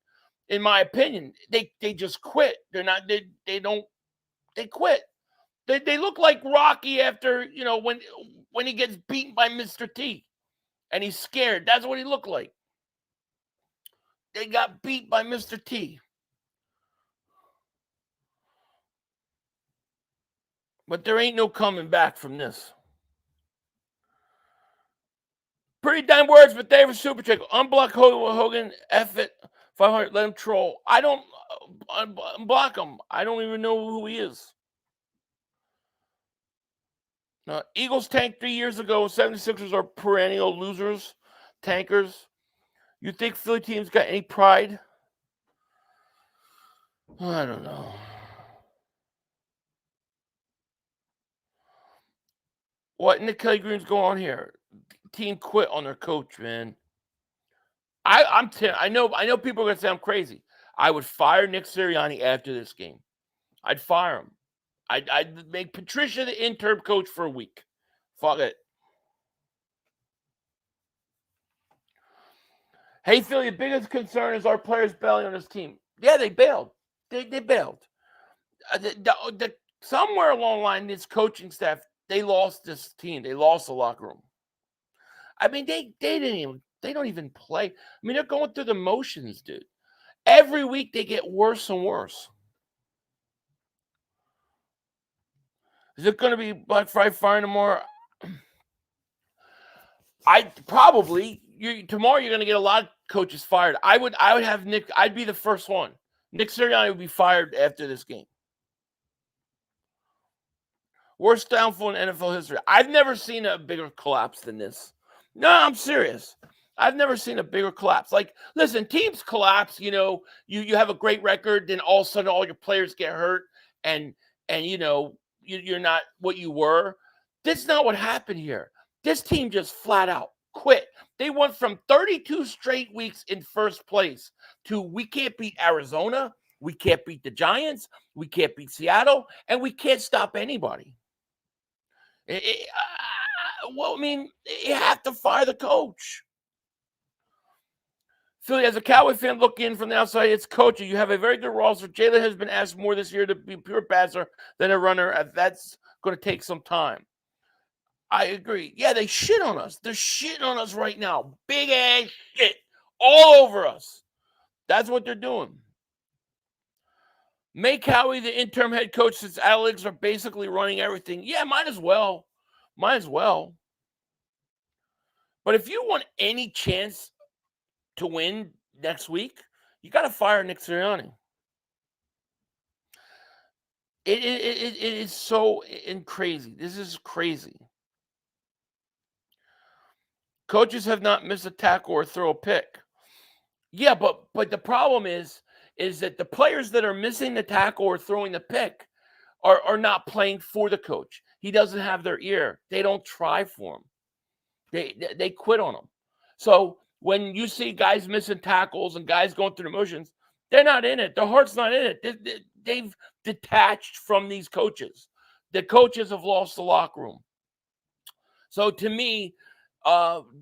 in my opinion. They just quit. They're not. They quit. They look like Rocky after, you know, when he gets beaten by Mr. T and he's scared. That's what he looked like. They got beat by Mr. T. But there ain't no coming back from this. Pretty damn words, but David Super Chick. Unblock Hogan, F it, 500, let him troll. I don't unblock him. I don't even know who he is. Eagles tanked 3 years ago. 76ers are perennial losers, tankers. You think Philly teams got any pride? I don't know. What in the Kelly Green's going on here? Team quit on their coach, man. I know people are gonna say I'm crazy. I would fire Nick Sirianni after this game. I'd fire him. I'd make Patricia the interim coach for a week. Fuck it. Hey, Philly, the biggest concern is our players bailing on this team. Yeah, they bailed. They bailed. Somewhere along the line, this coaching staff, they lost this team. They lost the locker room. I mean, they don't even play. I mean, they're going through the motions, dude. Every week they get worse and worse. Is it going to be Black Friday firing tomorrow? Tomorrow you're going to get a lot of coaches fired. I would have Nick. I'd be the first one. Nick Sirianni would be fired after this game. Worst downfall in NFL history. I've never seen a bigger collapse than this. No, I'm serious. I've never seen a bigger collapse. Like, listen, teams collapse. You know, you have a great record, then all of a sudden all your players get hurt, and you know you're not what you were. That's not what happened here. This team just flat out quit. They went from 32 straight weeks in first place to we can't beat Arizona, we can't beat the Giants, we can't beat Seattle, and we can't stop anybody. Well, I mean, you have to fire the coach. Philly, as a Cowboy fan looking in from the outside, it's coaching. You have a very good roster. Jalen has been asked more this year to be a pure passer than a runner. That's going to take some time. I agree. Yeah, they shit on us. They're shitting on us right now. Big ass shit all over us. That's what they're doing. Make Howie the interim head coach since analytics are basically running everything. Yeah, might as well. Might as well. But if you want any chance to win next week, you got to fire Nick Sirianni. It is so crazy. This is crazy. Coaches have not missed a tackle or throw a pick. Yeah, but the problem is that the players that are missing the tackle or throwing the pick are not playing for the coach. He doesn't have their ear. They don't try for him. They quit on him. So when you see guys missing tackles and guys going through the motions, they're not in it. Their heart's not in it. They've detached from these coaches. The coaches have lost the locker room. So to me,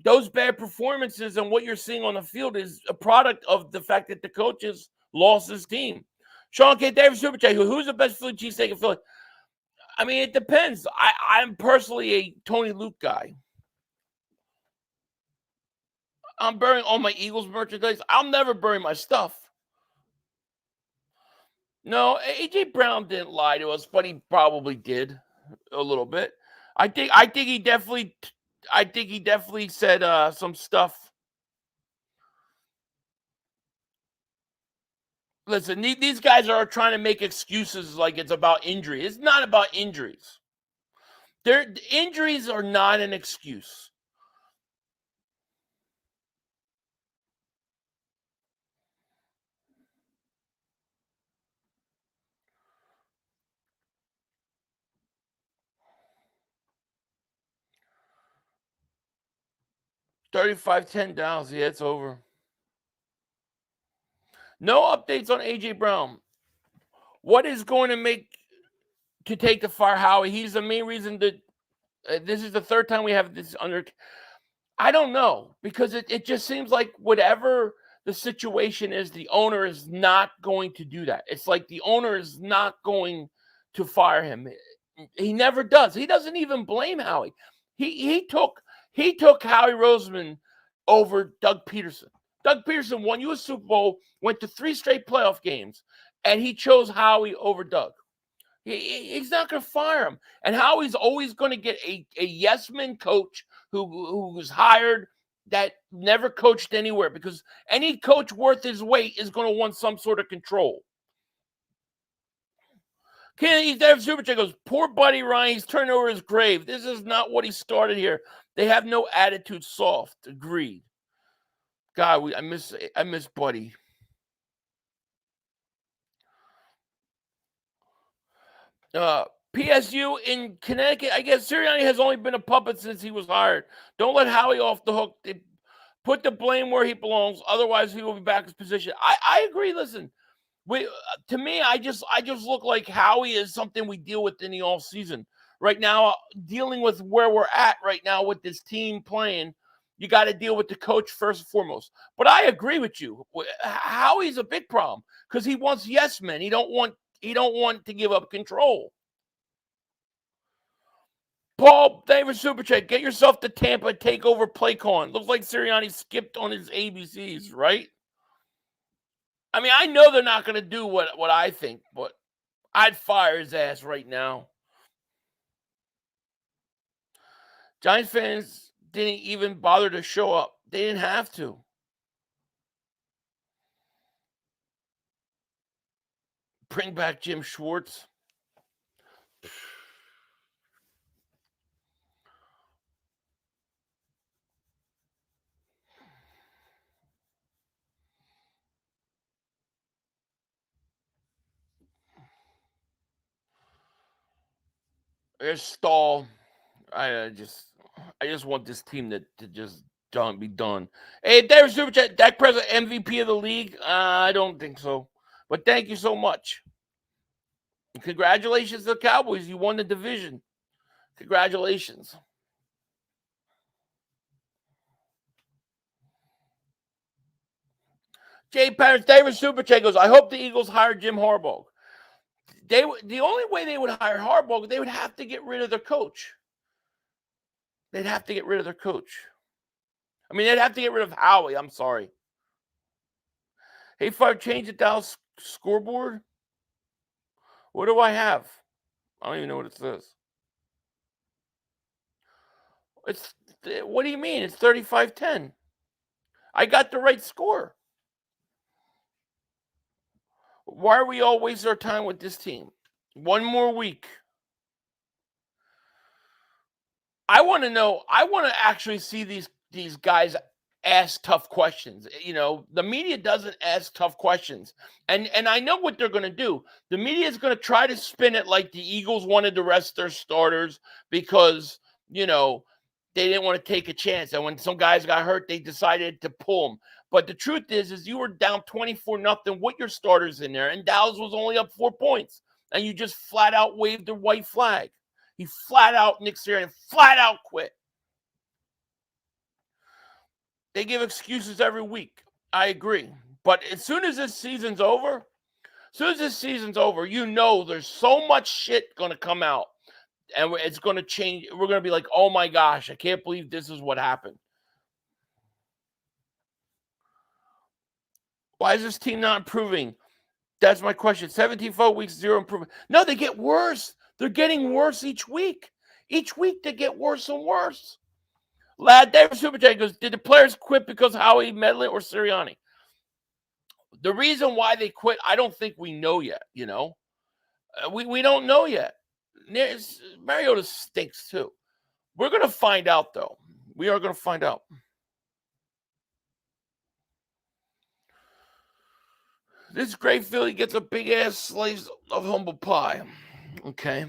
those bad performances and what you're seeing on the field is a product of the fact that the coaches lost his team. Sean K. Davis, Super Chat, who's the best Philly cheesesteak in Philly? I mean, it depends. I'm personally a Tony Luke guy. I'm burying all my Eagles merchandise. I'll never bury my stuff. No, A.J. Brown didn't lie to us, but he probably did a little bit. I think he definitely said some stuff. Listen, these guys are trying to make excuses like it's about injury. It's not about injuries. Injuries are not an excuse. $35-10 Dallas. Yeah, it's over. No updates on A.J. Brown. What is going to take the fire Howie? He's the main reason that this is the third time we have this under. I don't know, because it just seems like whatever the situation is, the owner is not going to do that. It's like the owner is not going to fire him. He never does. He doesn't even blame Howie. He took Howie Roseman over Doug Peterson. Doug Peterson won you a Super Bowl, went to 3 straight playoff games, and he chose Howie over Doug. He's not going to fire him. And Howie's always going to get a yes-man coach who was hired that never coached anywhere, because any coach worth his weight is going to want some sort of control. Kennedy Super Chat goes, poor buddy Ryan, he's turned over his grave. This is not what he started here. They have no attitude. Soft. Agreed. God, I miss Buddy. PSU in Connecticut. I guess Sirianni has only been a puppet since he was hired. Don't let Howie off the hook. They put the blame where he belongs. Otherwise, he will be back in his position. I agree. Listen, To me, I just look like Howie is something we deal with in the off season. Right now, dealing with where we're at right now with this team playing, you got to deal with the coach first and foremost. But I agree with you. Howie's a big problem because he wants yes men. He don't want to give up control. Paul, thank you for Super Chat. Get yourself to Tampa takeover play calling. Looks like Sirianni skipped on his ABCs, right? I mean, I know they're not going to do what I think, but I'd fire his ass right now. Giants fans didn't even bother to show up. They didn't have to. Bring back Jim Schwartz. There's Stall. I just want this team to just be done. Hey, there's Super Chat. Dak Prescott MVP of the league? I don't think so. But thank you so much. And congratulations to the Cowboys. You won the division. Congratulations. Jay Patterson, David Super Chat goes, I hope the Eagles hire Jim Harbaugh. The only way they would hire Harbaugh, they would have to get rid of their coach. They'd have to get rid of their coach. I mean, they'd have to get rid of Howie. I'm sorry. Hey, Fire, change the Dallas scoreboard. What do I have? I don't even know what it says. What do you mean? It's 35-10. I got the right score. Why are we all wasting our time with this team? One more week. I want to know. I want to actually see these guys ask tough questions. You know, the media doesn't ask tough questions. And I know what they're going to do. The media is going to try to spin it like the Eagles wanted to rest their starters because, you know, they didn't want to take a chance. And when some guys got hurt, they decided to pull them. But the truth is you were down 24-0 with your starters in there, and Dallas was only up 4 points. And you just flat out waved the white flag. He flat out, Nick Sirianni, flat out quit. They give excuses every week. I agree. But as soon as this season's over, you know there's so much shit going to come out. And it's going to change. We're going to be like, oh, my gosh, I can't believe this is what happened. Why is this team not improving? That's my question. 17 weeks, 0 improvement. No, they get worse. They're getting worse each week. Each week they get worse and worse. Lad David Super Chat goes, did the players quit because Howie meddling or Sirianni? The reason why they quit, I don't think we know yet, you know. We don't know yet. Mariota stinks too. We're going to find out, though. We are going to find out. This great Philly gets a big-ass slice of humble pie. Okay.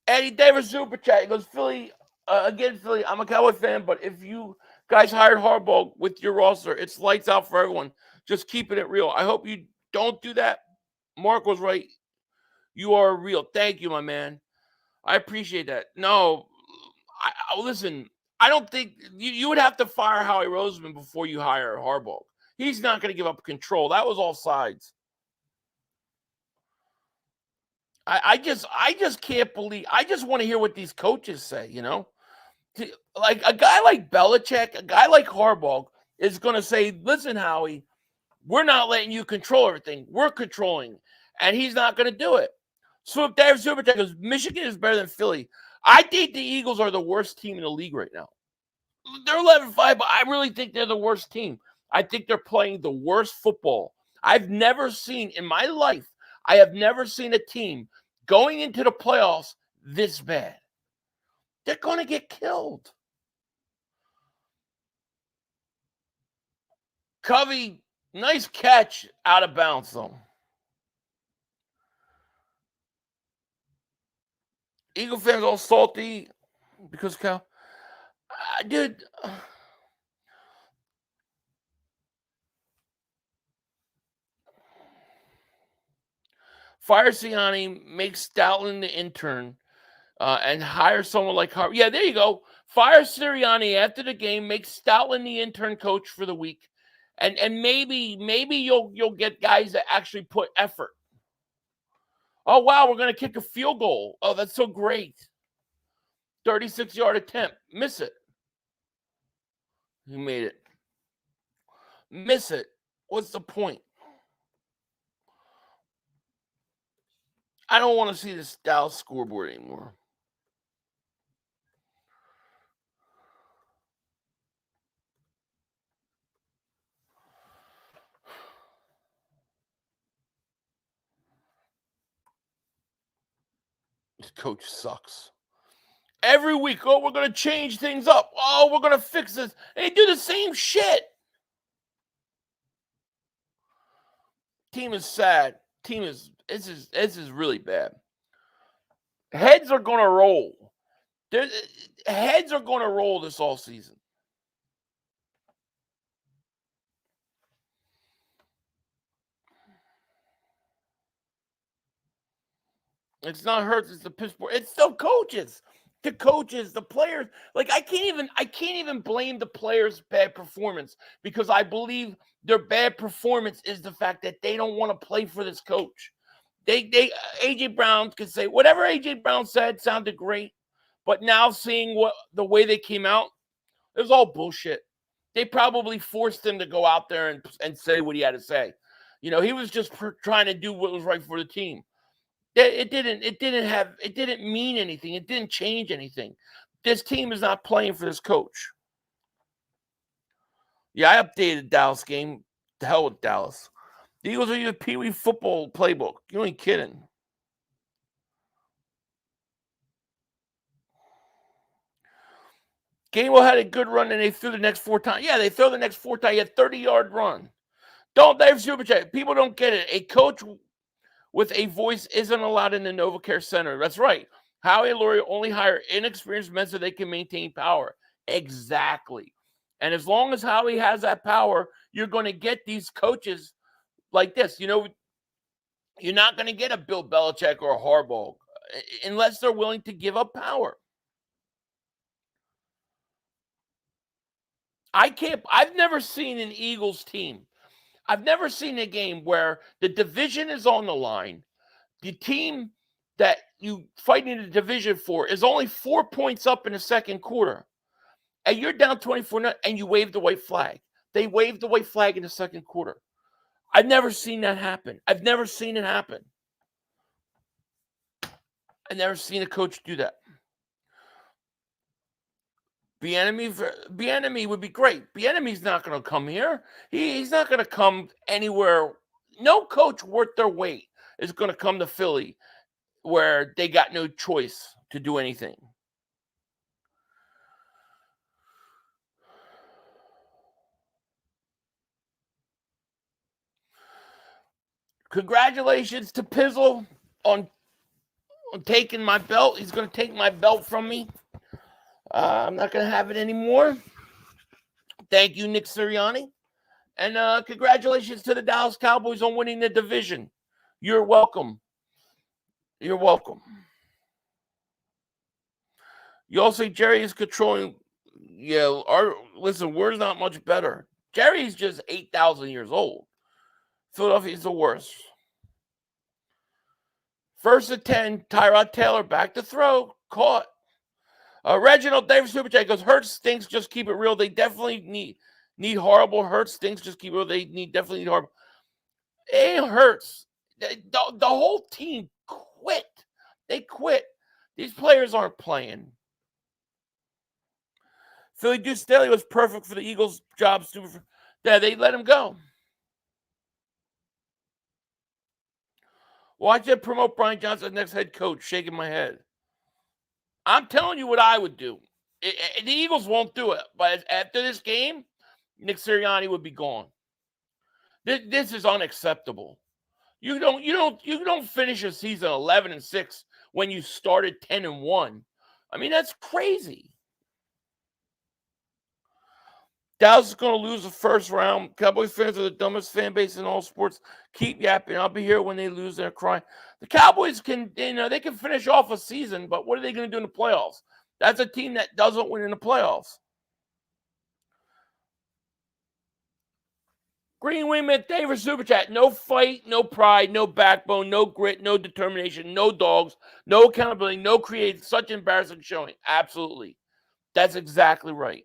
Eddie Davis Super Chat. He goes, Philly, again, Philly, I'm a Cowboy fan, but if you guys hired Harbaugh with your roster, it's lights out for everyone. Just keeping it real. I hope you don't do that. Mark was right. You are real. Thank you, my man. I appreciate that. No, listen, I don't think you would have to fire Howie Roseman before you hire Harbaugh. He's not going to give up control. That was all sides. I just can't believe. I just want to hear what these coaches say, you know? Like a guy like Belichick, a guy like Harbaugh is going to say, listen, Howie, we're not letting you control everything. We're controlling. And he's not going to do it. So if David Super Chat goes, Michigan is better than Philly. I think the Eagles are the worst team in the league right now. They're 11-5, but I really think they're the worst team. I think they're playing the worst football. I've never seen in my life, I have never seen a team going into the playoffs this bad. They're going to get killed. Covey, nice catch out of bounds, though. Eagle fans all salty because dude, Fire Sirianni, make Stoutland the intern, and hire someone like Harvey. Yeah, there you go. Fire Sirianni after the game, make Stoutland the intern coach for the week, and maybe you'll get guys that actually put effort. Oh wow, we're gonna kick a field goal. Oh, that's so great. 36-yard attempt, miss it. You made it. Miss it. What's the point? I don't want to see this Dallas scoreboard anymore. This coach sucks. Every week, oh, we're going to change things up. Oh, we're going to fix this. They do the same shit. Team is sad. This is really bad. Heads are going to roll. Heads are going to roll this all season. It's not Hurts, it's the Pittsburgh. It's the coaches. The coaches, the players. Like I can't even blame the players' bad performance because I believe their bad performance is the fact that they don't want to play for this coach. AJ Brown could say whatever AJ Brown said sounded great, but now seeing the way they came out, it was all bullshit. They probably forced him to go out there and say what he had to say. You know, he was just trying to do what was right for the team. It didn't mean anything. It didn't change anything. This team is not playing for this coach. Yeah, I updated Dallas game. The hell with Dallas. The Eagles are your Pee Wee football playbook. You ain't kidding. Gainwell had a good run and they threw the next 4 times. Yeah, they threw the next 4 times. He had a 30-yard run. Dave Super Chat. People don't get it. A coach with a voice isn't allowed in the NovaCare Center. That's right. Howie and Laurie only hire inexperienced men so they can maintain power. Exactly. And as long as Howie has that power, you're going to get these coaches like this. You know, you're not going to get a Bill Belichick or a Harbaugh unless they're willing to give up power. I've never seen an Eagles team. I've never seen a game where the division is on the line. The team that you fight in the division for is only 4 points up in the second quarter. And you're down 24 and you wave the white flag. They waved the white flag in the second quarter. I've never seen that happen. I've never seen it happen. I've never seen a coach do that. Bieniemy would be great. Bieniemy's not going to come here. He's not going to come anywhere. No coach worth their weight is going to come to Philly where they got no choice to do anything. Congratulations to Pizzle on taking my belt. He's going to take my belt from me. I'm not going to have it anymore. Thank you, Nick Sirianni. And congratulations to the Dallas Cowboys on winning the division. You're welcome. You're welcome. You all say Jerry is controlling. Yeah, listen, we're not much better. Jerry's just 8,000 years old. Philadelphia's the worst. 1st and 10, Tyrod Taylor back to throw. Caught. Reginald Davis Super Chat goes, Hurts stinks, just keep it real. They definitely need horrible. Hurts stinks, just keep it real. They definitely need horrible. It hurts. The whole team quit. They quit. These players aren't playing. Philly Deuce Staley was perfect for the Eagles' job. Yeah, they let him go. Watch it promote Brian Johnson as next head coach. Shaking my head. I'm telling you what I would do. The Eagles won't do it, but after this game, Nick Sirianni would be gone. This is unacceptable. You don't finish a season 11-6 when you started 10-1. I mean, that's crazy. Dallas is going to lose the first round. Cowboys fans are the dumbest fan base in all sports. Keep yapping. I'll be here when they lose. They're crying. The Cowboys can, they can finish off a season, but what are they going to do in the playoffs? That's a team that doesn't win in the playoffs. Green Wingman, Dave for Super Chat. No fight, no pride, no backbone, no grit, no determination, no dogs, no accountability, no creative. Such embarrassing showing. Absolutely. That's exactly right.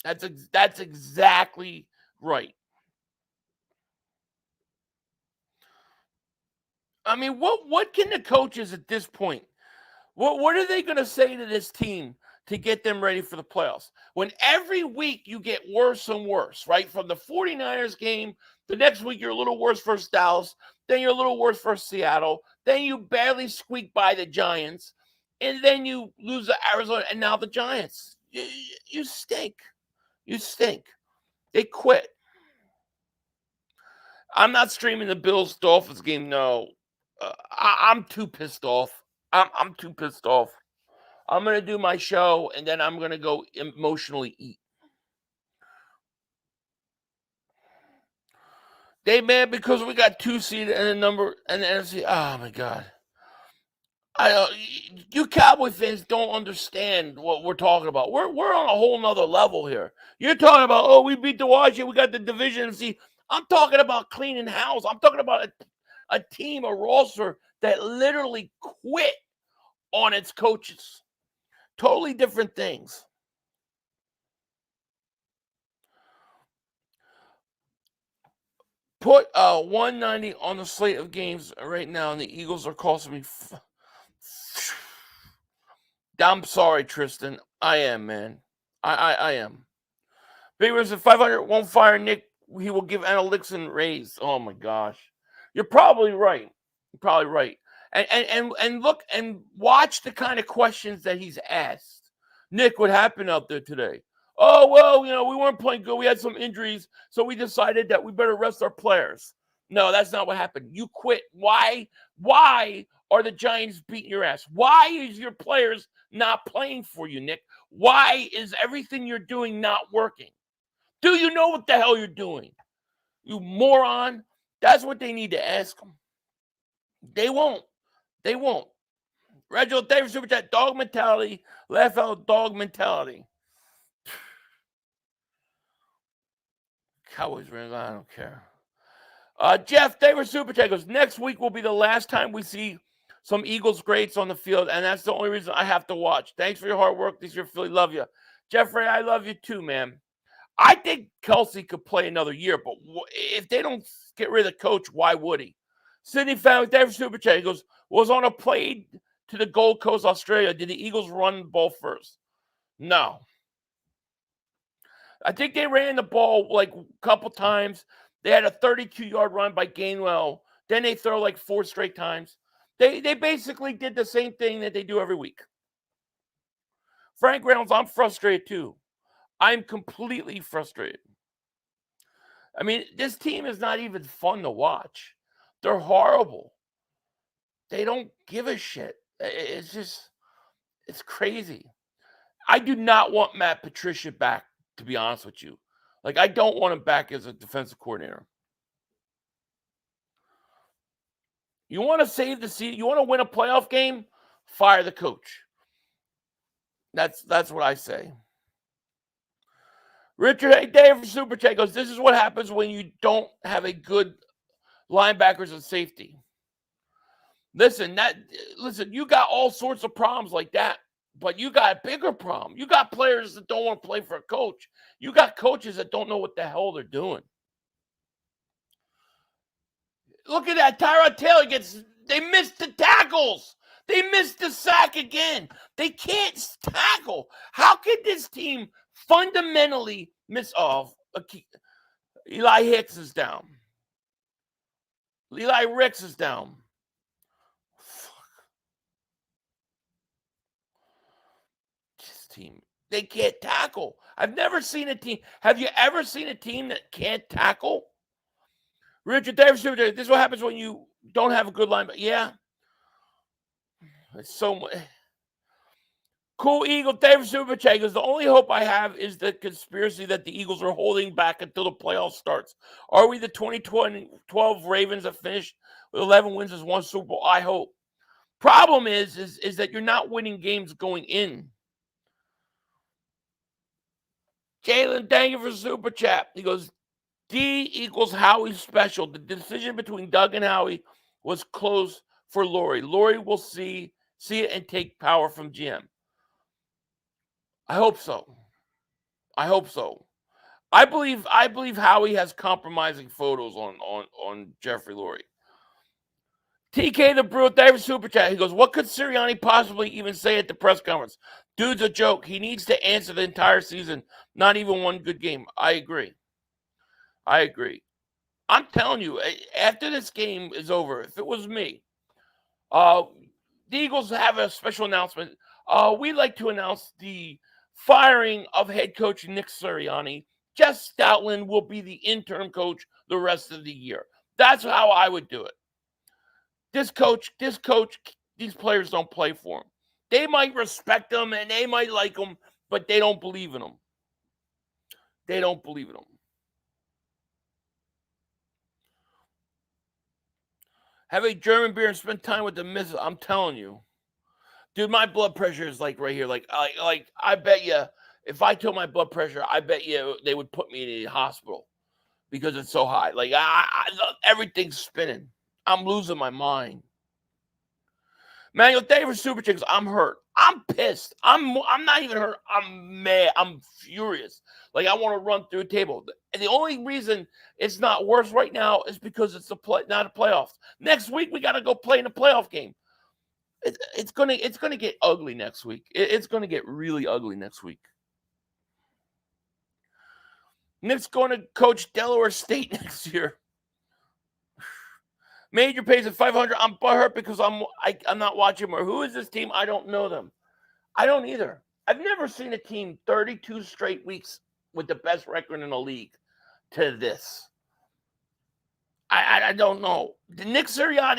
That's exactly right. I mean, what can the coaches at this point, what are they going to say to this team to get them ready for the playoffs? When every week you get worse and worse, right? From the 49ers game, the next week you're a little worse versus Dallas, then you're a little worse versus Seattle, then you barely squeak by the Giants, and then you lose to Arizona, and now the Giants. You stink. You stink. They quit. I'm not streaming the Bills-Dolphins game, no. I'm too pissed off. I'm too pissed off. I'm going to do my show, and then I'm going to go emotionally eat. They mad because we got 2 seed and a number and the NFC. Oh, my God. You Cowboy fans don't understand what we're talking about. We're on a whole nother level here. You're talking about, oh, we beat the Washington, we got the division. See, I'm talking about cleaning house. I'm talking about a team, a roster that literally quit on its coaches. Totally different things. Put 190 on the slate of games right now, and the Eagles are costing me. I'm sorry, Tristan. I am, man. I am. Big Rivers at 500 won't fire Nick. He will give analytics and raise. Oh my gosh, you're probably right. You're probably right. And look and watch the kind of questions that he's asked. Nick, what happened out there today? Oh well, we weren't playing good. We had some injuries, so we decided that we better rest our players. No, that's not what happened. You quit. Why? Why are the Giants beating your ass? Why is your players not playing for you, Nick? Why is everything you're doing not working? Do you know what the hell you're doing? You moron. That's what they need to ask them. They won't. They won't. Reginald Davis, Super Chat, dog mentality. Laugh out, dog mentality. Cowboys, I don't care. Jeff Davis, Super Chat goes, next week will be the last time we see some Eagles greats on the field, and that's the only reason I have to watch. Thanks for your hard work. This is your Philly. Love you. Jeffrey, I love you too, man. I think Kelsey could play another year, but if they don't get rid of the coach, why would he? Sydney Family, David Super Chat, he goes, was on a plane to the Gold Coast, Australia. Did the Eagles run the ball first? No. I think they ran the ball like a couple times. They had a 32-yard run by Gainwell. Then they throw like 4 straight times. They basically did the same thing that they do every week. Frank Reynolds, I'm frustrated too. I'm completely frustrated. I mean, this team is not even fun to watch. They're horrible. They don't give a shit. It's crazy. I do not want Matt Patricia back, to be honest with you. Like, I don't want him back as a defensive coordinator. You want to save the season? You want to win a playoff game? Fire the coach. That's what I say. Richard A. Dave from Super Chat goes, this is what happens when you don't have a good linebackers and safety. Listen, you got all sorts of problems like that, but you got a bigger problem. You got players that don't want to play for a coach. You got coaches that don't know what the hell they're doing. Look at that. Tyrod Taylor they missed the tackles. They missed the sack again. They can't tackle. How could this team fundamentally miss off? Eli Hicks is down. Eli Ricks is down. Fuck. This team, they can't tackle. I've never seen a team. Have you ever seen a team that can't tackle? Richard Davis, this is what happens when you don't have a good line. Yeah. It's so much. Cool Eagle, David Superchat goes, the only hope I have is the conspiracy that the Eagles are holding back until the playoffs starts. Are we the 2012 Ravens that finished With 11 wins is one Super Bowl. I hope. Problem is that you're not winning games going in. Jalen, thank you for super chat. He goes, D equals Howie special. The decision between Doug and Howie was close for Lori. Lori will see it and take power from GM. I hope so. I hope so. I believe Howie has compromising photos on Jeffrey Lurie. TK the Brew, thank you for super chat. He goes, what could Sirianni possibly even say at the press conference? Dude's a joke. He needs to answer the entire season, not even one good game. I agree. I'm telling you, after this game is over, if it was me, the Eagles have a special announcement. We'd like to announce the firing of head coach Nick Sirianni. Jeff Stoutland will be the interim coach the rest of the year. That's how I would do it. This coach, these players don't play for him. They might respect him and they might like him, but they don't believe in him. Have a German beer and spend time with the missus. I'm telling you. Dude, my blood pressure is like right here. Like I bet you, if I told my blood pressure, I bet you they would put me in a hospital because it's so high. Like everything's spinning. I'm losing my mind. Manuel, thank you for super chicks. I'm hurt. I'm pissed. I'm not even hurt. I'm mad. I'm furious. Like I want to run through a table. And the only reason it's not worse right now is because it's not a playoffs. Next week we got to go play in a playoff game. It's gonna get ugly next week. It's gonna get really ugly next week. Nick's going to coach Delaware State next year. Major pays at 500. I'm butthurt because I'm not watching more. Who is this team? I don't know them. I don't either. I've never seen a team 32 straight weeks with the best record in the league to this. I don't know. Did Nick Sirianni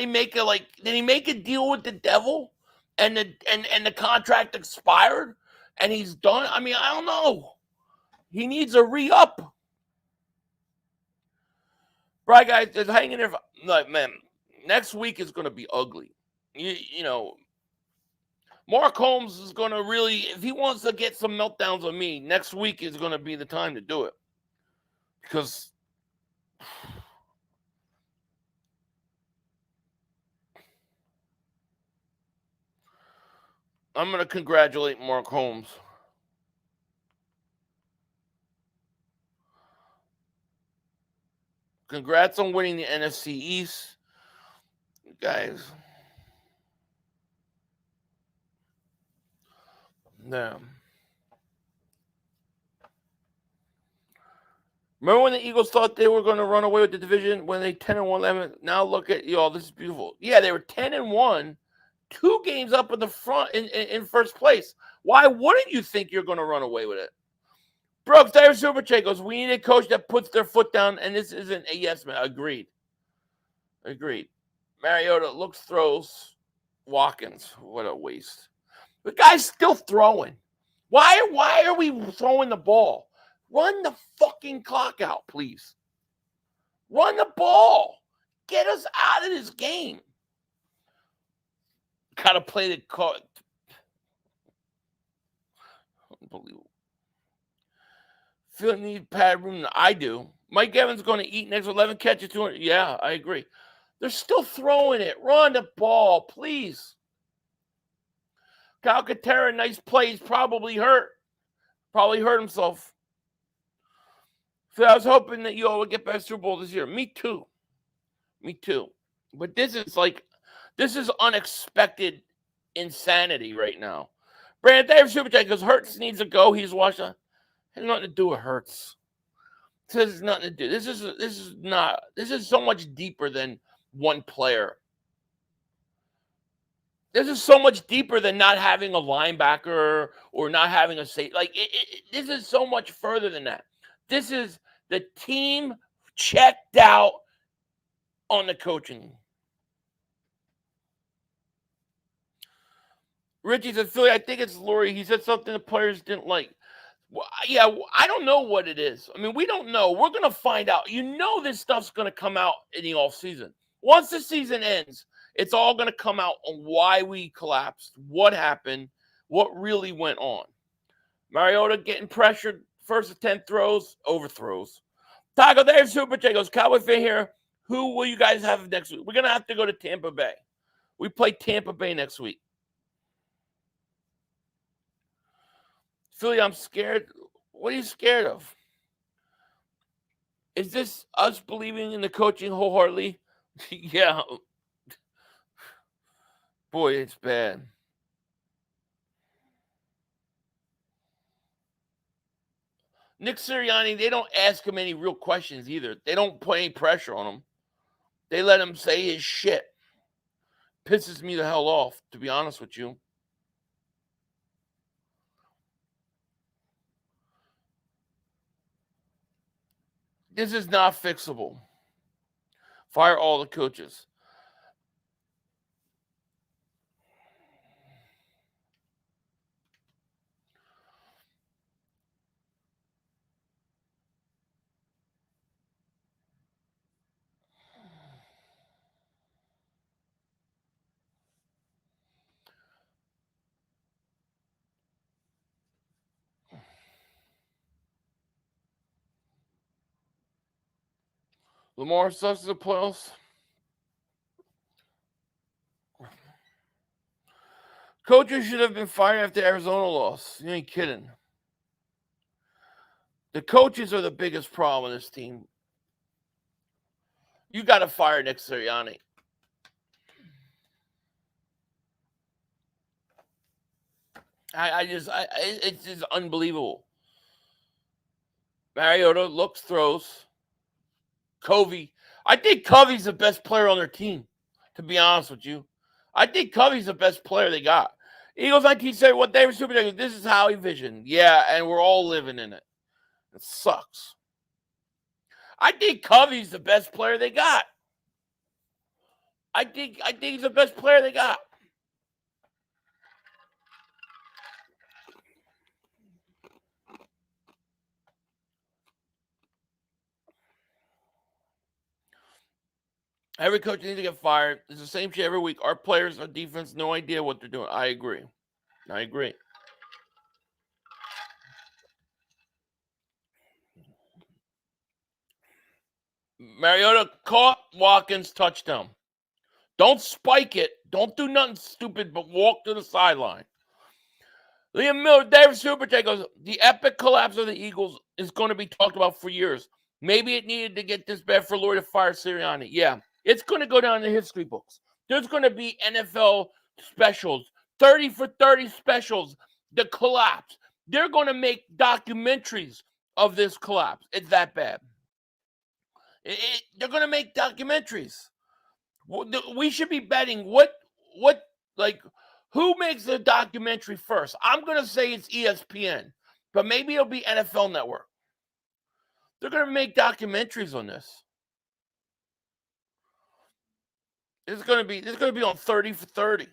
did he make a deal with the devil and the contract expired and he's done? I mean, I don't know. He needs a re-up. Right, guys, just hanging there. Like, man, next week is going to be ugly. You know, Mark Holmes is going to really, if he wants to get some meltdowns on me, next week is going to be the time to do it. Because I'm going to congratulate Mark Holmes. Congrats on winning the NFC East, guys. Now, remember when the Eagles thought they were going to run away with the division when they 10-1? Now look at y'all. This is beautiful. Yeah, they were 10-1, 2 games up in the front in first place. Why wouldn't you think you're going to run away with it? Brooks, Dyer Super Chat goes, we need a coach that puts their foot down, and this isn't a yes man. Agreed. Mariota looks, throws, Watkins. What a waste. The guy's still throwing. Why are we throwing the ball? Run the fucking clock out, please. Run the ball. Get us out of this game. Gotta play the card. Unbelievable. Phil need pad room. I do. Mike Evans going to eat next 11 catches. 200. Yeah, I agree. They're still throwing it. Run the ball, please. Calcaterra, nice plays. Probably hurt himself. So I was hoping that you all would get back to Super Bowl this year. Me too. But this is unexpected insanity right now. Brandon, thank you for Super Chat because Hurts needs to go. He's washed up. Has nothing to do with Hurts. This has nothing to do. This is so much deeper than one player. This is so much deeper than not having a linebacker or not having a safety. Like this is so much further than that. This is the team checked out on the coaching. Richie said, Philly, I think it's Lurie. He said something the players didn't like. Well, yeah, I don't know what it is. I mean, we don't know. We're going to find out. You know this stuff's going to come out in the offseason. Once the season ends, it's all going to come out on why we collapsed, what happened, what really went on. Mariota getting pressured, first of 10 throws, overthrows. Taco, there's Super J goes, Cowboy fan here. Who will you guys have next week? We're going to have to go to Tampa Bay. We play Tampa Bay next week. Philly, I'm scared. What are you scared of? Is this us believing in the coaching wholeheartedly? Yeah. Boy, it's bad. Nick Sirianni, they don't ask him any real questions either. They don't put any pressure on him. They let him say his shit. Pisses me the hell off, to be honest with you. This is not fixable. Fire all the coaches. Lamar sucks in the playoffs. Coaches should have been fired after Arizona loss. You ain't kidding. The coaches are the biggest problem in this team. You got to fire Nick Sirianni. It's just unbelievable. Mariota looks, throws. Covey. I think Covey's the best player on their team, to be honest with you. I think Covey's the best player they got. Eagles 19 said what they were super. This is Howie vision. Yeah, and we're all living in it. It sucks. I think Covey's the best player they got. I think he's the best player they got. Every coach needs to get fired. It's the same shit every week. Our players, our defense, no idea what they're doing. I agree. Mariota caught Watkins, touchdown. Don't spike it. Don't do nothing stupid, but walk to the sideline. Liam Miller, David Supertech goes, the epic collapse of the Eagles is going to be talked about for years. Maybe it needed to get this bad for Lord to fire Sirianni. Yeah, it's going to go down in the history books. There's going to be NFL specials, 30 for 30 specials, the collapse. They're going to make documentaries of this collapse. It's that bad. They're going to make documentaries. We should be betting who makes the documentary first? I'm going to say it's ESPN, but maybe it'll be NFL Network. They're going to make documentaries on this. This is going to be on 30 for 30.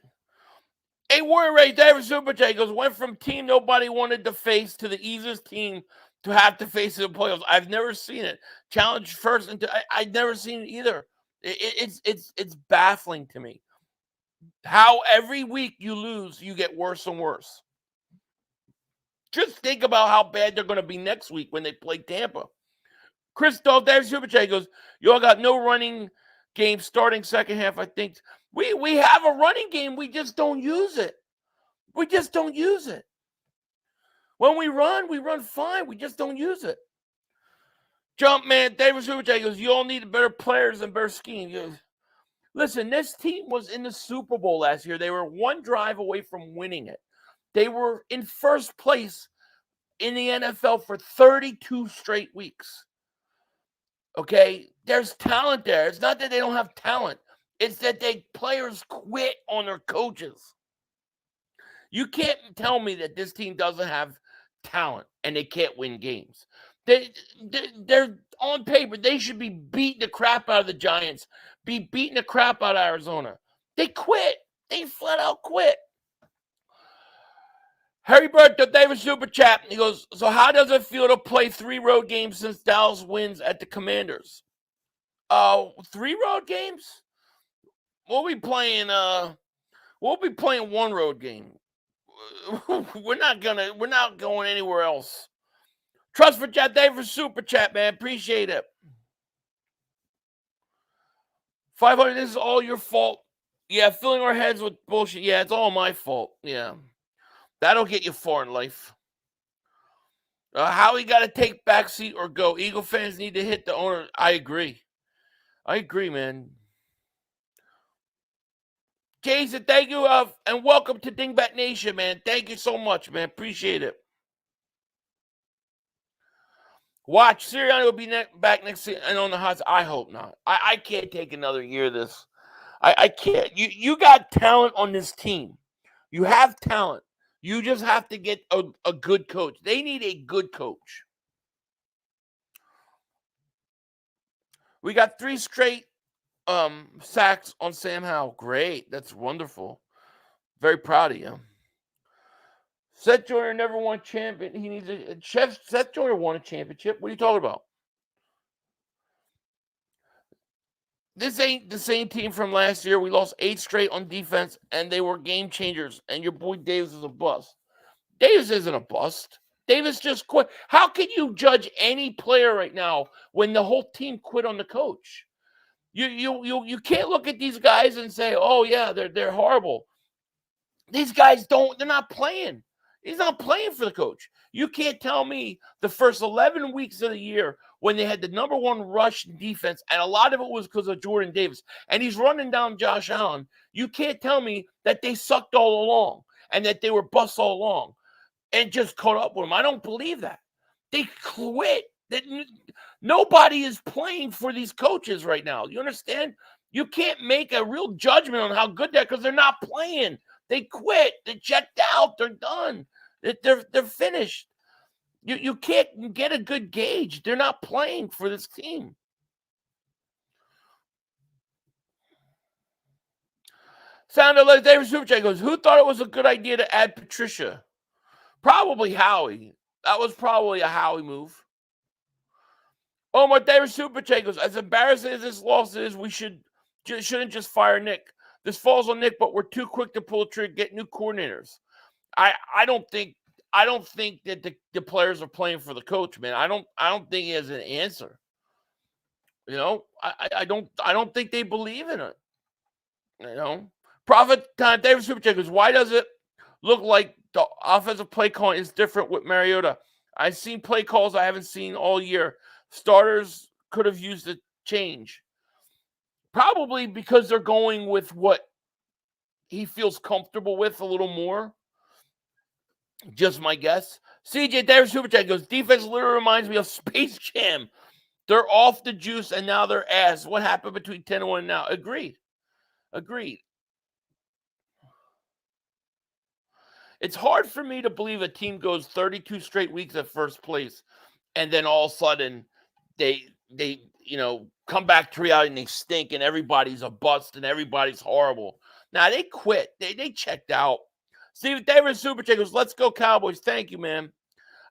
Hey, Warrior Ray, David Super J goes, went from team nobody wanted to face to the easiest team to have to face in the playoffs. I've never seen it. Challenge first, and I've never seen it either. It's baffling to me. How every week you lose, you get worse and worse. Just think about how bad they're going to be next week when they play Tampa. Chris Dahl, David Super J goes, you all got no running game starting second half. I think we have a running game. We just don't use it. When we run fine. We just don't use it. Jump man, David Super J goes, you all need better players and better scheme. Goes, listen, this team was in the Super Bowl last year. They were one drive away from winning it. They were in first place in the NFL for 32 straight weeks. Okay? There's talent there. It's not that they don't have talent. It's that players quit on their coaches. You can't tell me that this team doesn't have talent and they can't win games. They're on paper. They should be beating the crap out of the Giants, be beating the crap out of Arizona. They quit. They flat out quit. Harry Bird, the David Super Chat. He goes, so how does it feel to play 3 road games since Dallas wins at the Commanders? 3 road games? We'll be playing one road game. We're not going anywhere else. Trust for chat. Thank you for super chat, man. Appreciate it. 500. This is all your fault. Yeah, filling our heads with bullshit. Yeah, it's all my fault. Yeah, that'll get you far in life. Howie got to take backseat or go. Eagle fans need to hit the owner. I agree, man. Jason, thank you, and welcome to Dingbat Nation, man. Thank you so much, man. Appreciate it. Watch, Sirianni will be back next season and on the hot. I hope not. I can't take another year of this. I can't. You got talent on this team. You have talent. You just have to get a good coach. They need a good coach. We got 3 straight sacks on Sam Howell. Great. That's wonderful. Very proud of you. Seth Joyner never won a champion. He needs Seth Joyner won a championship. What are you talking about? This ain't the same team from last year. We lost 8 straight on defense, and they were game changers. And your boy Davis is a bust. Davis isn't a bust. Davis just quit. How can you judge any player right now when the whole team quit on the coach? You can't look at these guys and say, "Oh yeah, they're horrible." These guys they're not playing. He's not playing for the coach. You can't tell me the first 11 weeks of the year when they had the number 1 rush defense, and a lot of it was because of Jordan Davis, and he's running down Josh Allen. You can't tell me that they sucked all along and that they were busts all along and just caught up with him. I don't believe that. They quit. That nobody is playing for these coaches right now. You understand? You can't make a real judgment on how good they're because they're not playing. They quit. They checked out. They're done. They're finished. You can't get a good gauge. They're not playing for this team. Sounded like David Superchat goes, who thought it was a good idea to add Patricia? Probably Howie. That was probably a Howie move. Oh, my David Superchat goes, as embarrassing as this loss is, we shouldn't just fire Nick. This falls on Nick, but we're too quick to pull a trigger, get new coordinators. I don't think that the players are playing for the coach, man. I don't think he has an answer. You know, I don't think they believe in it. You know, Prophet David Superchat goes, why does it look like the offensive play calling is different with Mariota? I've seen play calls I haven't seen all year. Starters could have used a change. Probably because they're going with what he feels comfortable with a little more. Just my guess. CJ Davis Superchat goes, defense literally reminds me of Space Jam. They're off the juice and now they're ass. What happened between 10 and 1 now? Agreed. It's hard for me to believe a team goes 32 straight weeks at first place and then all of a sudden they come back to reality and they stink and everybody's a bust and everybody's horrible. Now they quit. They checked out. Steve David Superchat goes, let's go Cowboys. Thank you, man.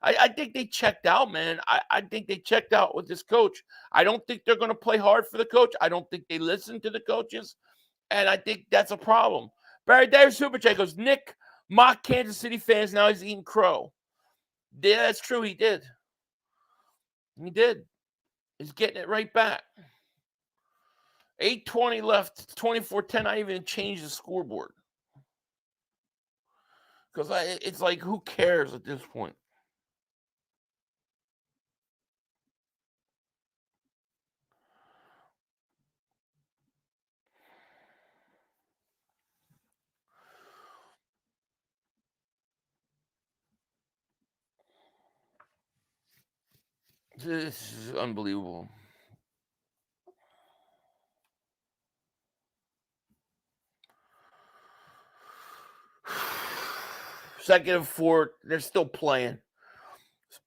I think they checked out, man. I think they checked out with this coach. I don't think they're going to play hard for the coach. I don't think they listen to the coaches. And I think that's a problem. Barry Davis Superchat goes, Nick mocked Kansas City fans. Now he's eating crow. Yeah, that's true. He did. He's getting it right back. 8:20 left, 24-10. I even changed the scoreboard. Because it's like, who cares at this point? This is unbelievable. Second and 4, they're still playing.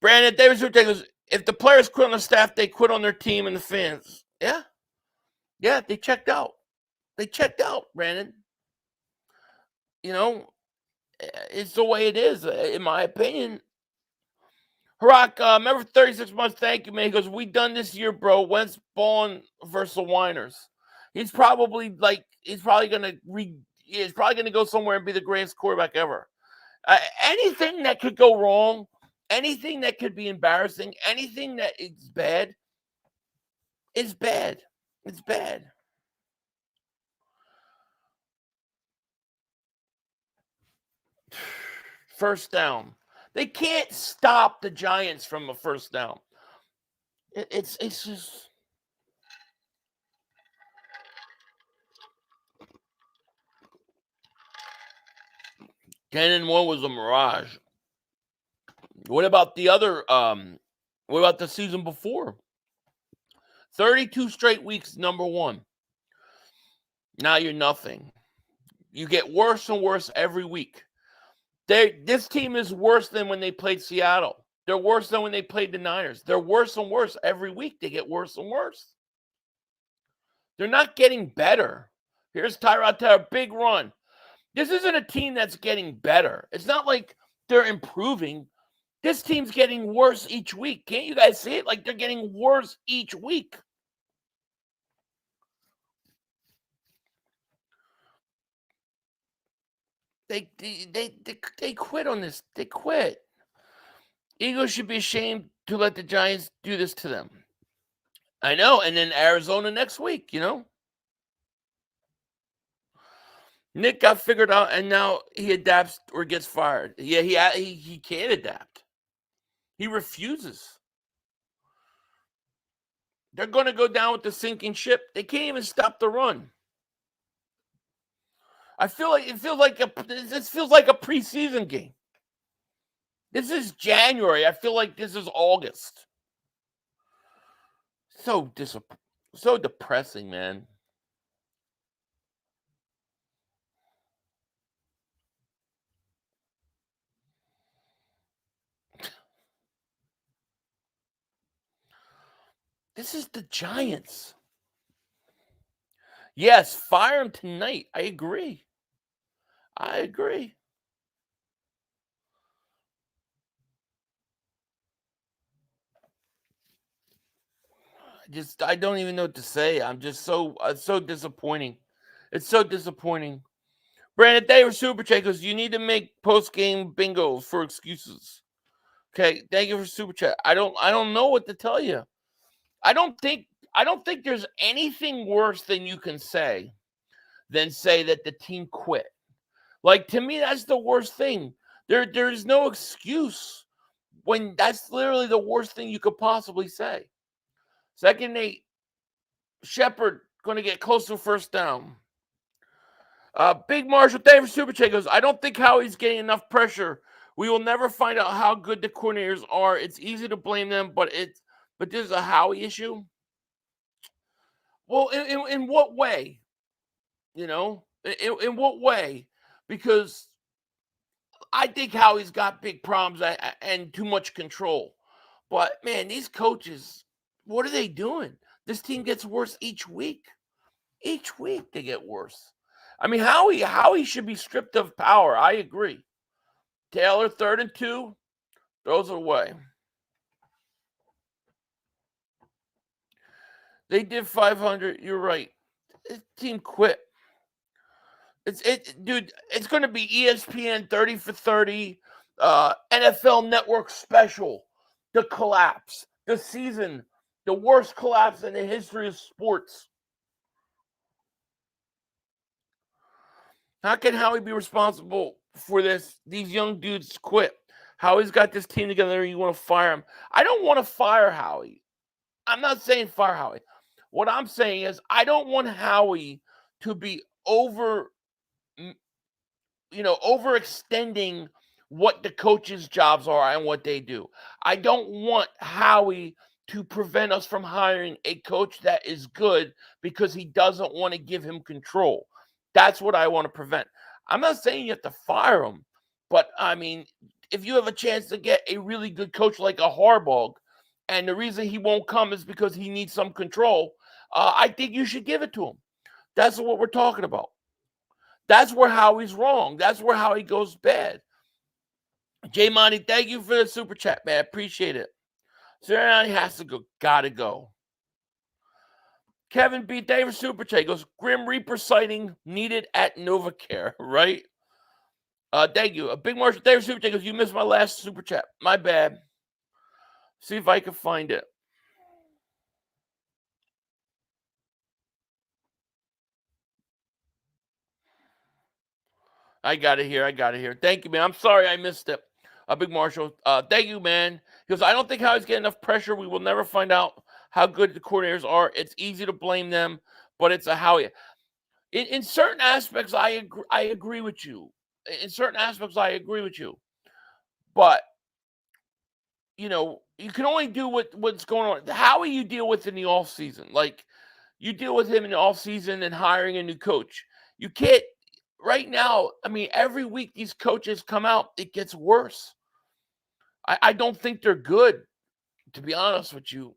Brandon Davis goes, if the players quit on the staff, they quit on their team and the fans. Yeah, they checked out. Brandon. You know, it's the way it is, in my opinion. Harak, remember 36 months, thank you, man. He goes, we done this year, bro. Wentz balling versus the Winers. He's probably gonna go somewhere and be the greatest quarterback ever. Anything that could go wrong, anything that could be embarrassing, anything that is bad, is bad. It's bad. First down. They can't stop the Giants from a first down. It's just. Ten and 1 was a mirage. What about the other? What about the season before? 32 straight weeks, number one. Now you're nothing. You get worse and worse every week. This team is worse than when they played Seattle. They're worse than when they played the Niners. They're worse and worse every week. They get worse and worse. They're not getting better. Here's Tyrod Taylor, big run. This isn't a team that's getting better. It's not like they're improving. This team's getting worse each week. Can't you guys see it? Like they're getting worse each week. They quit on this. They quit. Eagles should be ashamed to let the Giants do this to them. I know. And then Arizona next week, Nick got figured out, and now he adapts or gets fired. Yeah, he can't adapt. He refuses. They're going to go down with the sinking ship. They can't even stop the run. This feels like a preseason game. This is January. I feel like this is August. So depressing, man. This is the Giants. Yes, fire him tonight. I agree. I don't even know what to say. I'm just it's so disappointing. It's so disappointing. Brandon, thank you for Super Chat because you need to make post-game bingos for excuses. Okay, thank you for Super Chat. I don't know what to tell you. I don't think there's anything worse than you can say than say that the team quit. Like, to me, that's the worst thing. There is no excuse when that's literally the worst thing you could possibly say. Second 8, Shepard going to get close to first down. Big Marshall, thank you for Super Chat goes, I don't think Howie's getting enough pressure. We will never find out how good the coordinators are. It's easy to blame them, but this is a Howie issue. Well, in what way? In what way? Because I think Howie's got big problems and too much control. But, man, these coaches, what are they doing? This team gets worse each week. Each week they get worse. I mean, Howie should be stripped of power. I agree. Taylor, 3rd and 2, throws it away. They did 500. You're right. This team quit. Dude, it's going to be ESPN 30 for 30, NFL Network special, the collapse, the season, the worst collapse in the history of sports. How can Howie be responsible for this? These young dudes quit. Howie's got this team together and you want to fire him. I don't want to fire Howie. I'm not saying fire Howie. What I'm saying is I don't want Howie to be overextending what the coaches' jobs are and what they do. I don't want Howie to prevent us from hiring a coach that is good because he doesn't want to give him control. That's what I want to prevent. I'm not saying you have to fire him, but I mean, if you have a chance to get a really good coach like a Harbaugh, and the reason he won't come is because he needs some control, I think you should give it to him. That's what we're talking about. That's where Howie's wrong. That's where Howie goes bad. J Monty, thank you for the Super Chat, man. Appreciate it. Sirianni has to go. Gotta go. Kevin B. David Super Chat goes, Grim Reaper sighting needed at NovaCare, right? Thank you. A big Marshall David Super Chat goes, you missed my last Super Chat. My bad. See if I can find it. I got it here. Thank you, man. I'm sorry I missed it. Big Marshall. Thank you, man. Because I don't think Howie's getting enough pressure. We will never find out how good the coordinators are. It's easy to blame them, but it's a Howie. In certain aspects, I agree with you. In certain aspects, I agree with you. But, you know, you can only do what's going on. Howie you deal with in the offseason. Like, you deal with him in the offseason and hiring a new coach. You can't. Right now, I mean, every week these coaches come out, it gets worse. I don't think they're good, to be honest with you.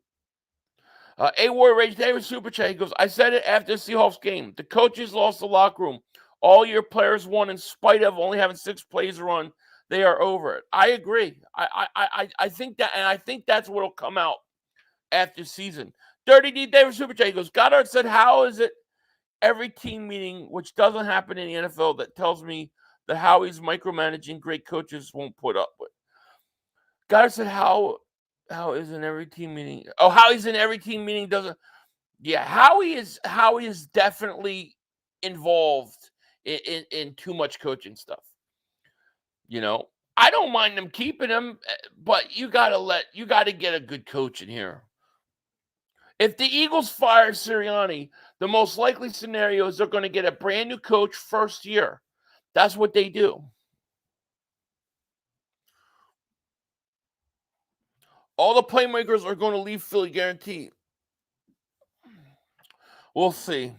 A-War Rage David Super Chat, he goes, I said it after the Seahawks game. The coaches lost the locker room. All your players won in spite of only having 6 plays to run. They are over it. I agree. I think that, and I think that's what will come out after season. Dirty D David Super Chat, he goes, Goddard said, how is it every team meeting, which doesn't happen in the NFL, that tells me that Howie's micromanaging great coaches won't put up with? Goddard said, how is in every team meeting? Oh, Howie's in every team meeting doesn't. Yeah, Howie is definitely involved in too much coaching stuff. You know, I don't mind them keeping him, but you got to get a good coach in here. If the Eagles fire Sirianni, the most likely scenario is they're going to get a brand new coach first year. That's what they do. All the playmakers are going to leave Philly, guaranteed. We'll see.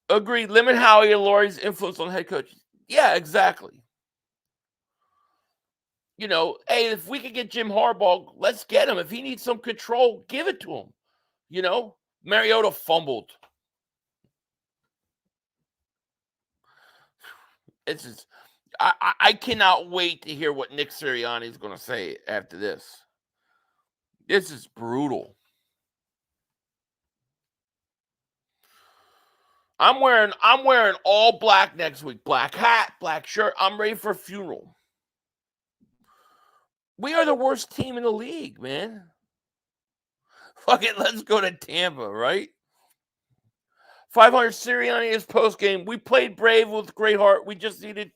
Agreed. Limit Howie and Laurie's influence on head coach. Yeah, exactly. You know, hey, if we could get Jim Harbaugh, let's get him. If he needs some control, give it to him. You know, Mariota fumbled. It's just, I cannot wait to hear what Nick Sirianni is going to say after this. This is brutal. I'm wearing all black next week. Black hat, black shirt. I'm ready for a funeral. We are the worst team in the league, man. Fuck it, let's go to Tampa, right? 500 Sirianni is post-game. We played brave with great heart. We just needed to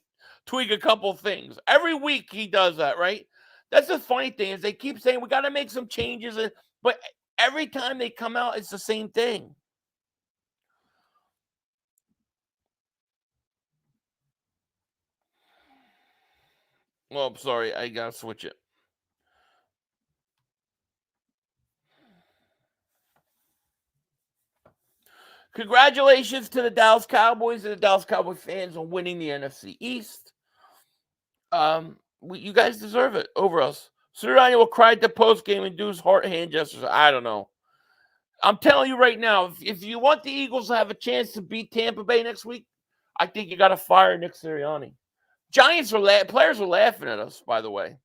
tweak a couple things. Every week he does that, right? That's the funny thing is they keep saying we got to make some changes, but every time they come out, it's the same thing. Well, I'm sorry. I got to switch it. Congratulations to the Dallas Cowboys and the Dallas Cowboy fans on winning the NFC East. You guys deserve it over us. Sirianni will cry at the post game and do his heart hand gestures. I don't know. I'm telling you right now, if you want the Eagles to have a chance to beat Tampa Bay next week, I think you got to fire Nick Sirianni. Players are laughing at us, by the way.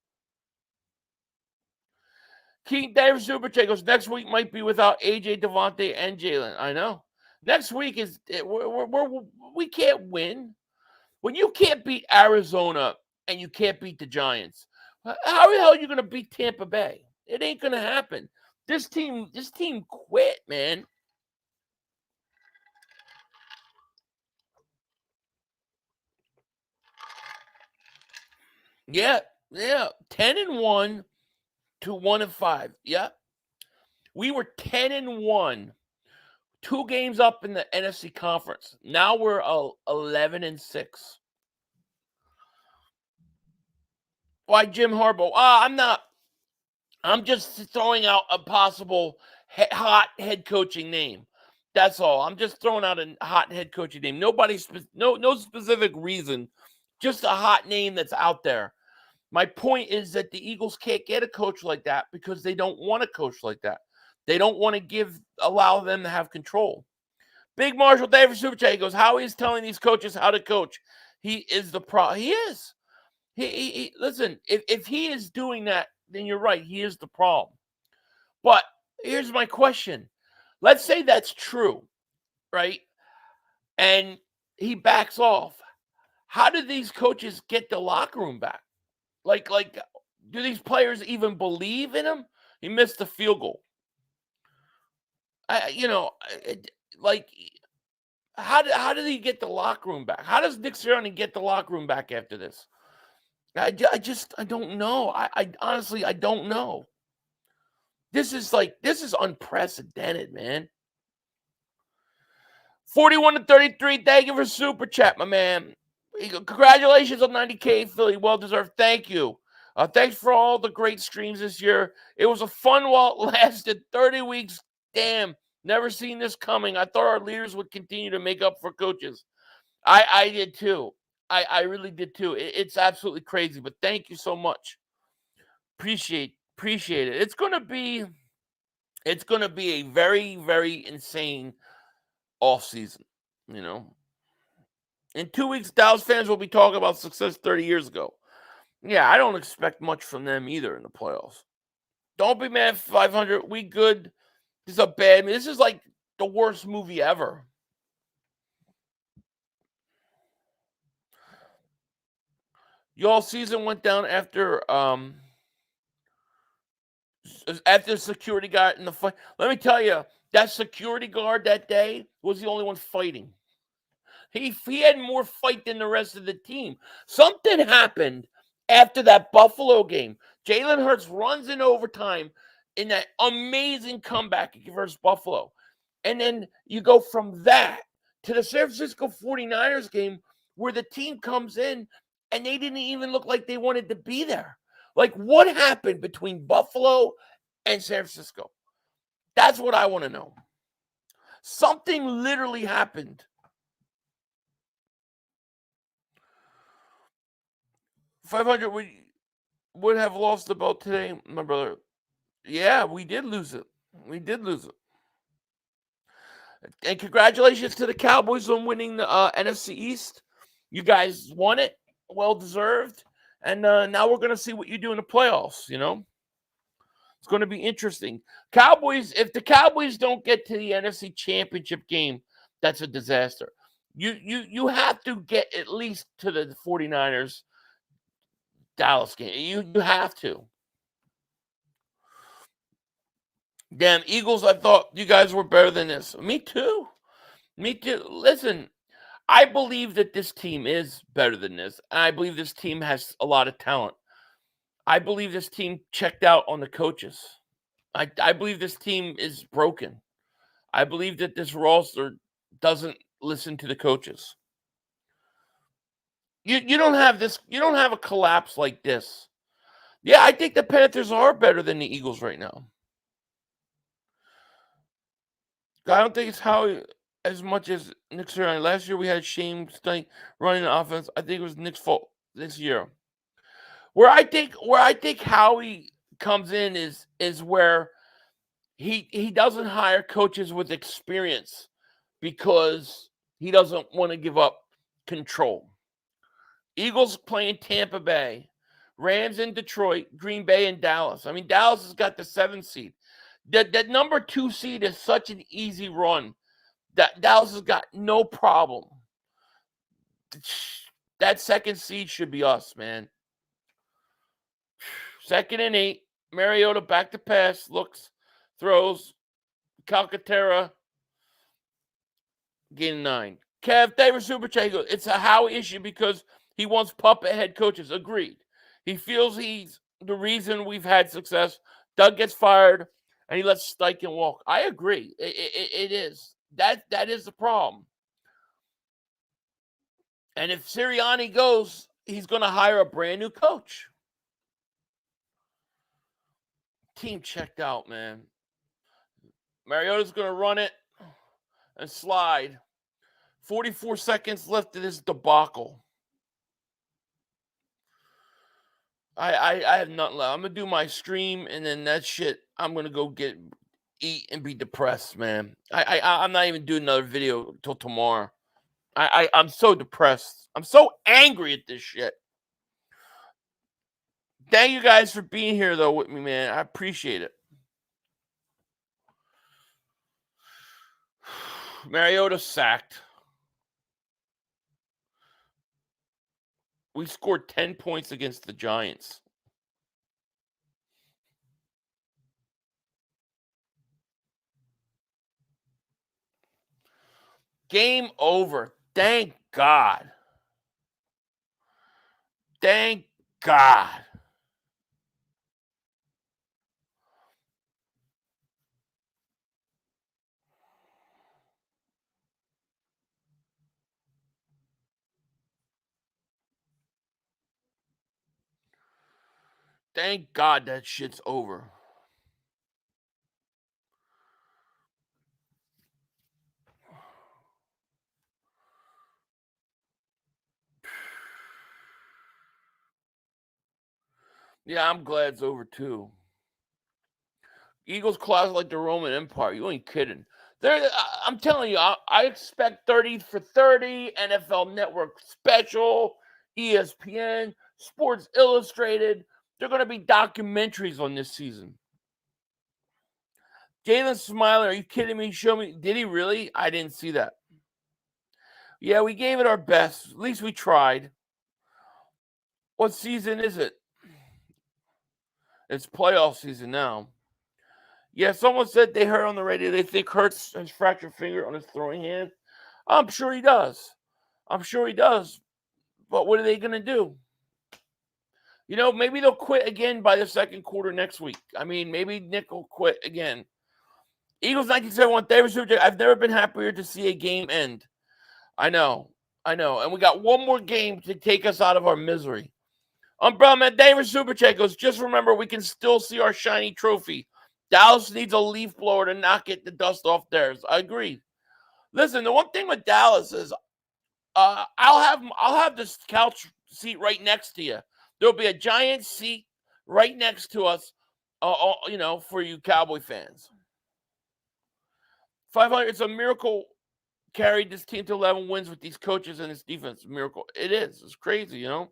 Keith Davis Super Chat goes, next week might be without AJ, Devontae, and Jalen. I know. Next week we can't win. When you can't beat Arizona and you can't beat the Giants, how the hell are you going to beat Tampa Bay? It ain't going to happen. This team quit, man. Yeah. 10-1 to 1-5. Yeah. We were 10-1. 2 games up in the NFC conference. Now we're 11-6. Why Jim Harbaugh? I'm not. I'm just throwing out a possible hot head coaching name. That's all. I'm just throwing out a hot head coaching name. No specific reason. Just a hot name that's out there. My point is that the Eagles can't get a coach like that because they don't want a coach like that. They don't want to allow them to have control. Big Marshall David Super Chat, he goes, Howie is telling these coaches how to coach. He is the problem. He is. He listen, if he is doing that, then you're right. He is the problem. But here's my question. Let's say that's true, right? And he backs off. How do these coaches get the locker room back? Like, do these players even believe in him? He missed the field goal. Like, how did he get the locker room back? How does Nick Sirianni get the locker room back after this? I don't know. I honestly, I don't know. This is unprecedented, man. 41-33. Thank you for super chat, my man. Congratulations on 90K, Philly. Well deserved. Thank you. Thanks for all the great streams this year. It was a fun while it lasted. 30 weeks. Damn. Never seen this coming. I thought our leaders would continue to make up for coaches. I did too. I really did too. It's absolutely crazy, but thank you so much. Appreciate it. It's gonna be a very, very insane off season. In 2 weeks, Dallas fans will be talking about success 30 years ago. Yeah, I don't expect much from them either in the playoffs. Don't be mad. 500. We good. This is a bad. This is like the worst movie ever. Y'all season went down after the security guard in the fight. Let me tell you, that security guard that day was the only one fighting. He had more fight than the rest of the team. Something happened after that Buffalo game. Jalen Hurts runs in overtime in that amazing comeback versus Buffalo. And then you go from that to the San Francisco 49ers game where the team comes in and they didn't even look like they wanted to be there. Like, what happened between Buffalo and San Francisco? That's what I want to know. Something literally happened. 500, we would have lost the belt today, my brother. Yeah, we did lose it. And congratulations to the Cowboys on winning the NFC East. You guys won it. Well deserved. And now we're going to see what you do in the playoffs, It's going to be interesting. If the Cowboys don't get to the NFC Championship game, that's a disaster. You have to get at least to the 49ers Dallas game. You have to. Damn, Eagles, I thought you guys were better than this. Me too. Listen, I believe that this team is better than this. I believe this team has a lot of talent. I believe this team checked out on the coaches. I believe this team is broken. I believe that this roster doesn't listen to the coaches. You don't have this. You don't have a collapse like this. Yeah, I think the Panthers are better than the Eagles right now. I don't think it's how as much as Nick Sirianni. Last year we had Shane running the offense. I think it was Nick's fault this year. Where I think Howie comes in is where he doesn't hire coaches with experience because he doesn't want to give up control. Eagles playing Tampa Bay, Rams in Detroit, Green Bay and Dallas. I mean, Dallas has got the 7th seed. That number 2 seed is such an easy run. That Dallas has got no problem. That 2nd seed should be us, man. 2nd and 8. Mariota back to pass. Looks, throws. Calcaterra. Gain 9. Kev, David Super Chat goes, it's a Howie issue because he wants puppet head coaches. Agreed. He feels he's the reason we've had success. Doug gets fired, and he lets Steichen walk. I agree. It is. That is the problem. And if Sirianni goes, he's going to hire a brand new coach. Team checked out, man. Mariota's going to run it and slide. 44 seconds left of this debacle. I have nothing left. I'm going to do my stream, and then that shit, I'm going to go eat and be depressed, man. I'm not even doing another video until tomorrow. I'm so depressed. I'm so angry at this shit. Thank you guys for being here, though, with me, man. I appreciate it. Mariota sacked. We scored 10 points against the Giants. Game over. Thank God. Thank God. Thank God that shit's over. Yeah, I'm glad it's over too. Eagles collapse like the Roman Empire. You ain't kidding. I'm telling you, I expect 30 for 30, NFL Network special, ESPN, Sports Illustrated. They're going to be documentaries on this season. Jalen Smiler, are you kidding me? Show me. Did he really? I didn't see that. Yeah, we gave it our best. At least we tried. What season is it? It's playoff season now. Yeah, someone said they heard on the radio they think Hurts has fractured finger on his throwing hand. I'm sure he does. But what are they going to do? You know, maybe they'll quit again by the second quarter next week. I mean, maybe Nick will quit again. Eagles 1971, David Super. I've never been happier to see a game end. I know. And we got one more game to take us out of our misery. Umbrella Man, David Supercheck goes, just remember we can still see our shiny trophy. Dallas needs a leaf blower to knock it the dust off theirs. I agree. Listen, the one thing with Dallas is I'll have this couch seat right next to you. There'll be a giant seat right next to us, for you Cowboy fans. 500, it's a miracle carried this team to 11 wins with these coaches and this defense. Miracle. It is. It's crazy, you know.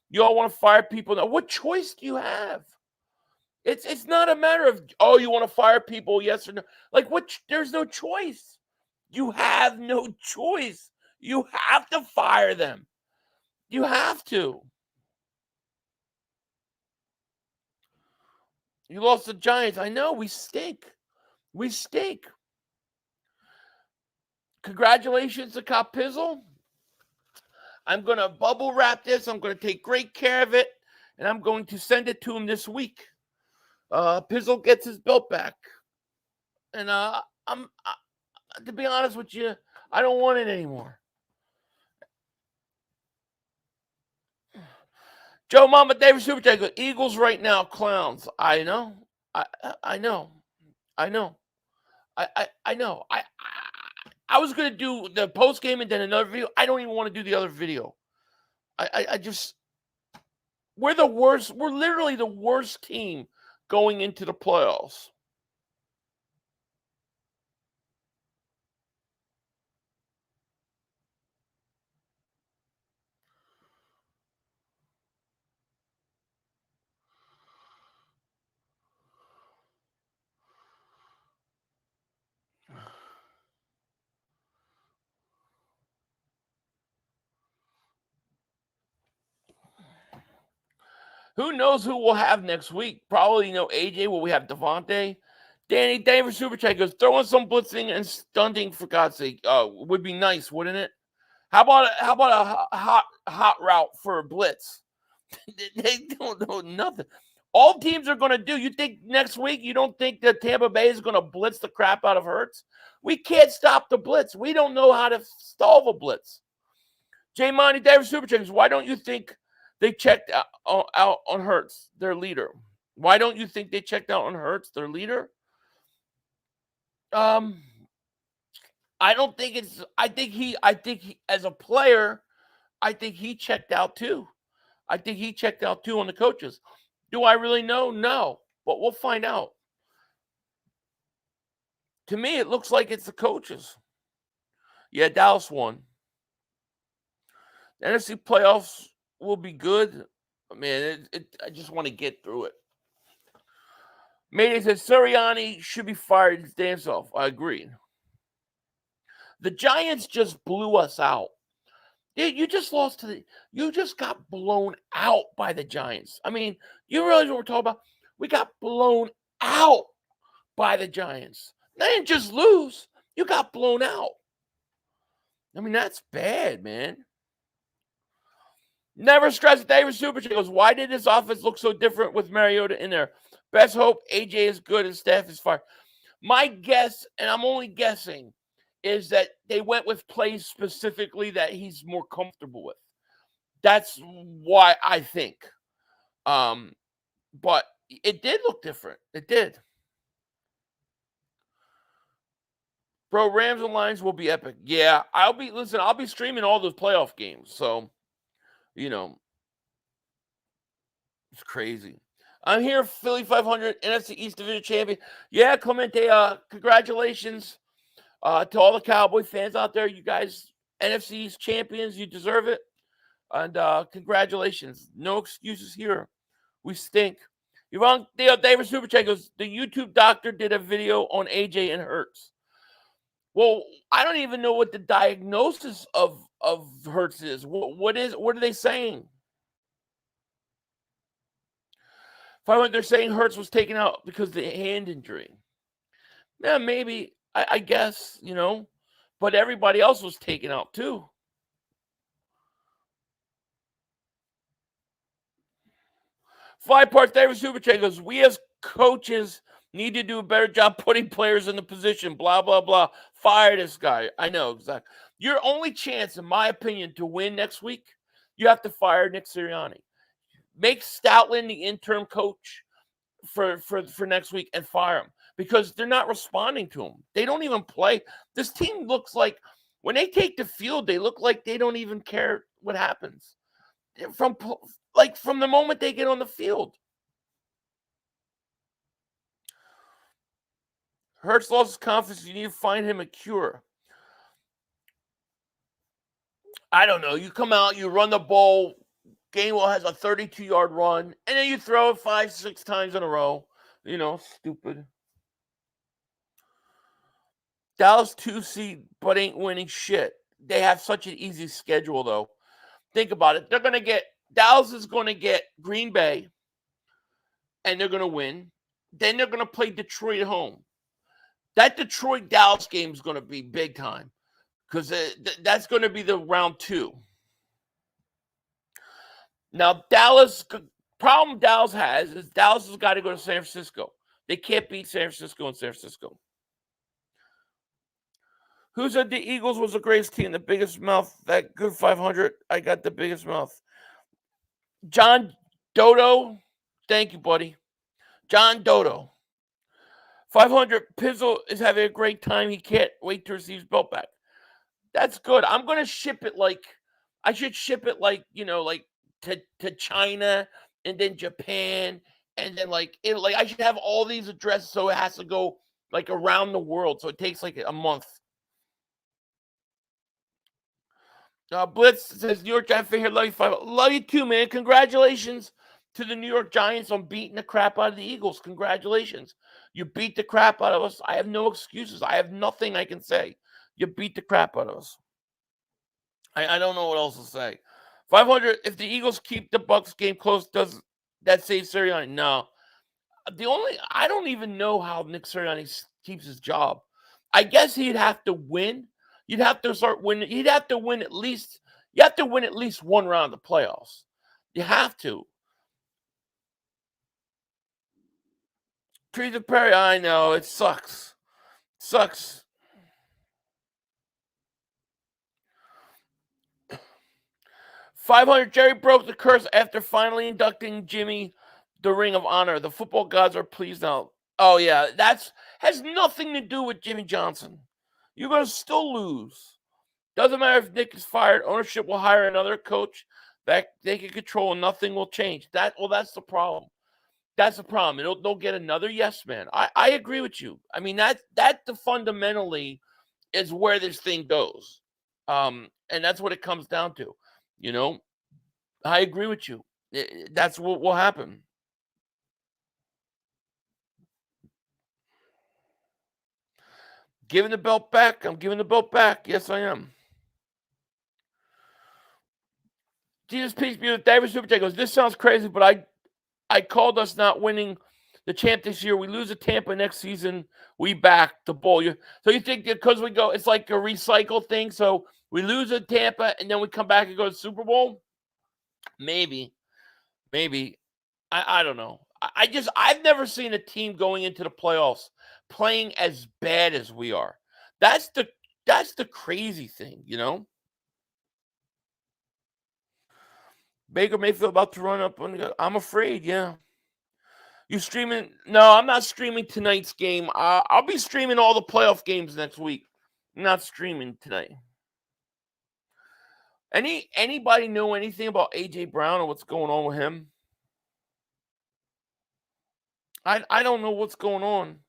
You all want to fire people now. What choice do you have? It's not a matter of, you want to fire people, yes or no. Like, there's no choice. You have no choice. You have to fire them. You have to. You lost the Giants. I know. We stink. Congratulations to Cop Pizzle. I'm going to bubble wrap this. I'm going to take great care of it. And I'm going to send it to him this week. Pizzle gets his belt back. And to be honest with you, I don't want it anymore. Joe Mama David Super Eagles right now, clowns. I know. I know. I was going to do the post game and then another video. I don't even want to do the other video. We're the worst. We're literally the worst team going into the playoffs. Who knows who we'll have next week? Probably, AJ. Will we have Devontae? Danny Davis Super Chat goes, throwing some blitzing and stunting for God's sake. Would be nice, wouldn't it? How about a hot route for a blitz? They don't know nothing. All teams are going to do. You think next week, you don't think that Tampa Bay is going to blitz the crap out of Hurts? We can't stop the blitz. We don't know how to stall the blitz. J. Monty Davis Super Chat goes, why don't you think they checked out on Hurts, their leader? Why don't you think they checked out on Hurts, their leader? I don't think it's. I think he as a player, I think he checked out too. I think he checked out too on the coaches. Do I really know? No, but we'll find out. To me, it looks like it's the coaches. Yeah, Dallas won. The NFC playoffs will be good. Man, I just want to get through it. Mayday says Sirianni should be fired his damn self. I agree. The Giants just blew us out. You just lost you just got blown out by the Giants. I mean, you realize what we're talking about? We got blown out by the Giants. They didn't just lose. You got blown out. I mean, that's bad, man. Never stress David Super Chat goes, why did this offense look so different with Mariota in there? Best hope AJ is good and staff is fired. My guess, and I'm only guessing, is that they went with plays specifically that he's more comfortable with. That's why I think. But it did look different. It did. Bro, Rams and Lions will be epic. Yeah, I'll be streaming all those playoff games. So, it's crazy. I'm here, Philly 500, NFC East Division champion. Yeah, Clemente, congratulations to all the Cowboy fans out there. You guys, NFC East champions, you deserve it. And congratulations. No excuses here. We stink. Yvonne David Super Chat goes, the YouTube doctor did a video on AJ and Hurts. Well, I don't even know what the diagnosis of Hurts is. What are they saying? They're saying Hurts was taken out because of the hand injury. Yeah, maybe. I guess, but everybody else was taken out too. Five-part David Super Chat goes, we as coaches need to do a better job putting players in the position, blah, blah, blah. Fire this guy. I know, exactly. Your only chance, in my opinion, to win next week, you have to fire Nick Sirianni. Make Stoutland the interim coach for next week and fire him because they're not responding to him. They don't even play. This team looks like, when they take the field, they look like they don't even care what happens. From the moment they get on the field. Hurts lost his confidence. You need to find him a cure. I don't know. You come out, you run the ball. Gainwell has a 32-yard run, and then you throw it 5-6 times in a row. Stupid. Dallas 2 seed, but ain't winning shit. They have such an easy schedule, though. Think about it. Dallas is going to get Green Bay, and they're going to win. Then they're going to play Detroit at home. That Detroit-Dallas game is going to be big time because that's going to be the round 2. Now, problem Dallas has is Dallas has got to go to San Francisco. They can't beat San Francisco in San Francisco. Who said the Eagles was the greatest team? The biggest mouth, that good 500. I got the biggest mouth. John Dodo. Thank you, buddy. John Dodo. 500. Pizzle is having a great time. He can't wait to receive his belt back. That's good. I'm going to ship it I should ship it to China and then Japan and then I should have all these addresses so it has to go around the world. So it takes a month. Blitz says, New York Giants fan here. Love you, 5. Love you too, man. Congratulations to the New York Giants on beating the crap out of the Eagles. Congratulations. You beat the crap out of us. I have no excuses. I have nothing I can say. You beat the crap out of us. I don't know what else to say. 500, if the Eagles keep the Bucs game close, does that save Sirianni? No. I don't even know how Nick Sirianni keeps his job. I guess he'd have to win. You'd have to start winning. You'd have to win at least one round of the playoffs. You have to. Trees of Perry, I know. It sucks. Sucks. $500. Jerry broke the curse after finally inducting Jimmy the Ring of Honor. The football gods are pleased now. Oh, yeah. Has nothing to do with Jimmy Johnson. You're going to still lose. Doesn't matter if Nick is fired. Ownership will hire another coach that they can control and nothing will change. That's the problem. That's the problem. They'll get another yes man. I agree with you. I mean, that fundamentally is where this thing goes. And that's what it comes down to. I agree with you. That's what will happen. Giving the belt back. I'm giving the belt back. Yes, I am. Jesus Peace be with David Super Chat goes, this sounds crazy, but I called us not winning the champ this year. We lose to Tampa next season. We back the bowl. So you think that because we go, it's like a recycle thing. So we lose at Tampa and then we come back and go to Super Bowl? Maybe. I don't know. I've never seen a team going into the playoffs playing as bad as we are. That's the crazy thing, you know? Baker Mayfield about to run up on. I'm afraid, yeah. You streaming? No, I'm not streaming tonight's game. I'll be streaming all the playoff games next week. I'm not streaming tonight. Anybody know anything about AJ Brown or what's going on with him? I don't know what's going on.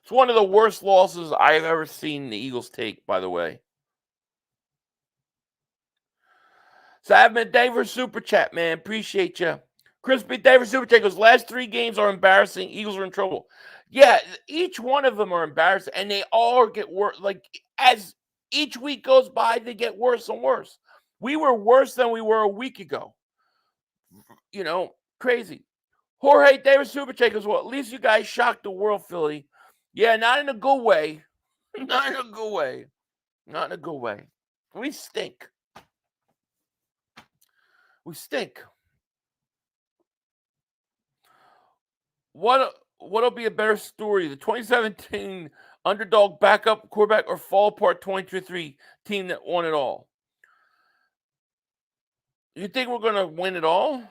It's one of the worst losses I've ever seen the Eagles take, by the way. Savman Davis Super Chat, man. Appreciate you. Crispy Davis Super Chat goes, last 3 games are embarrassing. Eagles are in trouble. Yeah, each one of them are embarrassing, and they all get worse. Like, as each week goes by, they get worse and worse. We were worse than we were a week ago. You know, crazy. Jorge Davis Super Chat goes, well, at least you guys shocked the world, Philly. Yeah, not in a good way. Not in a good way. Not in a good way. We stink. We stink. What'll be a better story? The 2017 underdog backup quarterback or fall apart 2023 team that won it all? You think we're going to win it all?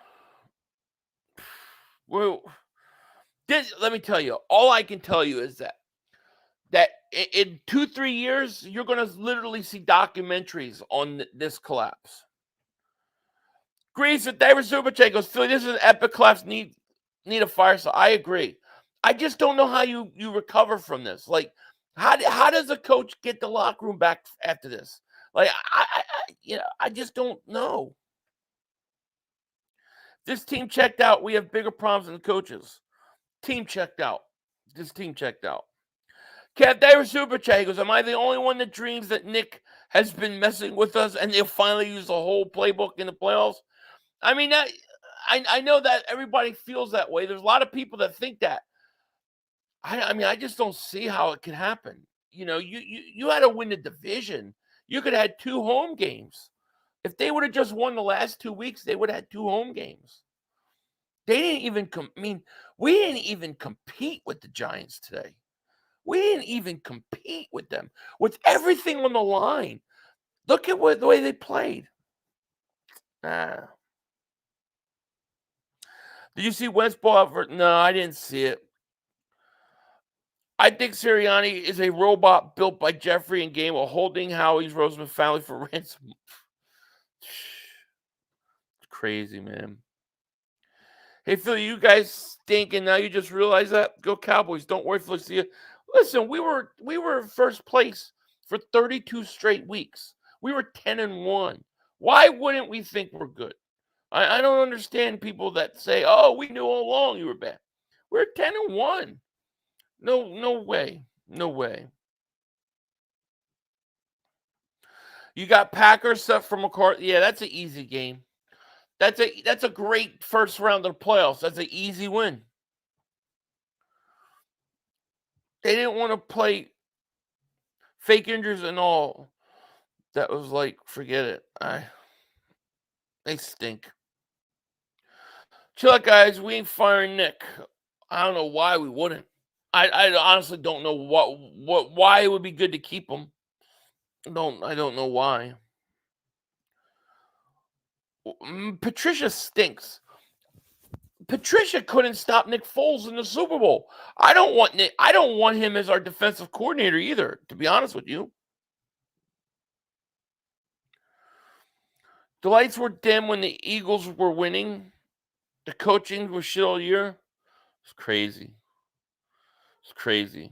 Well, let me tell you. All I can tell you is that in 2-3 years, you're going to literally see documentaries on this collapse. Greece with David Superchat goes, Philly, this is an epic collapse. Need a fire. So I agree. I just don't know how you recover from this. Like, how does a coach get the locker room back after this? Like, I just don't know. This team checked out. We have bigger problems than the coaches. Team checked out. This team checked out. Kev Davis Super Chat goes, am I the only one that dreams that Nick has been messing with us and they'll finally use the whole playbook in the playoffs? I mean, I know that everybody feels that way. There's a lot of people that think that. I mean, I just don't see how it can happen. You know, you had to win the division. You could have had 2 home games. If they would have just won the last 2 weeks, they would have had 2 home games. They didn't even we didn't even compete with the Giants today. We didn't even compete with them with everything on the line. Look at the way they played. Did you see Wentz ball out for? No, I didn't see it. I think Sirianni is a robot built by Jeffrey and Game while holding Howie's Roseman family for ransom. It's crazy, man. Hey, Philly, you guys stink, and now you just realize that? Go Cowboys. Don't worry, Philly. See you. Listen, we were first place for 32 straight weeks. We were 10-1. Why wouldn't we think we're good? I don't understand people that say, oh, we knew all along you were bad. We're 10-1. No way. No way. You got Packers stuff from McCarthy. Yeah, that's an easy game. That's a great first round of the playoffs. That's an easy win. They didn't want to play fake injuries and all. That was like, forget it. They stink. Chill out, guys. We ain't firing Nick. I don't know why we wouldn't. I honestly don't know why it would be good to keep him. I don't know why. Patricia stinks. Patricia couldn't stop Nick Foles in the Super Bowl. I don't want him as our defensive coordinator either, to be honest with you. The lights were dim when the Eagles were winning. The coaching was shit all year. It's crazy. It's crazy.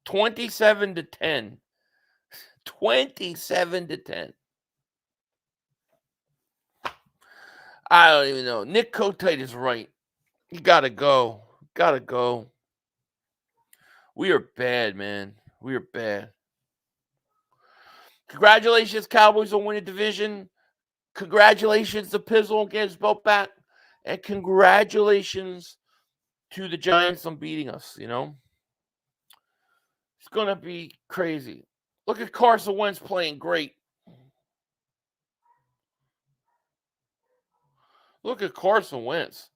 27-10. 27-10. I don't even know. Nick Kotite is right. You gotta go. Gotta go. We are bad, man. We are bad. Congratulations, Cowboys, on winning division. Congratulations to Pizzle on getting his belt back. And congratulations to the Giants on beating us, you know. It's going to be crazy. Look at Carson Wentz playing great. Look at Carson Wentz.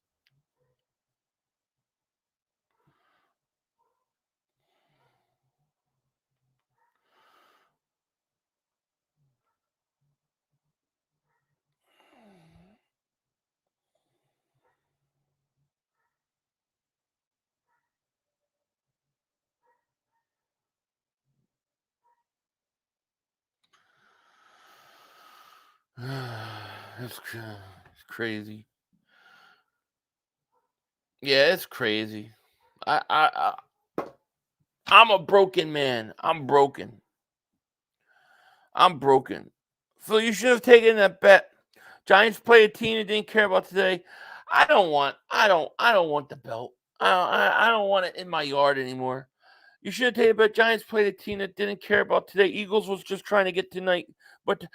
It's crazy. Yeah, it's crazy. I'm a broken man. I'm broken. Phil, you should have taken that bet. Giants play a team that didn't care about today. I don't want the belt. I don't want it in my yard anymore. You should have taken a bet. Giants played a team that didn't care about today. Eagles was just trying to get tonight. But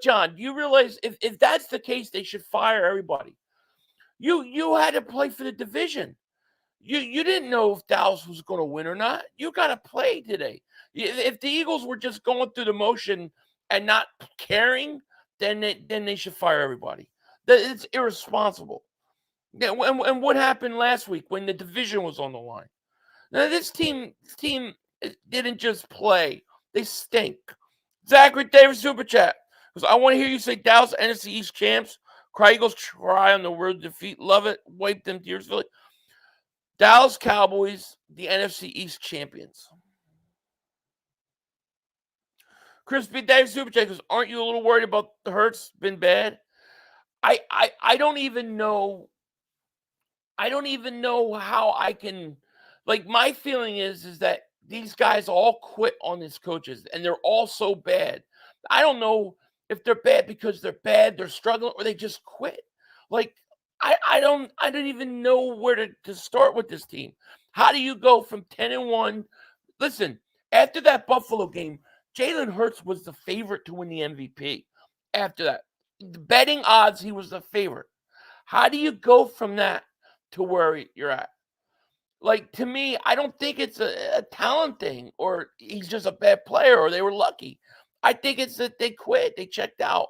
John, do you realize if that's the case, they should fire everybody. You had to play for the division. You didn't know if Dallas was going to win or not. You got to play today. If the Eagles were just going through the motion and not caring, then they should fire everybody. It's irresponsible. Yeah, and what happened last week when the division was on the line? Now this team didn't just play; they stink. Zachary Davis Super Chat because I want to hear you say Dallas NFC East champs. Cry Eagles try on the road to defeat. Love it. Wipe them tears. Philly. Dallas Cowboys, the NFC East champions. Crispy Dave Super Chat goes, aren't you a little worried about the Hurts? Been bad? I don't even know. I don't even know how I can. Like, my feeling is that these guys all quit on these coaches, and they're all so bad. I don't know if they're bad because they're bad, they're struggling, or they just quit. Like, I don't even know where to start with this team. How do you go from 10-1? Listen, after that Buffalo game, Jalen Hurts was the favorite to win the MVP. After that, the betting odds, he was the favorite. How do you go from that to where you're at? Like, to me, I don't think it's a talent thing or he's just a bad player or they were lucky. I think it's that they quit. They checked out.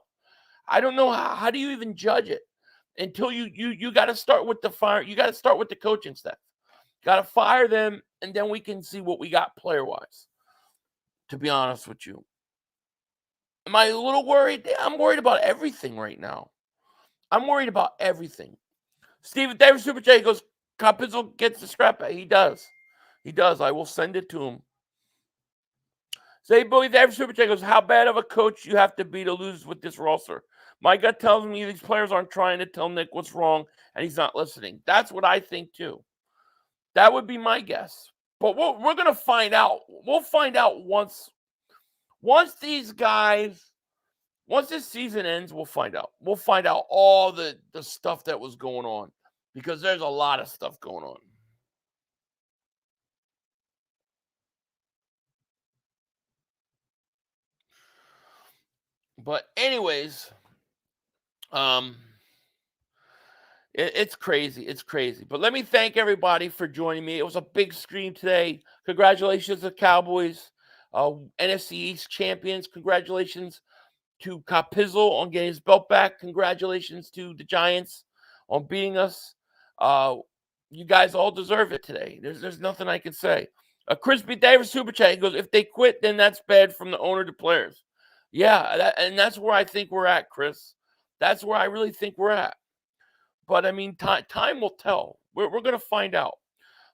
I don't know how do you even judge it until you got to start with the fire. You got to start with the coaching staff. Got to fire them, and then we can see what we got player-wise, to be honest with you. Am I a little worried? I'm worried about everything right now. I'm worried about everything. Steven Davis Super J goes, Capizel gets the scrap. He does. He does. I will send it to him. Say, Billy Davis Super J goes, how bad of a coach you have to be to lose with this roster? My gut tells me these players aren't trying to tell Nick what's wrong, and he's not listening. That's what I think, too. That would be my guess. But we're going to find out. We'll find out once these guys, once this season ends, we'll find out. We'll find out all the stuff that was going on because there's a lot of stuff going on. But anyways, it's crazy. It's crazy. But let me thank everybody for joining me. It was a big stream today. Congratulations to the Cowboys, NFC East champions. Congratulations to Capizel on getting his belt back. Congratulations to the Giants on beating us. You guys all deserve it today. There's nothing I can say. Crispy Davis Super Chat goes, if they quit, then that's bad from the owner to players. Yeah, that's where I think we're at, Chris. That's where I really think we're at. But, I mean, time will tell. We're going to find out.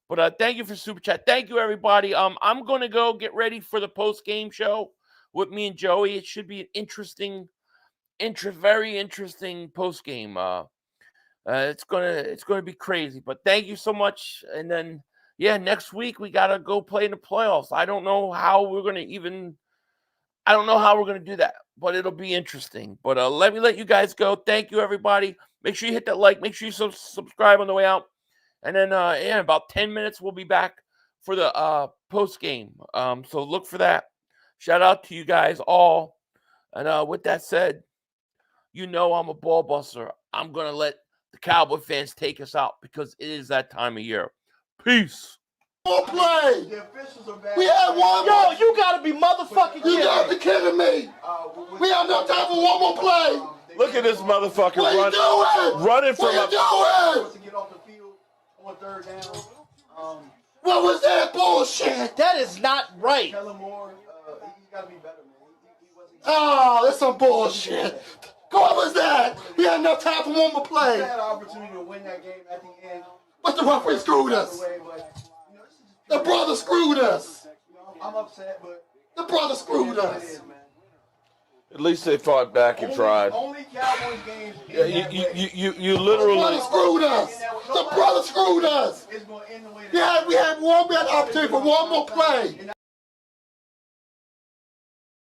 But thank you for Super Chat. Thank you, everybody. I'm going to go get ready for the post-game show with me and Joey. It should be an very interesting post-game. It's gonna be crazy. But thank you so much. And then, yeah, next week we got to go play in the playoffs. I don't know how we're going to even – I don't know how we're going to do that, but it'll be interesting. But let me let you guys go. Thank you, everybody. Make sure you hit that like. Make sure you subscribe on the way out. And then in about 10 minutes, we'll be back for the post game. So look for that. Shout out to you guys all. And with that said, you know I'm a ball buster. I'm going to let the Cowboy fans take us out because it is that time of year. Peace. More play. The officials are bad. We had one Yo, more. you gotta be motherfucking You kidding gotta me. be kidding me. We have no time for one more play. Look at this motherfucker What you doing? running from What a. you doing? To get off the field on third down. What was that bullshit? That is not right. Kellen Moore, he's got to be better, man. He wasn't. Oh, that's some bullshit. What was that? We had enough time for one more He play. had an opportunity to win that game at the end. But the referee screwed us. Way, but, you know, this is just The brother screwed us. You know, I'm upset, but The brother screwed it is what it us. is, man. At least they fought back and tried. Only Cowboys games. Yeah, you literally. The brother screwed us. The brother screwed us. It's going to end the way We had an opportunity for one more play.